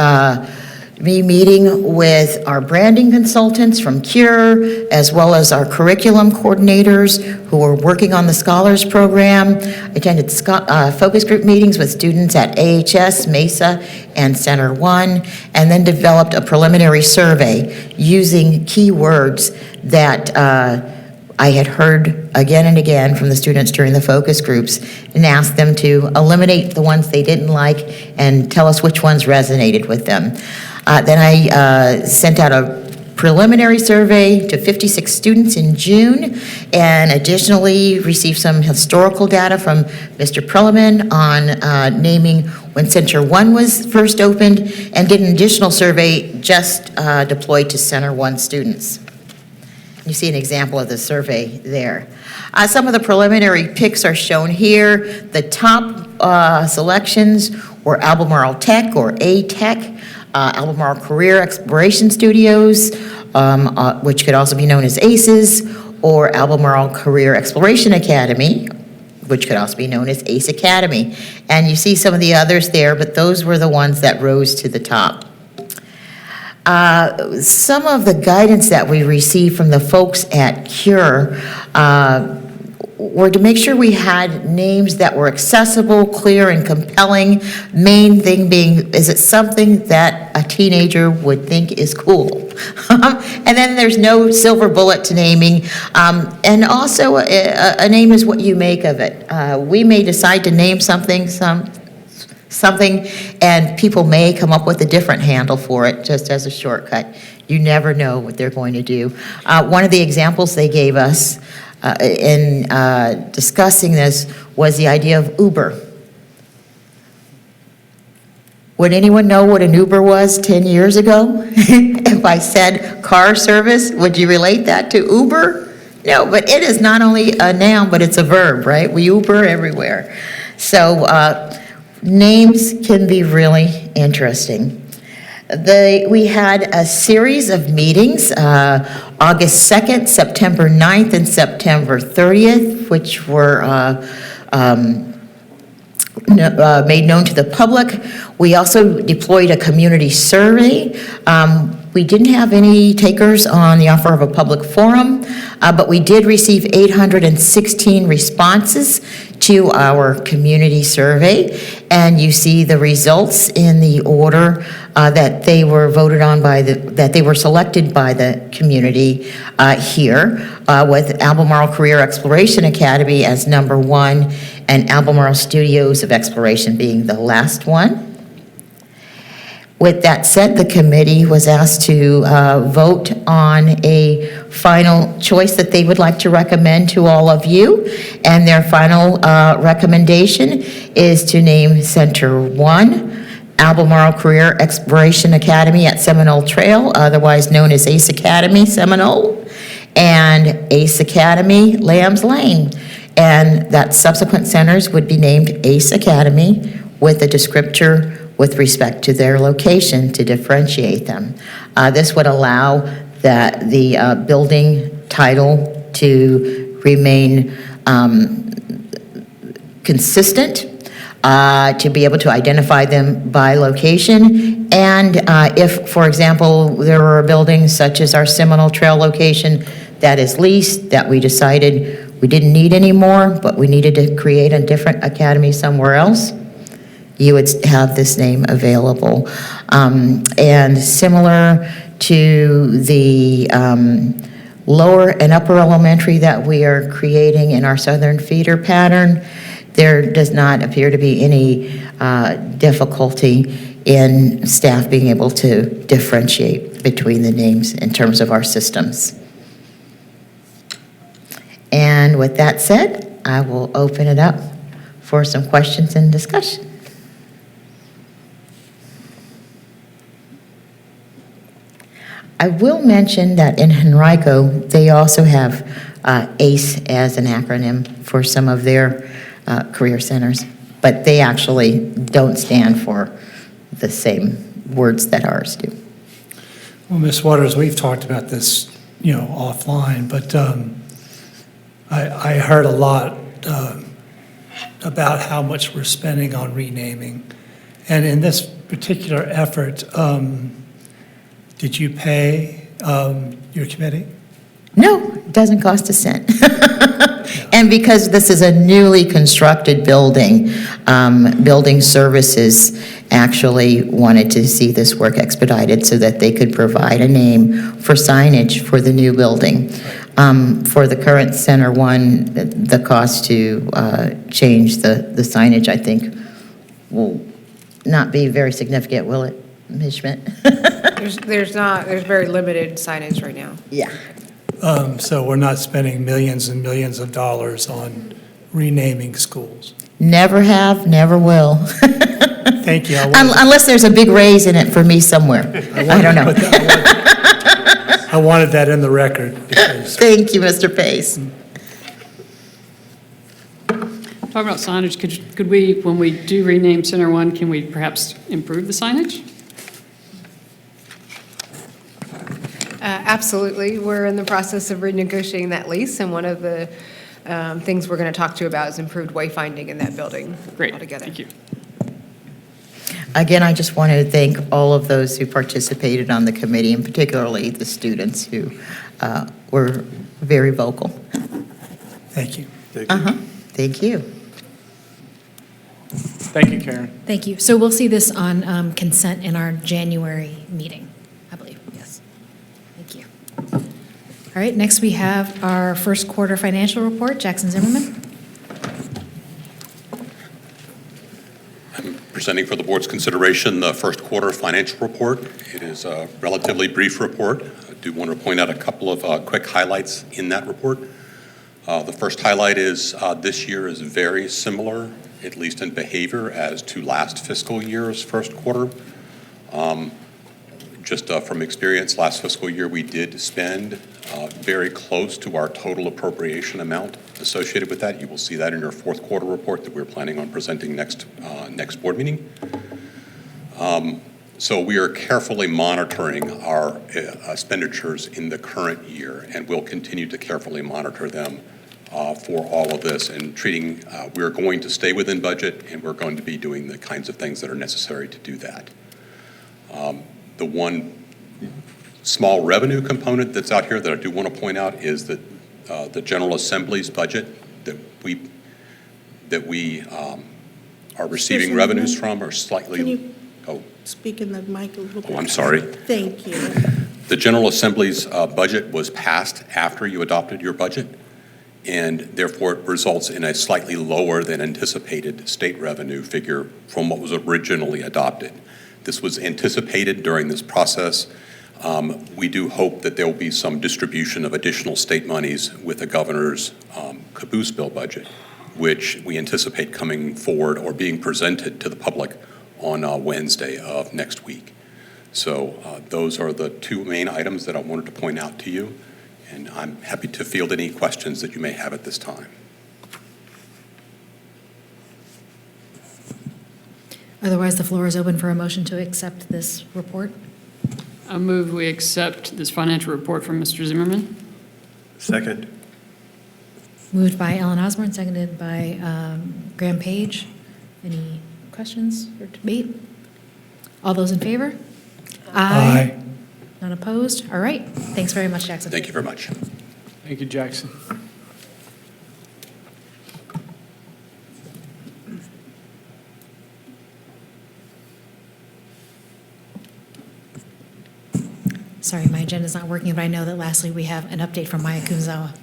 be meeting with our branding consultants from CURE, as well as our curriculum coordinators who are working on the Scholars Program, attended focus group meetings with students at AHS, Mesa, and Center One, and then developed a preliminary survey using keywords that I had heard again and again from the students during the focus groups, and asked them to eliminate the ones they didn't like and tell us which ones resonated with them. Then I sent out a preliminary survey to 56 students in June, and additionally received some historical data from Mr. Perlman on naming when Center One was first opened, and did an additional survey just deployed to Center One students. You see an example of the survey there. Some of the preliminary picks are shown here. The top selections were Albemarle Tech, or A-Tech, Albemarle Career Exploration Studios, which could also be known as ACES, or Albemarle Career Exploration Academy, which could also be known as ACE Academy. And you see some of the others there, but those were the ones that rose to the top. Some of the guidance that we received from the folks at CURE were to make sure we had names that were accessible, clear, and compelling. Main thing being, is it something that a teenager would think is cool? And then there's no silver bullet to naming. And also, a name is what you make of it. We may decide to name something, and people may come up with a different handle for it, just as a shortcut. You never know what they're going to do. One of the examples they gave us in discussing this was the idea of Uber. Would anyone know what an Uber was 10 years ago? If I said car service, would you relate that to Uber? No, but it is not only a noun, but it's a verb, right? We Uber everywhere. So names can be really interesting. We had a series of meetings, August 2nd, September 9th, and September 30th, which were made known to the public. We also deployed a community survey. We didn't have any takers on the offer of a public forum, but we did receive 816 responses to our community survey, and you see the results in the order that they were voted on that they were selected by the community here, with Albemarle Career Exploration Academy as number 1, and Albemarle Studios of Exploration being the last one. With that said, the committee was asked to vote on a final choice that they would like to recommend to all of you. And their final recommendation is to name Center 1, Albemarle Career Exploration Academy at Seminole Trail, otherwise known as ACE Academy Seminole, and ACE Academy Lambs Lane. And that subsequent centers would be named ACE Academy with a descriptor with respect to their location to differentiate them. This would allow the building title to remain consistent, to be able to identify them by location. And if, for example, there were buildings such as our Seminole Trail location that is leased, that we decided we didn't need anymore, but we needed to create a different academy somewhere else, you would have this name available. And similar to the lower and upper elementary that we are creating in our southern feeder pattern, there does not appear to be any difficulty in staff being able to differentiate between the names in terms of our systems. And with that said, I will open it up for some questions and discussion. I will mention that in Henrico, they also have ACE as an acronym for some of their career centers, but they actually don't stand for the same words that ours do. Well, Ms. Waters, we've talked about this, offline, but I heard a lot about how much we're spending on renaming. And in this particular effort, Did you pay your committee? No, it doesn't cost a cent. And because this is a newly constructed building, Building Services actually wanted to see this work expedited so that they could provide a name for signage for the new building. For the current Center One, the cost to change the signage, I think, will not be very significant, will it, Ms. Schmidt? There's very limited signage right now. Yeah. So we're not spending millions and millions of dollars on renaming schools. Never have, never will. Thank you. Unless there's a big raise in it for me somewhere. I don't know. I wanted that in the record. Thank you, Mr. Pace. Talking about signage, could we, when we do rename Center One, can we perhaps improve the signage? Absolutely. We're in the process of renegotiating that lease, and one of the things we're going to talk to you about is improved wayfinding in that building. Great. Altogether. Thank you. Again, I just wanted to thank all of those who participated on the committee, and particularly the students who were very vocal. Thank you. Thank you. Thank you, Karen. Thank you. So we'll see this on consent in our January meeting, I believe. Yes. Thank you. All right, next we have our first quarter financial report. Jackson Zimmerman. Presenting for the board's consideration the first quarter financial report. It is a relatively brief report. I do want to point out a couple of quick highlights in that report. The first highlight is this year is very similar, at least in behavior, as to last fiscal year's first quarter. Just from experience, last fiscal year we did spend very close to our total appropriation amount associated with that. You will see that in your fourth quarter report that we're planning on presenting next board meeting. So we are carefully monitoring our expenditures in the current year, and we'll continue to carefully monitor them for all of this and treating, we're going to stay within budget, and we're going to be doing the kinds of things that are necessary to do that. The one small revenue component that's out here that I do want to point out is that the General Assembly's budget that we are receiving revenues from are slightly. Can you speak in the mic a little bit? Oh, I'm sorry. Thank you. The General Assembly's budget was passed after you adopted your budget, and therefore it results in a slightly lower than anticipated state revenue figure from what was originally adopted. This was anticipated during this process. We do hope that there will be some distribution of additional state monies with the governor's caboose bill budget, which we anticipate coming forward or being presented to the public on Wednesday of next week. So those are the two main items that I wanted to point out to you, and I'm happy to field any questions that you may have at this time. Otherwise, the floor is open for a motion to accept this report. I move we accept this financial report from Mr. Zimmerman. Second. Moved by Ellen Osborne, seconded by Graham Page. Any questions or debate? All those in favor? Aye. None opposed? All right. Thanks very much, Jackson. Thank you very much. Thank you, Jackson. Sorry, my agenda's not working, but I know that lastly we have an update from Maya Kumazawa.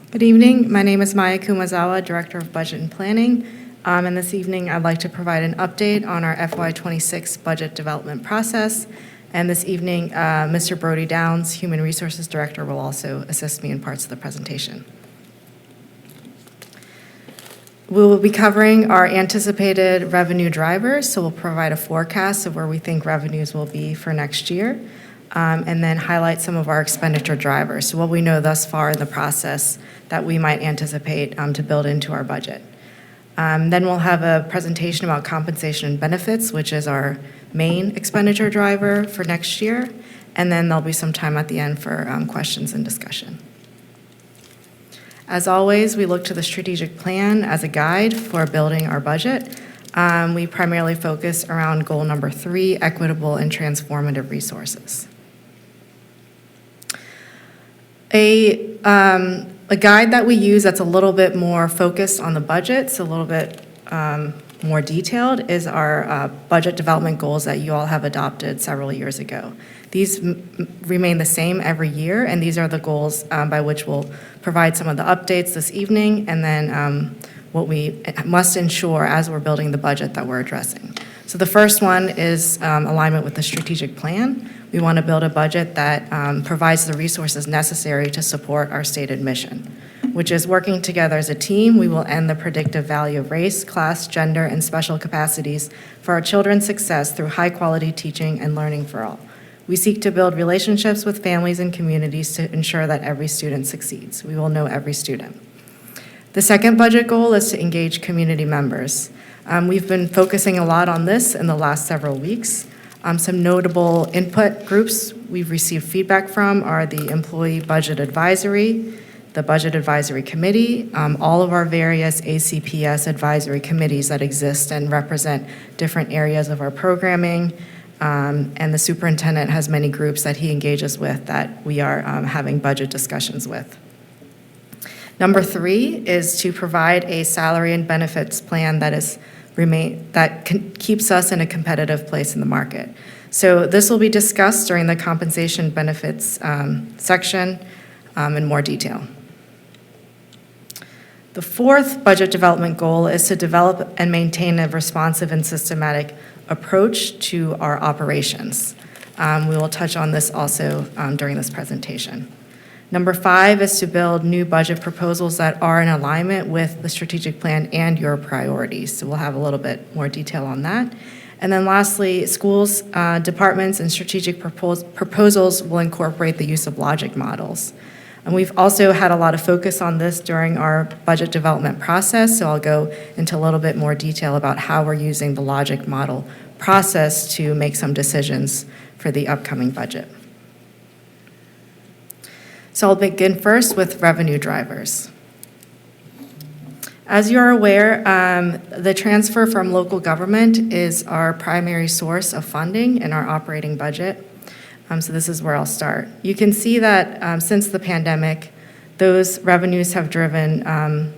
Good evening. My name is Maya Kumazawa, Director of Budget and Planning. And this evening, I'd like to provide an update on our FY26 budget development process. And this evening, Mr. Brody Downs, Human Resources Director, will also assist me in parts of the presentation. We will be covering our anticipated revenue drivers, so we'll provide a forecast of where we think revenues will be for next year, and then highlight some of our expenditure drivers, so what we know thus far in the process that we might anticipate to build into our budget. Then we'll have a presentation about compensation and benefits, which is our main expenditure driver for next year. And then there'll be some time at the end for questions and discussion. As always, we look to the strategic plan as a guide for building our budget. We primarily focus around goal number 3, equitable and transformative resources. A guide that we use that's a little bit more focused on the budget, so a little bit more detailed, is our budget development goals that you all have adopted several years ago. These remain the same every year, and these are the goals by which we'll provide some of the updates this evening, and then what we must ensure as we're building the budget that we're addressing. So the first one is alignment with the strategic plan. We want to build a budget that provides the resources necessary to support our stated mission, which is working together as a team. We will end the predictive value of race, class, gender, and special capacities for our children's success through high-quality teaching and learning for all. We seek to build relationships with families and communities to ensure that every student succeeds. We will know every student. The second budget goal is to engage community members. We've been focusing a lot on this in the last several weeks. Some notable input groups we've received feedback from are the Employee Budget Advisory, the Budget Advisory Committee, all of our various ACPS advisory committees that exist and represent different areas of our programming, and the superintendent has many groups that he engages with that we are having budget discussions with. Number 3 is to provide a salary and benefits plan that keeps us in a competitive place in the market. So this will be discussed during the compensation benefits section in more detail. The fourth budget development goal is to develop and maintain a responsive and systematic approach to our operations. We will touch on this also during this presentation. Number 5 is to build new budget proposals that are in alignment with the strategic plan and your priorities. So we'll have a little bit more detail on that. And then lastly, schools, departments, and strategic proposals will incorporate the use of logic models. And we've also had a lot of focus on this during our budget development process, so I'll go into a little bit more detail about how we're using the logic model process to make some decisions for the upcoming budget. So I'll begin first with revenue drivers. As you're aware, the transfer from local government is our primary source of funding in our operating budget. So this is where I'll start. You can see that since the pandemic, those revenues have grown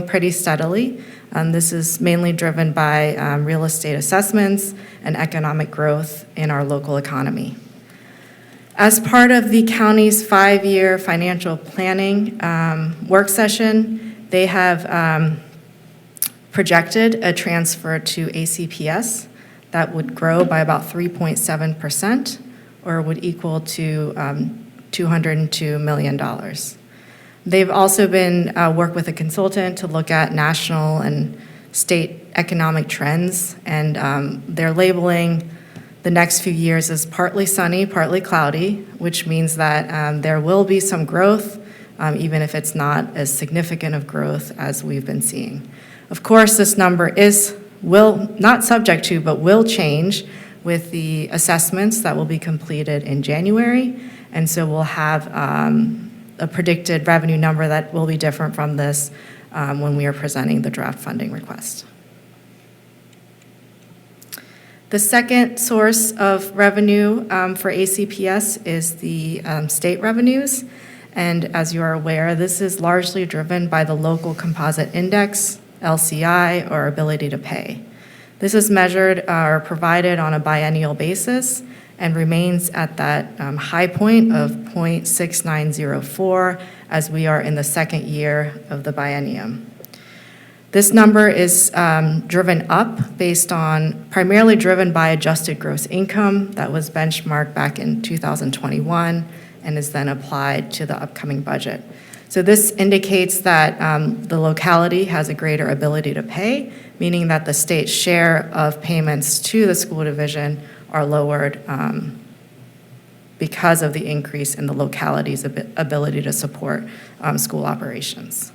pretty steadily. This is mainly driven by real estate assessments and economic growth in our local economy. As part of the county's 5-year financial planning work session, they have projected a transfer to ACPS that would grow by about 3.7%, or would equal to $202 million. They've also been worked with a consultant to look at national and state economic trends, and they're labeling the next few years as partly sunny, partly cloudy, which means that there will be some growth, even if it's not as significant of growth as we've been seeing. Of course, this number will not subject to, but will change with the assessments that will be completed in January, and so we'll have a predicted revenue number that will be different from this when we are presenting the draft funding request. The second source of revenue for ACPS is the state revenues. And as you are aware, this is largely driven by the local composite index, LCI, or ability to pay. This is measured or provided on a biennial basis and remains at that high point of 0.6904 as we are in the second year of the biennium. This number is driven up primarily driven by adjusted gross income that was benchmarked back in 2021 and is then applied to the upcoming budget. So this indicates that the locality has a greater ability to pay, meaning that the state's share of payments to the school division are lowered because of the increase in the locality's ability to support school operations.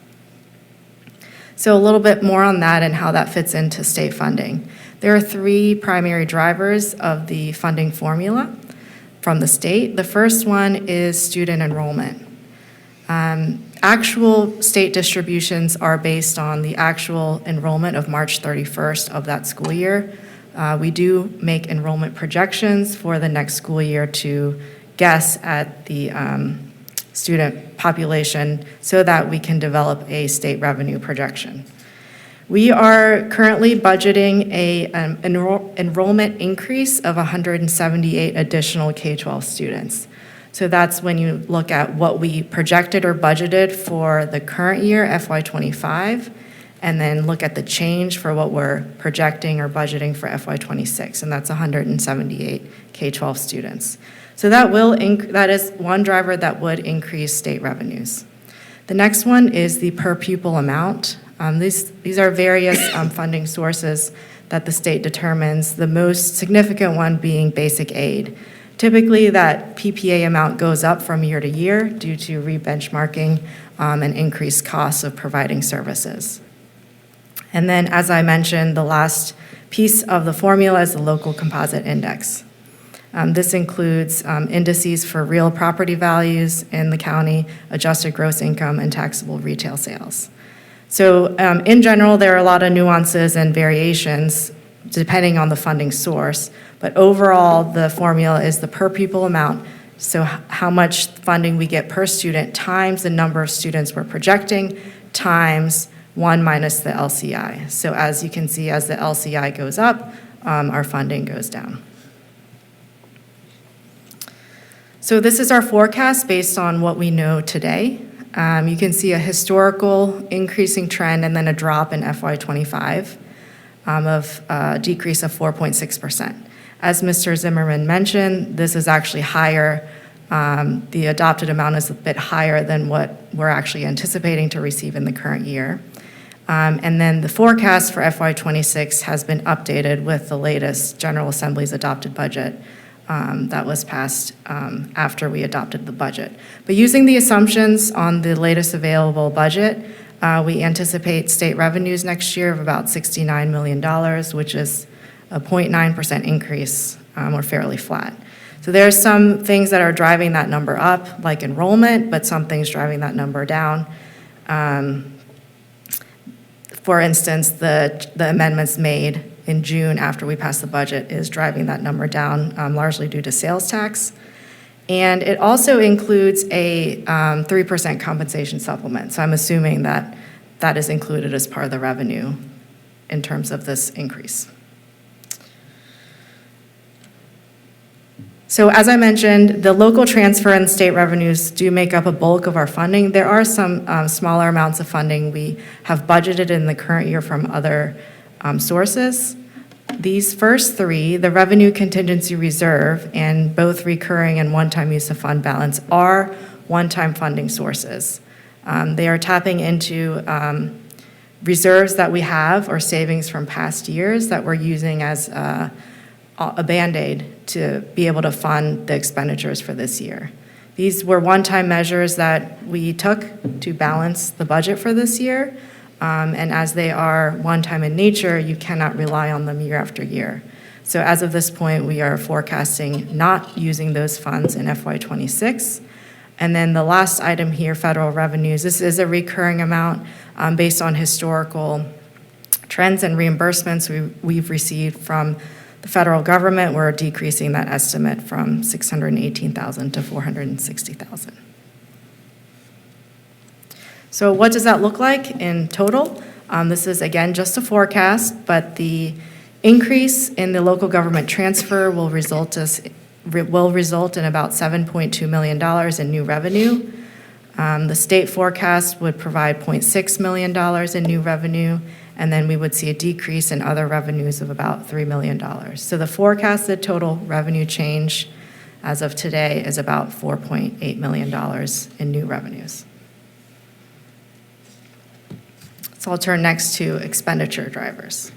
So a little bit more on that and how that fits into state funding. There are three primary drivers of the funding formula from the state. The first one is student enrollment. Actual state distributions are based on the actual enrollment of March 31st of that school year. We do make enrollment projections for the next school year to guess at the student population so that we can develop a state revenue projection. We are currently budgeting an enrollment increase of 178 additional K-12 students. So that's when you look at what we projected or budgeted for the current year, FY25, and then look at the change for what we're projecting or budgeting for FY26, and that's 178 K-12 students. So that is one driver that would increase state revenues. The next one is the per pupil amount. These are various funding sources that the state determines, the most significant one being basic aid. Typically, that PPA amount goes up from year to year due to re-benchmarking and increased costs of providing services. And then, as I mentioned, the last piece of the formula is the local composite index. This includes indices for real property values in the county, adjusted gross income, and taxable retail sales. So in general, there are a lot of nuances and variations depending on the funding source, but overall, the formula is the per pupil amount, so how much funding we get per student times the number of students we're projecting times 1 minus the LCI. So as you can see, as the LCI goes up, our funding goes down. So this is our forecast based on what we know today. You can see a historical increasing trend and then a drop in FY25 of a decrease of 4.6%. As Mr. Zimmerman mentioned, this is actually higher. The adopted amount is a bit higher than what we're actually anticipating to receive in the current year. And then the forecast for FY26 has been updated with the latest General Assembly's adopted budget that was passed after we adopted the budget. But using the assumptions on the latest available budget, we anticipate state revenues next year of about $69 million, which is a 0.9% increase, or fairly flat. So there are some things that are driving that number up, like enrollment, but some things driving that number down. For instance, the amendments made in June after we passed the budget is driving that number down, largely due to sales tax. And it also includes a 3% compensation supplement. So I'm assuming that that is included as part of the revenue in terms of this increase. So as I mentioned, the local transfer and state revenues do make up a bulk of our funding. There are some smaller amounts of funding we have budgeted in the current year from other sources. These first three, the revenue contingency reserve and both recurring and one-time use of fund balance, are one-time funding sources. They are tapping into reserves that we have or savings from past years that we're using as a Band-Aid to be able to fund the expenditures for this year. These were one-time measures that we took to balance the budget for this year, and as they are one-time in nature, you cannot rely on them year after year. So as of this point, we are forecasting not using those funds in FY26. And then the last item here, federal revenues, this is a recurring amount based on historical trends and reimbursements we've received from the federal government. We're decreasing that estimate from $618,000 to $460,000. So what does that look like in total? This is, again, just a forecast, but the increase in the local government transfer will result in about $7.2 million in new revenue. The state forecast would provide $0.6 million in new revenue, and then we would see a decrease in other revenues of about $3 million. So the forecasted total revenue change as of today is about $4.8 million in new revenues. So I'll turn next to expenditure drivers.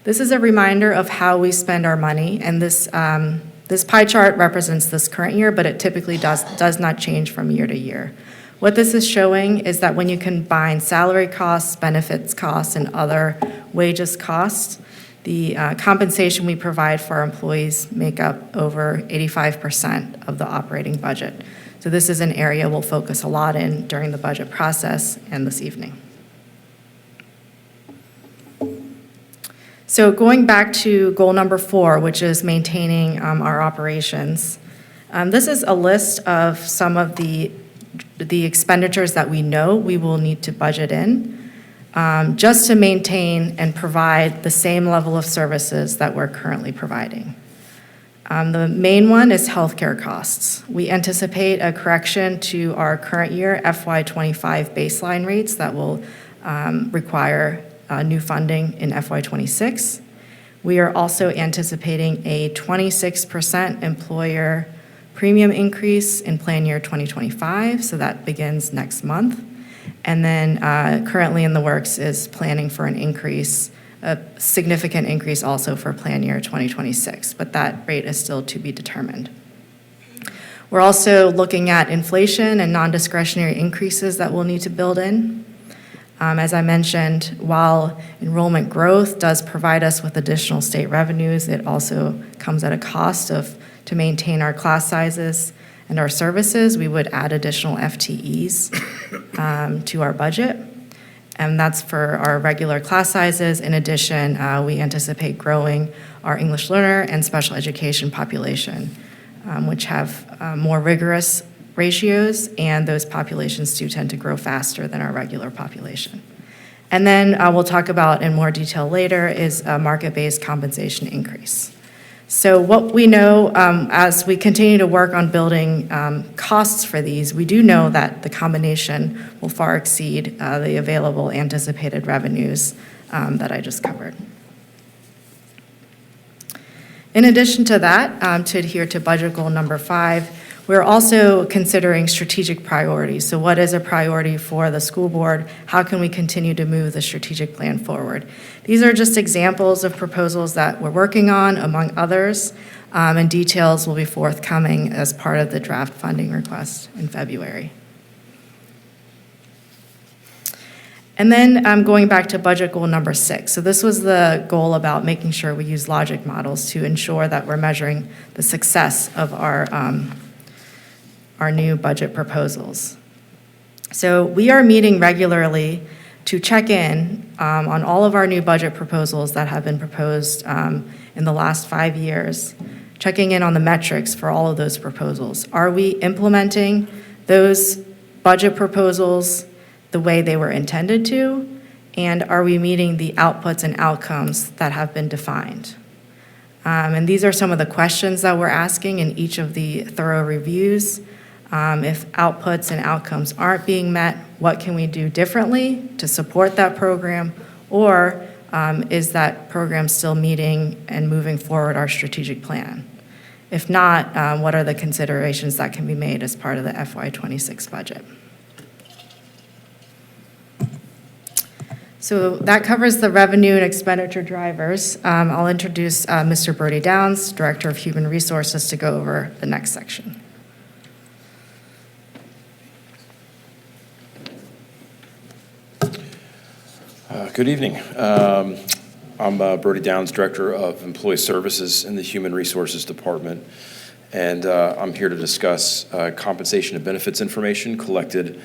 This is a reminder of how we spend our money, and this pie chart represents this current year, but it typically does not change from year to year. What this is showing is that when you combine salary costs, benefits costs, and other wages costs, the compensation we provide for our employees make up over 85% of the operating budget. So this is an area we'll focus a lot in during the budget process and this evening. So going back to goal number 4, which is maintaining our operations, this is a list of some of the expenditures that we know we will need to budget in just to maintain and provide the same level of services that we're currently providing. The main one is healthcare costs. We anticipate a correction to our current year FY25 baseline rates that will require new funding in FY26. We are also anticipating a 26% employer premium increase in plan year 2025, so that begins next month. And then currently in the works is planning for an increase, a significant increase also for plan year 2026, but that rate is still to be determined. We're also looking at inflation and non-discretionary increases that we'll need to build in. As I mentioned, while enrollment growth does provide us with additional state revenues, it also comes at a cost to maintain our class sizes and our services. We would add additional FTEs to our budget, and that's for our regular class sizes. In addition, we anticipate growing our English learner and special education population, which have more rigorous ratios, and those populations do tend to grow faster than our regular population. And then we'll talk about in more detail later is a market-based compensation increase. So what we know as we continue to work on building costs for these, we do know that the combination will far exceed the available anticipated revenues that I just covered. In addition to that, to adhere to budget goal number 5, we're also considering strategic priorities. So what is a priority for the school board? How can we continue to move the strategic plan forward? These are just examples of proposals that we're working on, among others, and details will be forthcoming as part of the draft funding request in February. And then going back to budget goal number 6. So this was the goal about making sure we use logic models to ensure that we're measuring the success of our new budget proposals. So we are meeting regularly to check in on all of our new budget proposals that have been proposed in the last 5 years, checking in on the metrics for all of those proposals. Are we implementing those budget proposals the way they were intended to? And are we meeting the outputs and outcomes that have been defined? And these are some of the questions that we're asking in each of the thorough reviews. If outputs and outcomes aren't being met, what can we do differently to support that program? Or is that program still meeting and moving forward our strategic plan? If not, what are the considerations that can be made as part of the FY26 budget? So that covers the revenue and expenditure drivers. I'll introduce Mr. Bertie Downs, Director of Human Resources, to go over the next section. Good evening. I'm Bertie Downs, Director of Employee Services in the Human Resources Department, and I'm here to discuss compensation and benefits information collected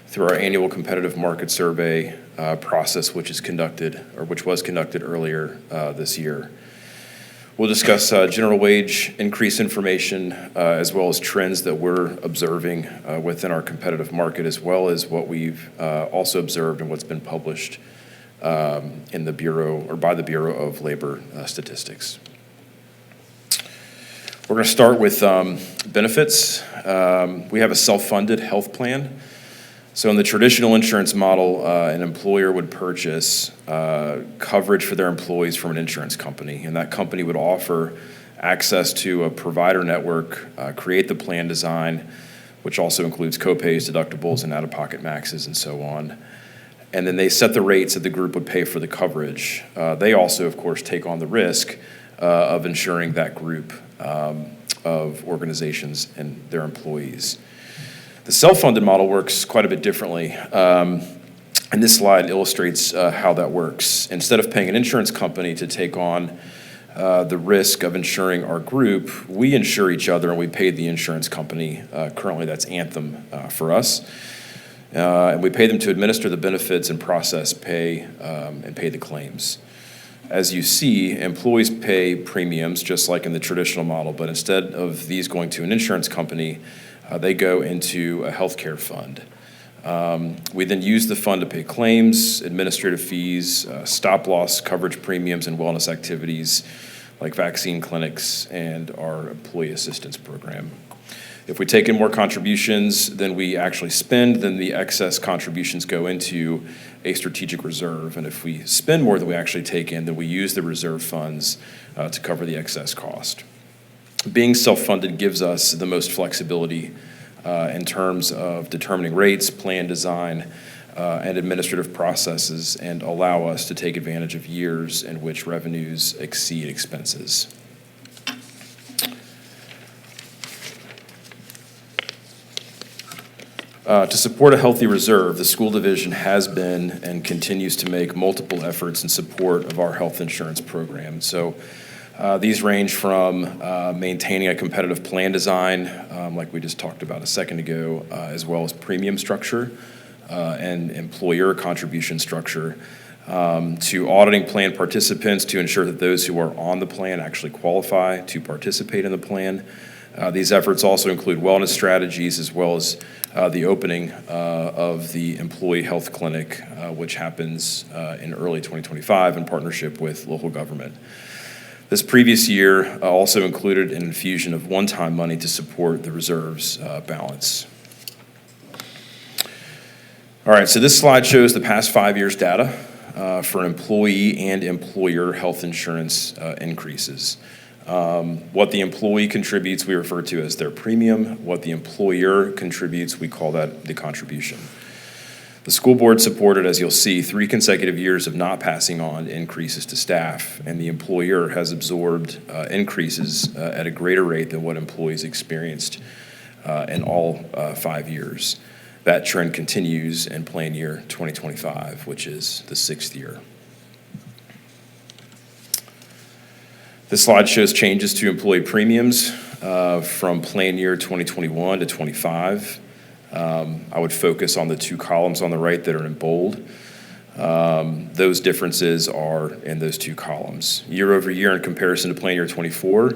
through our annual competitive market survey process, which was conducted earlier this year. We'll discuss general wage increase information as well as trends that we're observing within our competitive market, as well as what we've also observed and what's been published in the Bureau or by the Bureau of Labor Statistics. We're going to start with benefits. We have a self-funded health plan. So in the traditional insurance model, an employer would purchase coverage for their employees from an insurance company, and that company would offer access to a provider network, create the plan design, which also includes copays, deductibles, and out-of-pocket maxes, and so on. And then they set the rates that the group would pay for the coverage. They also, of course, take on the risk of insuring that group of organizations and their employees. The self-funded model works quite a bit differently. And this slide illustrates how that works. Instead of paying an insurance company to take on the risk of insuring our group, we insure each other and we pay the insurance company. Currently, that's Anthem for us. And we pay them to administer the benefits and process pay and pay the claims. As you see, employees pay premiums just like in the traditional model, but instead of these going to an insurance company, they go into a healthcare fund. We then use the fund to pay claims, administrative fees, stop-loss coverage premiums, and wellness activities like vaccine clinics and our employee assistance program. If we take in more contributions than we actually spend, then the excess contributions go into a strategic reserve. And if we spend more than we actually take in, then we use the reserve funds to cover the excess cost. Being self-funded gives us the most flexibility in terms of determining rates, plan design, and administrative processes, and allow us to take advantage of years in which revenues exceed expenses. To support a healthy reserve, the school division has been and continues to make multiple efforts in support of our health insurance program. So these range from maintaining a competitive plan design, like we just talked about a second ago, as well as premium structure and employer contribution structure, to auditing plan participants to ensure that those who are on the plan actually qualify to participate in the plan. These efforts also include wellness strategies as well as the opening of the employee health clinic, which happens in early 2025 in partnership with local government. This previous year also included an infusion of one-time money to support the reserves balance. All right, so this slide shows the past 5 years' data for employee and employer health insurance increases. What the employee contributes, we refer to as their premium. What the employer contributes, we call that the contribution. The school board supported, as you'll see, 3 consecutive years of not passing on increases to staff, and the employer has absorbed increases at a greater rate than what employees experienced in all 5 years. That trend continues in plan year 2025, which is the 6th year. This slide shows changes to employee premiums from plan year 2021 to 25. I would focus on the 2 columns on the right that are in bold. Those differences are in those 2 columns. Year over year in comparison to plan year 24,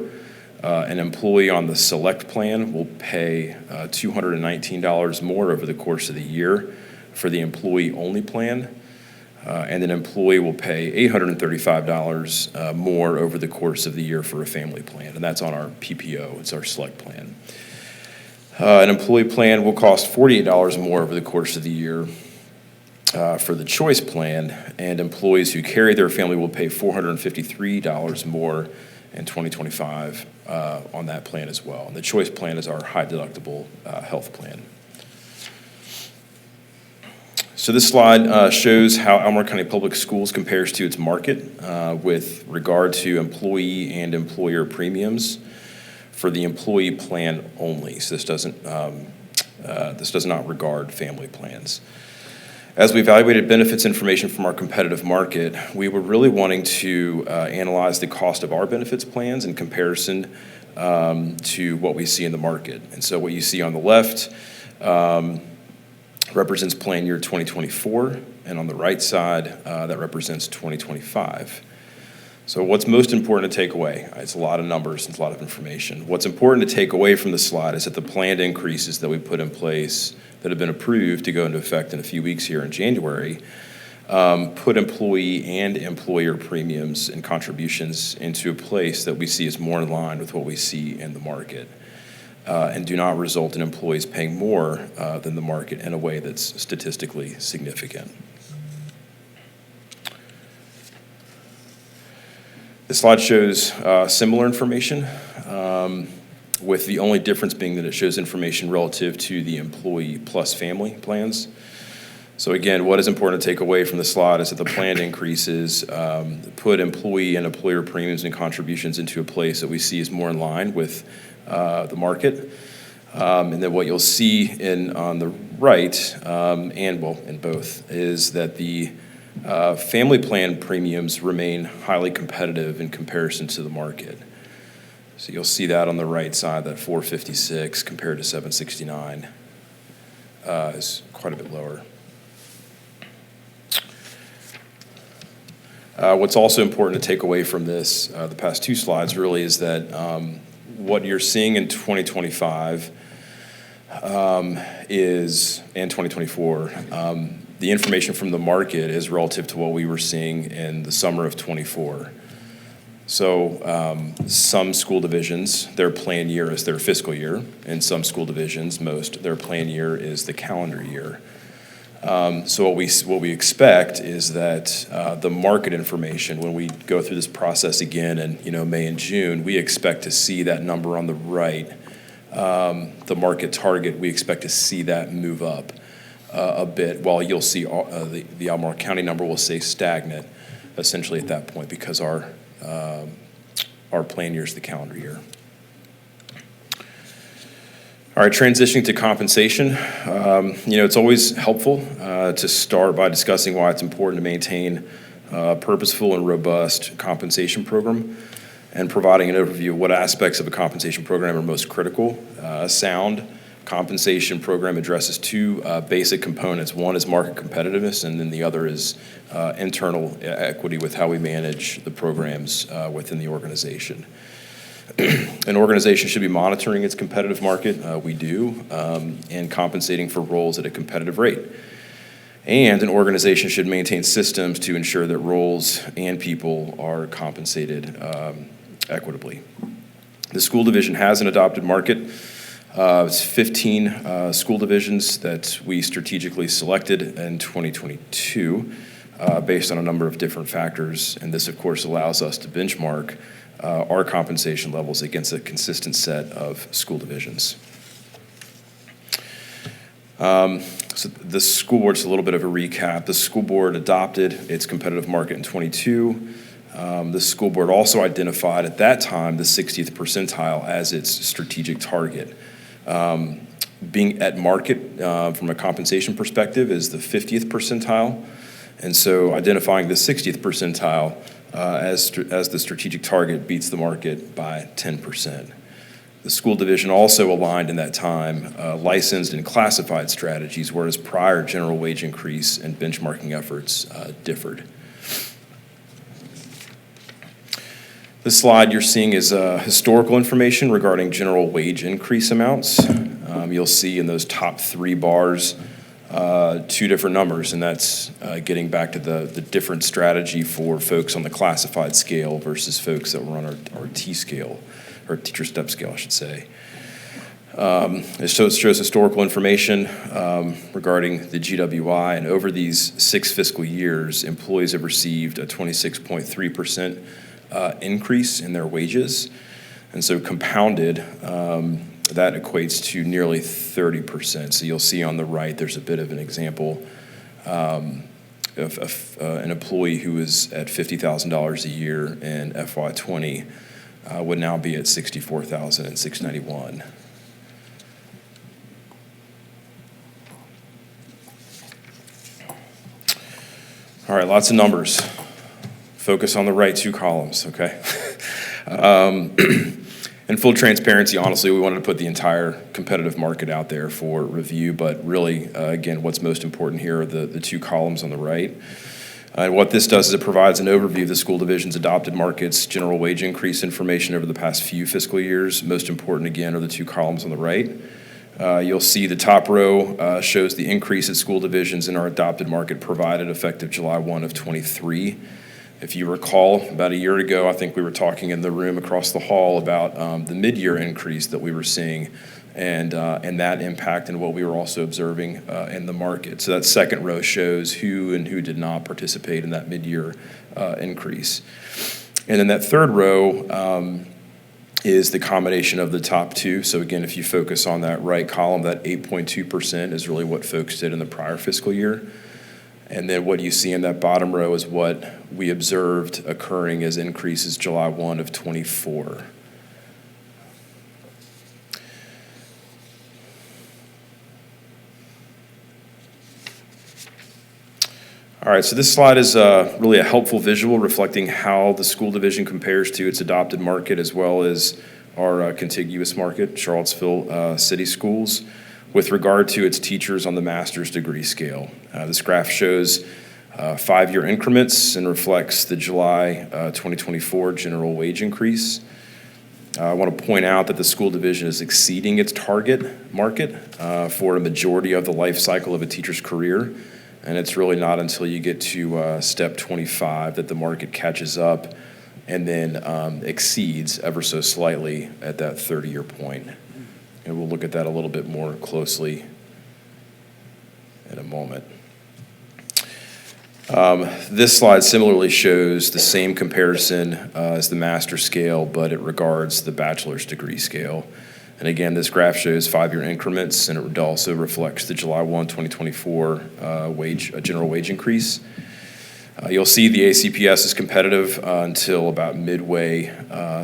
an employee on the select plan will pay $219 more over the course of the year for the employee-only plan. And an employee will pay $835 more over the course of the year for a family plan, and that's on our PPO, it's our select plan. An employee plan will cost $48 more over the course of the year for the choice plan, and employees who carry their family will pay $453 more in 2025 on that plan as well. And the choice plan is our high deductible health plan. So this slide shows how Albemarle County Public Schools compares to its market with regard to employee and employer premiums for the employee plan only. So this does not regard family plans. As we evaluated benefits information from our competitive market, we were really wanting to analyze the cost of our benefits plans in comparison to what we see in the market. And so what you see on the left represents plan year 2024, and on the right side, that represents 2025. So what's most important to take away? It's a lot of numbers, it's a lot of information. What's important to take away from the slide is that the planned increases that we put in place that have been approved to go into effect in a few weeks here in January put employee and employer premiums and contributions into a place that we see is more in line with what we see in the market. And do not result in employees paying more than the market in a way that's statistically significant. This slide shows similar information, with the only difference being that it shows information relative to the employee plus family plans. So again, what is important to take away from the slide is that the planned increases put employee and employer premiums and contributions into a place that we see is more in line with the market. And then what you'll see on the right, in both, is that the family plan premiums remain highly competitive in comparison to the market. So you'll see that on the right side, that 456 compared to 769 is quite a bit lower. What's also important to take away from this, the past two slides really, is that what you're seeing in 2025 and 2024, the information from the market is relative to what we were seeing in the summer of 24. So some school divisions, their plan year is their fiscal year, and some school divisions, their plan year is the calendar year. So what we expect is that the market information, when we go through this process again in May and June, we expect to see that number on the right, the market target. We expect to see that move up a bit, while you'll see the Albemarle County number will stay stagnant, essentially at that point, because our plan year is the calendar year. All right, transitioning to compensation. It's always helpful to start by discussing why it's important to maintain a purposeful and robust compensation program and providing an overview of what aspects of a compensation program are most critical. A sound compensation program addresses two basic components. One is market competitiveness, and then the other is internal equity with how we manage the programs within the organization. An organization should be monitoring its competitive market, we do, and compensating for roles at a competitive rate. And an organization should maintain systems to ensure that roles and people are compensated equitably. The school division has an adopted market. It's 15 school divisions that we strategically selected in 2022 based on a number of different factors, and this, of course, allows us to benchmark our compensation levels against a consistent set of school divisions. So the school board, just a little bit of a recap. The school board adopted its competitive market in 22. The school board also identified at that time the 60th percentile as its strategic target. Being at market from a compensation perspective is the 50th percentile. And so identifying the 60th percentile as the strategic target beats the market by 10%. The school division also aligned in that time licensed and classified strategies, whereas prior general wage increase and benchmarking efforts differed. This slide you're seeing is historical information regarding general wage increase amounts. You'll see in those top three bars two different numbers, and that's getting back to the different strategy for folks on the classified scale versus folks that were on our T scale, or teacher step scale, I should say. It shows historical information regarding the GWI, and over these 6 fiscal years, employees have received a 26.3% increase in their wages, and so compounded, that equates to nearly 30%. So you'll see on the right, there's a bit of an example of an employee who was at $50,000 a year in FY20 would now be at $64,691. All right, lots of numbers. Focus on the right 2 columns, okay? In full transparency, honestly, we wanted to put the entire competitive market out there for review, but really, again, what's most important here are the 2 columns on the right. And what this does is it provides an overview of the school division's adopted markets, general wage increase information over the past few fiscal years. Most important, again, are the 2 columns on the right. You'll see the top row shows the increase in school divisions in our adopted market provided effective July 1 of 23. If you recall, about a year ago, I think we were talking in the room across the hall about the mid-year increase that we were seeing and that impact and what we were also observing in the market. So that second row shows who and who did not participate in that mid-year increase. And then that third row is the combination of the top 2. So again, if you focus on that right column, that 8.2% is really what folks did in the prior fiscal year. And then what you see in that bottom row is what we observed occurring as increases July 1 of 24. All right, so this slide is really a helpful visual reflecting how the school division compares to its adopted market as well as our contiguous market, Charlottesville City Schools, with regard to its teachers on the master's degree scale. This graph shows 5-year increments and reflects the July 2024 general wage increase. I want to point out that the school division is exceeding its target market for a majority of the life cycle of a teacher's career. And it's really not until you get to step 25 that the market catches up and then exceeds ever so slightly at that 30-year point. And we'll look at that a little bit more closely in a moment. This slide similarly shows the same comparison as the master scale, but it regards the bachelor's degree scale. And again, this graph shows 5-year increments, and it also reflects the July 1, 2024 general wage increase. You'll see the ACPS is competitive until about midway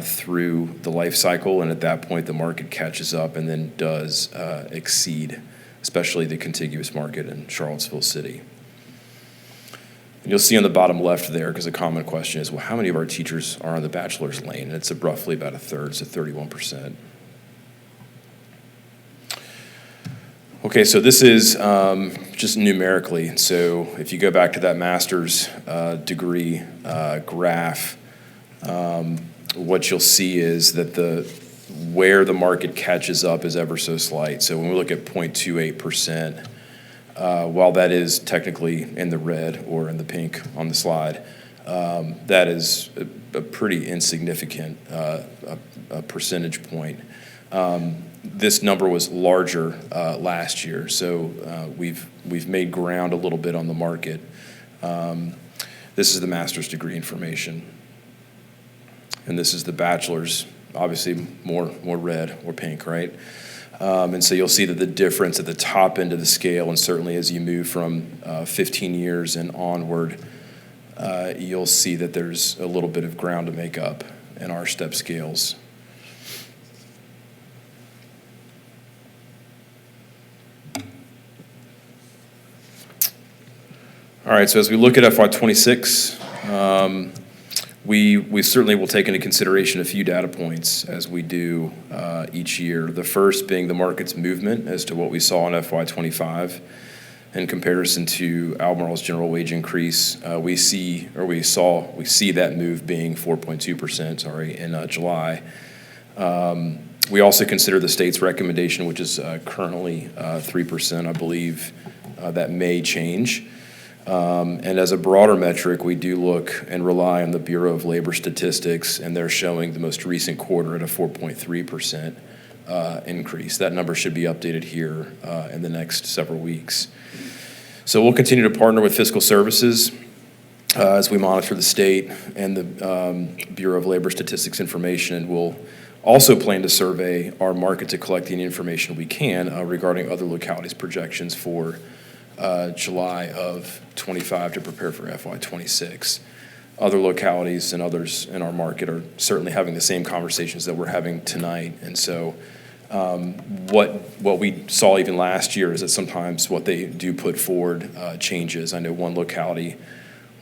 through the life cycle, and at that point, the market catches up and then does exceed, especially the contiguous market in Charlottesville City. And you'll see on the bottom left there, because a common question is, well, how many of our teachers are on the bachelor's lane? And it's roughly about a third, so 31%. Okay, so this is just numerically. So if you go back to that master's degree graph, what you'll see is that where the market catches up is ever so slight. So when we look at 0.28%, while that is technically in the red or in the pink on the slide, that is a pretty insignificant percentage point. This number was larger last year, so we've made ground a little bit on the market. This is the master's degree information, and this is the bachelor's, obviously more red or pink, right? And so you'll see that the difference at the top end of the scale, and certainly as you move from 15 years and onward, you'll see that there's a little bit of ground to make up in our step scales. All right, so as we look at FY26, we certainly will take into consideration a few data points as we do each year. The first being the market's movement as to what we saw in FY25 in comparison to Albemarle's general wage increase. We see that move being 4.2%, in July. We also consider the state's recommendation, which is currently 3%. I believe that may change. And as a broader metric, we do look and rely on the Bureau of Labor Statistics, and they're showing the most recent quarter at a 4.3% increase. That number should be updated here in the next several weeks. So we'll continue to partner with Fiscal Services as we monitor the state and the Bureau of Labor Statistics information, and we'll also plan to survey our market to collect any information we can regarding other localities' projections for July of 25 to prepare for FY26. Other localities and others in our market are certainly having the same conversations that we're having tonight. And so what we saw even last year is that sometimes what they do put forward changes. I know one locality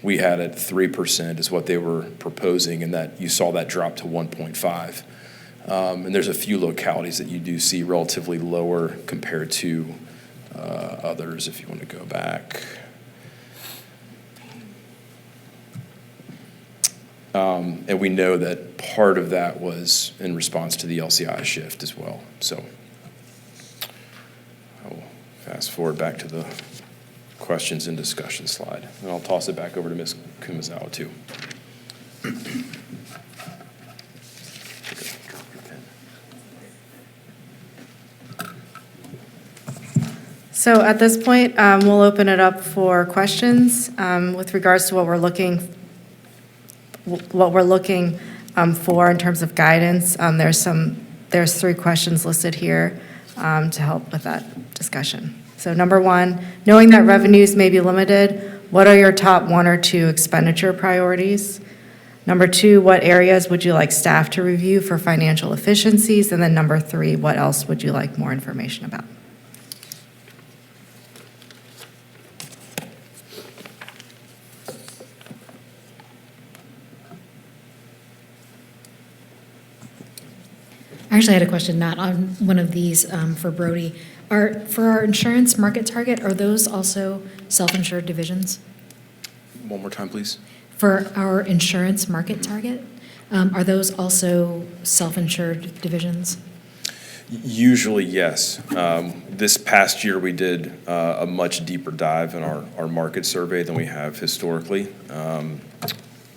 we had at 3% is what they were proposing, and that you saw that drop to 1.5. And there's a few localities that you do see relatively lower compared to others, if you want to go back. And we know that part of that was in response to the LCI shift as well. So I will fast forward back to the questions and discussion slide. And I'll toss it back over to Ms. Kumazawa too. So at this point, we'll open it up for questions with regards to what we're looking for in terms of guidance. There's 3 questions listed here to help with that discussion. So number 1, knowing that revenues may be limited, what are your top 1 or 2 expenditure priorities? Number 2, what areas would you like staff to review for financial efficiencies? And then number 3, what else would you like more information about? I actually had a question, not on one of these for Brody. For our insurance market target, are those also self-insured divisions? One more time, please. For our insurance market target, are those also self-insured divisions? Usually, yes. This past year, we did a much deeper dive in our market survey than we have historically,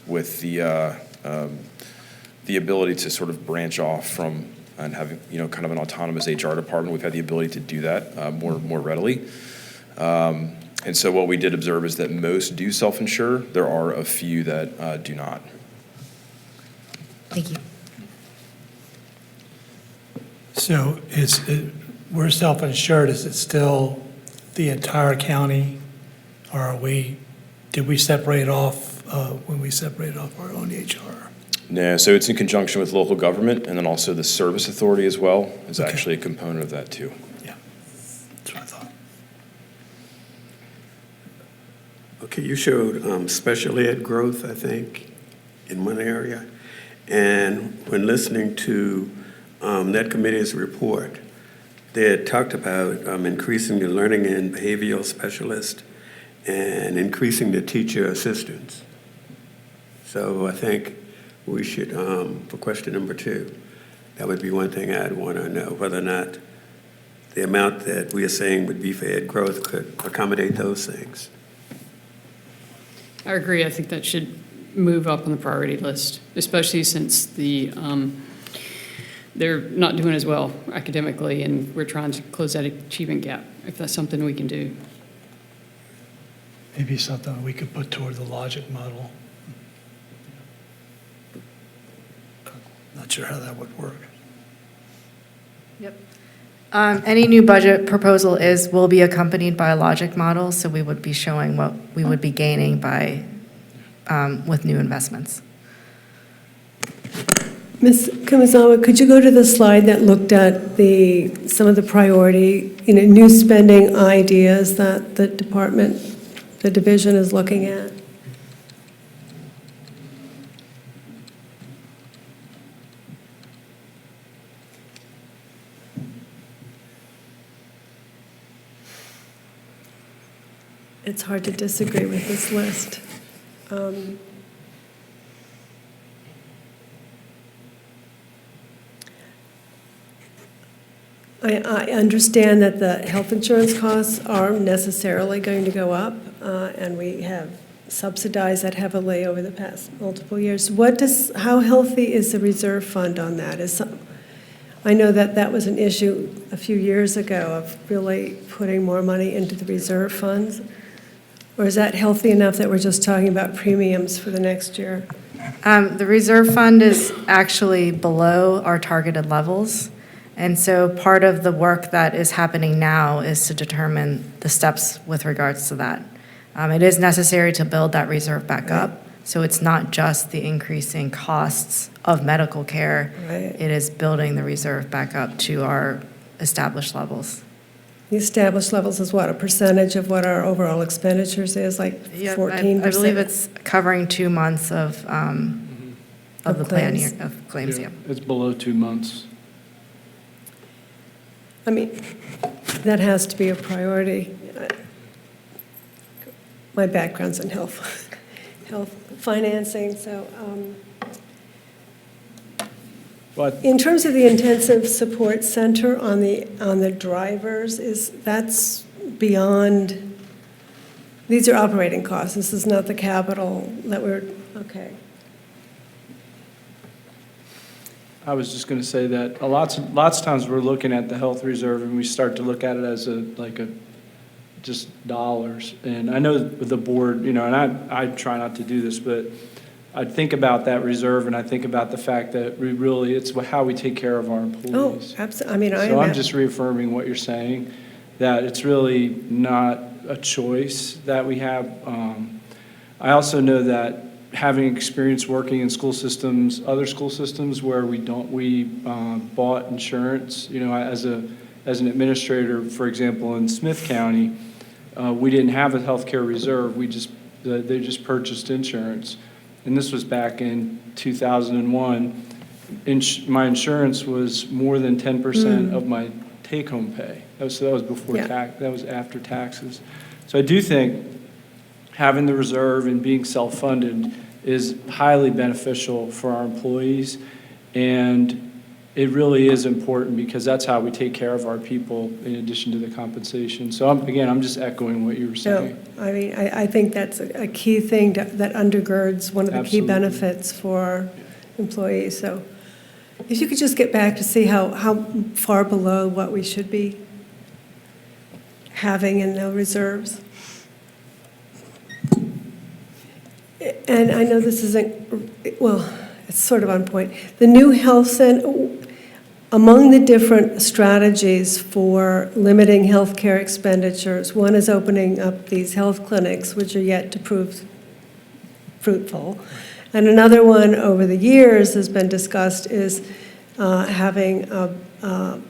with the ability to sort of branch off from and having, kind of an autonomous HR department. We've had the ability to do that more readily. And so what we did observe is that most do self-insure. There are a few that do not. Thank you. So we're self-insured, is it still the entire county? Or did we separate off when we separated off our own HR? No, so it's in conjunction with local government, and then also the service authority as well is Okay. actually a component of that too. Yeah, that's what I thought. Okay, you showed special ed growth, I think, in one area. And when listening to that committee's report, they had talked about increasing the learning and behavioral specialist and increasing the teacher assistants. So I think we should, for question number 2, that would be one thing I'd want to know, whether or not the amount that we are saying would be for ed growth could accommodate those things. I agree. I think that should move up on the priority list, especially since they're not doing as well academically, and we're trying to close that achievement gap, if that's something we can do. Maybe something we could put toward the logic model. Not sure how that would work. Yep. Any new budget proposal will be accompanied by a logic model, so we would be showing what we would be gaining by, with new investments. Ms. Kumazawa, could you go to the slide that looked at some of the priority, new spending ideas that the division is looking at? It's hard to disagree with this list. I understand that the health insurance costs are necessarily going to go up, and we have subsidized that heavily over the past multiple years. How healthy is the reserve fund on that? I know that was an issue a few years ago of really putting more money into the reserve funds. Or is that healthy enough that we're just talking about premiums for the next year? The reserve fund is actually below our targeted levels. And so part of the work that is happening now is to determine the steps with regards to that. It is necessary to build that reserve back up. So it's not just the increasing costs of medical care. Right. It is building the reserve back up to our established levels. The established levels is what, a percentage of what our overall expenditures is, like 14%? I believe it's covering 2 months of the plan claims. year, of claims, yeah. It's below 2 months. I mean, that has to be a priority. My background's in health financing, so. In terms of the intensive support center on the drivers, that's beyond, these are operating costs. This is not the capital that okay. I was just going to say that lots of times we're looking at the health reserve and we start to look at it as just dollars. And I know with the board, and I try not to do this, but I think about that reserve and I think about the fact that it's how we take care of our employees. Oh, absolutely. So I'm just reaffirming what you're saying, that it's really not a choice that we have. I also know that having experience working in school systems, other school systems where we bought insurance, as an administrator, for example, in Smith County, we didn't have a healthcare reserve. They just purchased insurance. And this was back in 2001. my insurance was more than 10% of my take-home pay. That was before Yeah. that was after taxes. So I do think having the reserve and being self-funded is highly beneficial for our employees. And it really is important because that's how we take care of our people in addition to the compensation. So I'm just echoing what you were saying. No, I mean, I think that's a key thing that undergirds one of the key Absolutely. benefits for employees. So if you could just get back to see how far below what we should be having in the reserves. And I know this isn't, well, it's sort of on point. The new health center, among the different strategies for limiting healthcare expenditures, one is opening up these health clinics, which are yet to prove fruitful. And another one over the years has been discussed is having a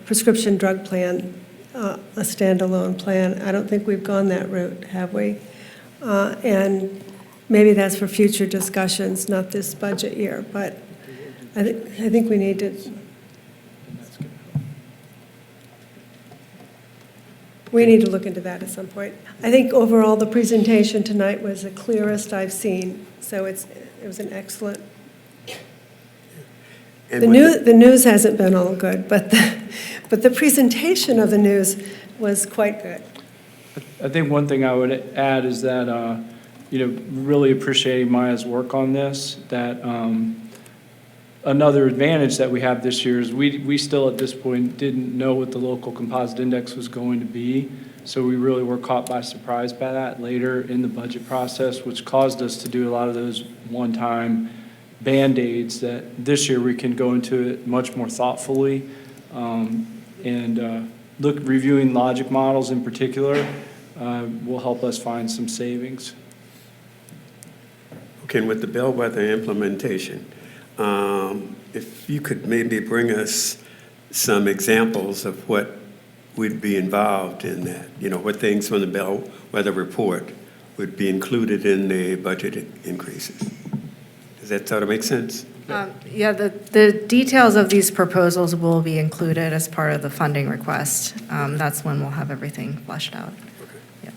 prescription drug plan, a standalone plan. I don't think we've gone that route, have we? And maybe that's for future discussions, not this budget year, but I think we need to. We need to look into that at some point. I think overall, the presentation tonight was the clearest I've seen, so it was an excellent. And The with news hasn't been all good, but the presentation of the news was quite good. I think one thing I would add is that, really appreciating Maya's work on this, that another advantage that we have this year is we still at this point didn't know what the local composite index was going to be. So we really were caught by surprise by that later in the budget process, which caused us to do a lot of those one-time Band-Aids that this year we can go into it much more thoughtfully. Reviewing logic models in particular will help us find some savings. Okay, and with the bellwether implementation, if you could maybe bring us some examples of what would be involved in that, what things from the bellwether report would be included in the budget increases. Does that sort of make sense? Yeah, the details of these proposals will be included as part of the funding request. That's when we'll have everything fleshed out. Yeah.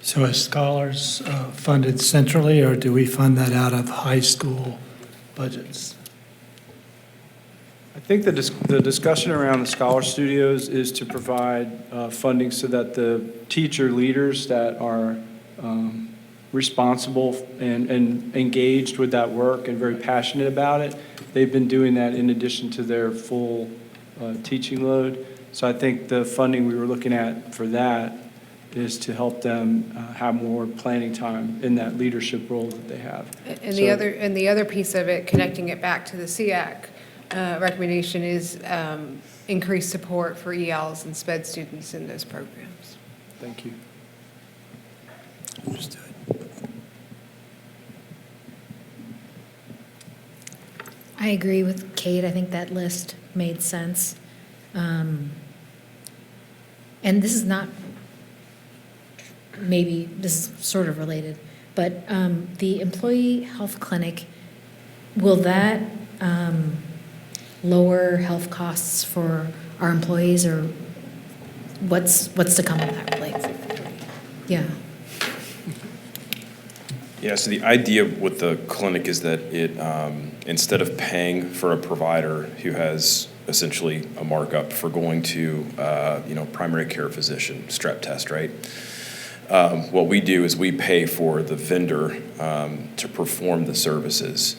So are scholars funded centrally, or do we fund that out of high school budgets? I think the discussion around the Scholar Studios is to provide funding so that the teacher leaders that are responsible and engaged with that work and very passionate about it, they've been doing that in addition to their full teaching load. So I think the funding we were looking at for that is to help them have more planning time in that leadership role that they have. And the other piece of it, connecting it back to the SEAC recommendation, is increased support for ELs and SPED students in those programs. Thank you. Understood. I agree with Kate. I think that list made sense. And this is not, maybe this is sort of related, but the employee health clinic, will that lower health costs for our employees, or what's to come of that, really? Yeah. Yeah, so the idea with the clinic is that it, instead of paying for a provider who has essentially a markup for going to, primary care physician, strep test, right? What we do is we pay for the vendor to perform the services.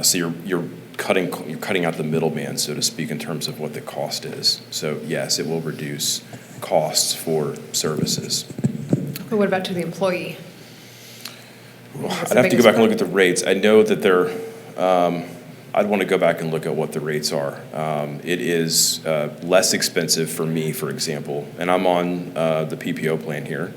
So you're cutting out the middleman, so to speak, in terms of what the cost is. So yes, it will reduce costs for services. But what about to the employee? I'd have to go back and look at the rates. I know that they're, I'd want to go back and look at what the rates are. It is less expensive for me, for example, and I'm on the PPO plan here.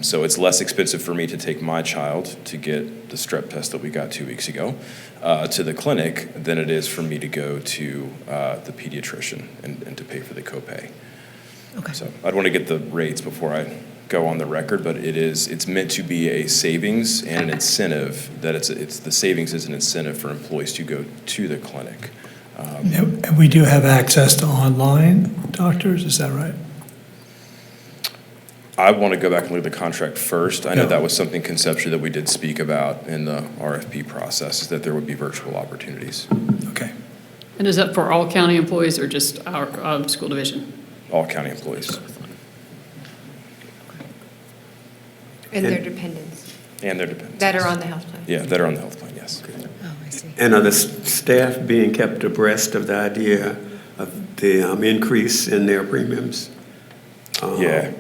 So it's less expensive for me to take my child to get the strep test that we got 2 weeks ago to the clinic than it is for me to go to the pediatrician and to pay for the copay. Okay. So I'd want to get the rates before I go on the record, but it's meant to be a savings and an incentive, that it's the savings is an incentive for employees to go to the clinic. And we do have access to online doctors, is that right? I want to go back and look at the contract first. I know Yeah. that was something conceptually that we did speak about in the RFP process, is that there would be virtual opportunities. Okay. And is that for all county employees or just our school division? All county employees. And their dependents And their dependents. that are on the health plan. Yeah, that are on the health plan, yes. Oh, I see. And are the staff being kept abreast of the idea of the increase in their premiums? Yeah.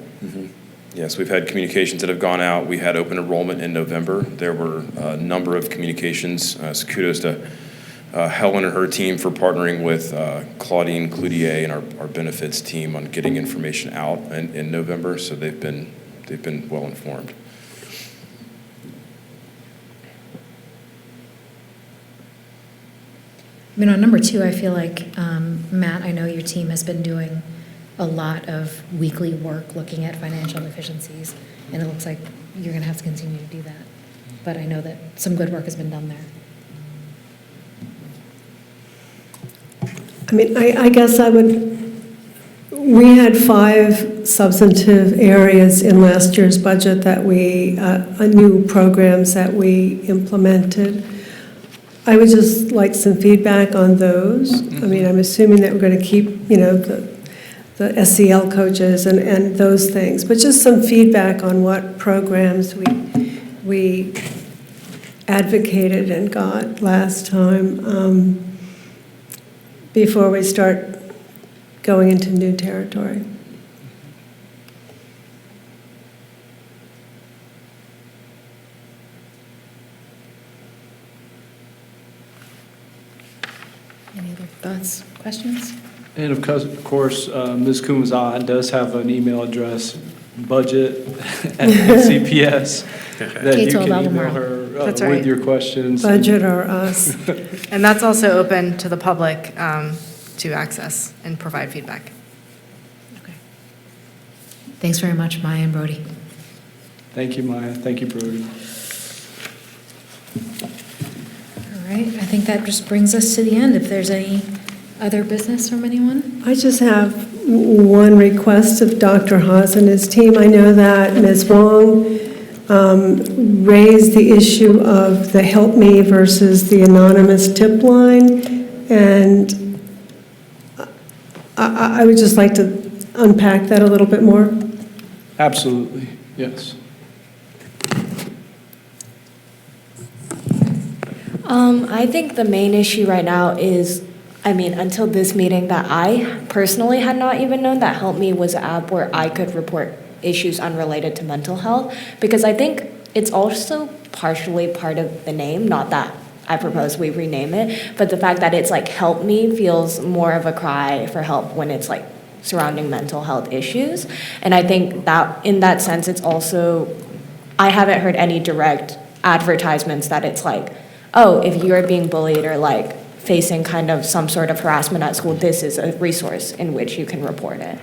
Yes, we've had communications that have gone out. We had open enrollment in November. There were a number of communications. So kudos to Helen and her team for partnering with Claudine Cloutier and our benefits team on getting information out in November. So they've been well informed. I mean, on number 2, I feel like, Matt, I know your team has been doing a lot of weekly work looking at financial deficiencies, and it looks like you're going to have to continue to do that. But I know that some good work has been done there. I mean, I guess we had 5 substantive areas in last year's budget that new programs that we implemented. I would just like some feedback on those. I mean, I'm assuming that we're going to keep, the SEL coaches and those things, but just some feedback on what programs we advocated and got last time before we start going into new territory. Any other thoughts, questions? And of course, Ms. Kumazawa does have an email address, budget@CPS, that you can K-12 email Albemarle. her That's with right. your questions. Budget or us. And that's also open to the public to access and provide feedback. Thanks very much, Maya and Brody. Thank you, Maya. Thank you, Brody. All right, I think that just brings us to the end. If there's any other business from anyone? I just have one request of Dr. Haas and his team. I know that Ms. Wong raised the issue of the Help Me versus the anonymous tip line, and I would just like to unpack that a little bit more. Absolutely, yes. I think the main issue right now is, until this meeting, that I personally had not even known that Help Me was an app where I could report issues unrelated to mental health, because I think it's also partially part of the name, not that I propose we rename it, but the fact that it's like Help Me feels more of a cry for help when it's like surrounding mental health issues. And I think that in that sense, it's also, I haven't heard any direct advertisements that it's like, oh, if you're being bullied or like facing kind of some sort of harassment at school, this is a resource in which you can report it.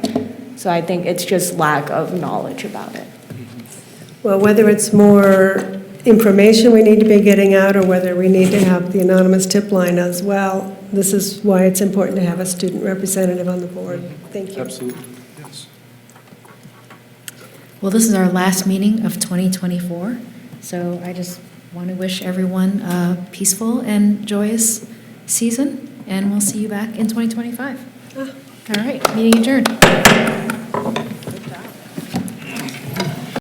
So I think it's just lack of knowledge about it. Well, whether it's more information we need to be getting out or whether we need to have the anonymous tip line as well, this is why it's important to have a student representative on the board. Thank you. Absolutely, yes. Well, this is our last meeting of 2024, so I just want to wish everyone a peaceful and joyous season, and we'll see you back in 2025. All right, meeting adjourned.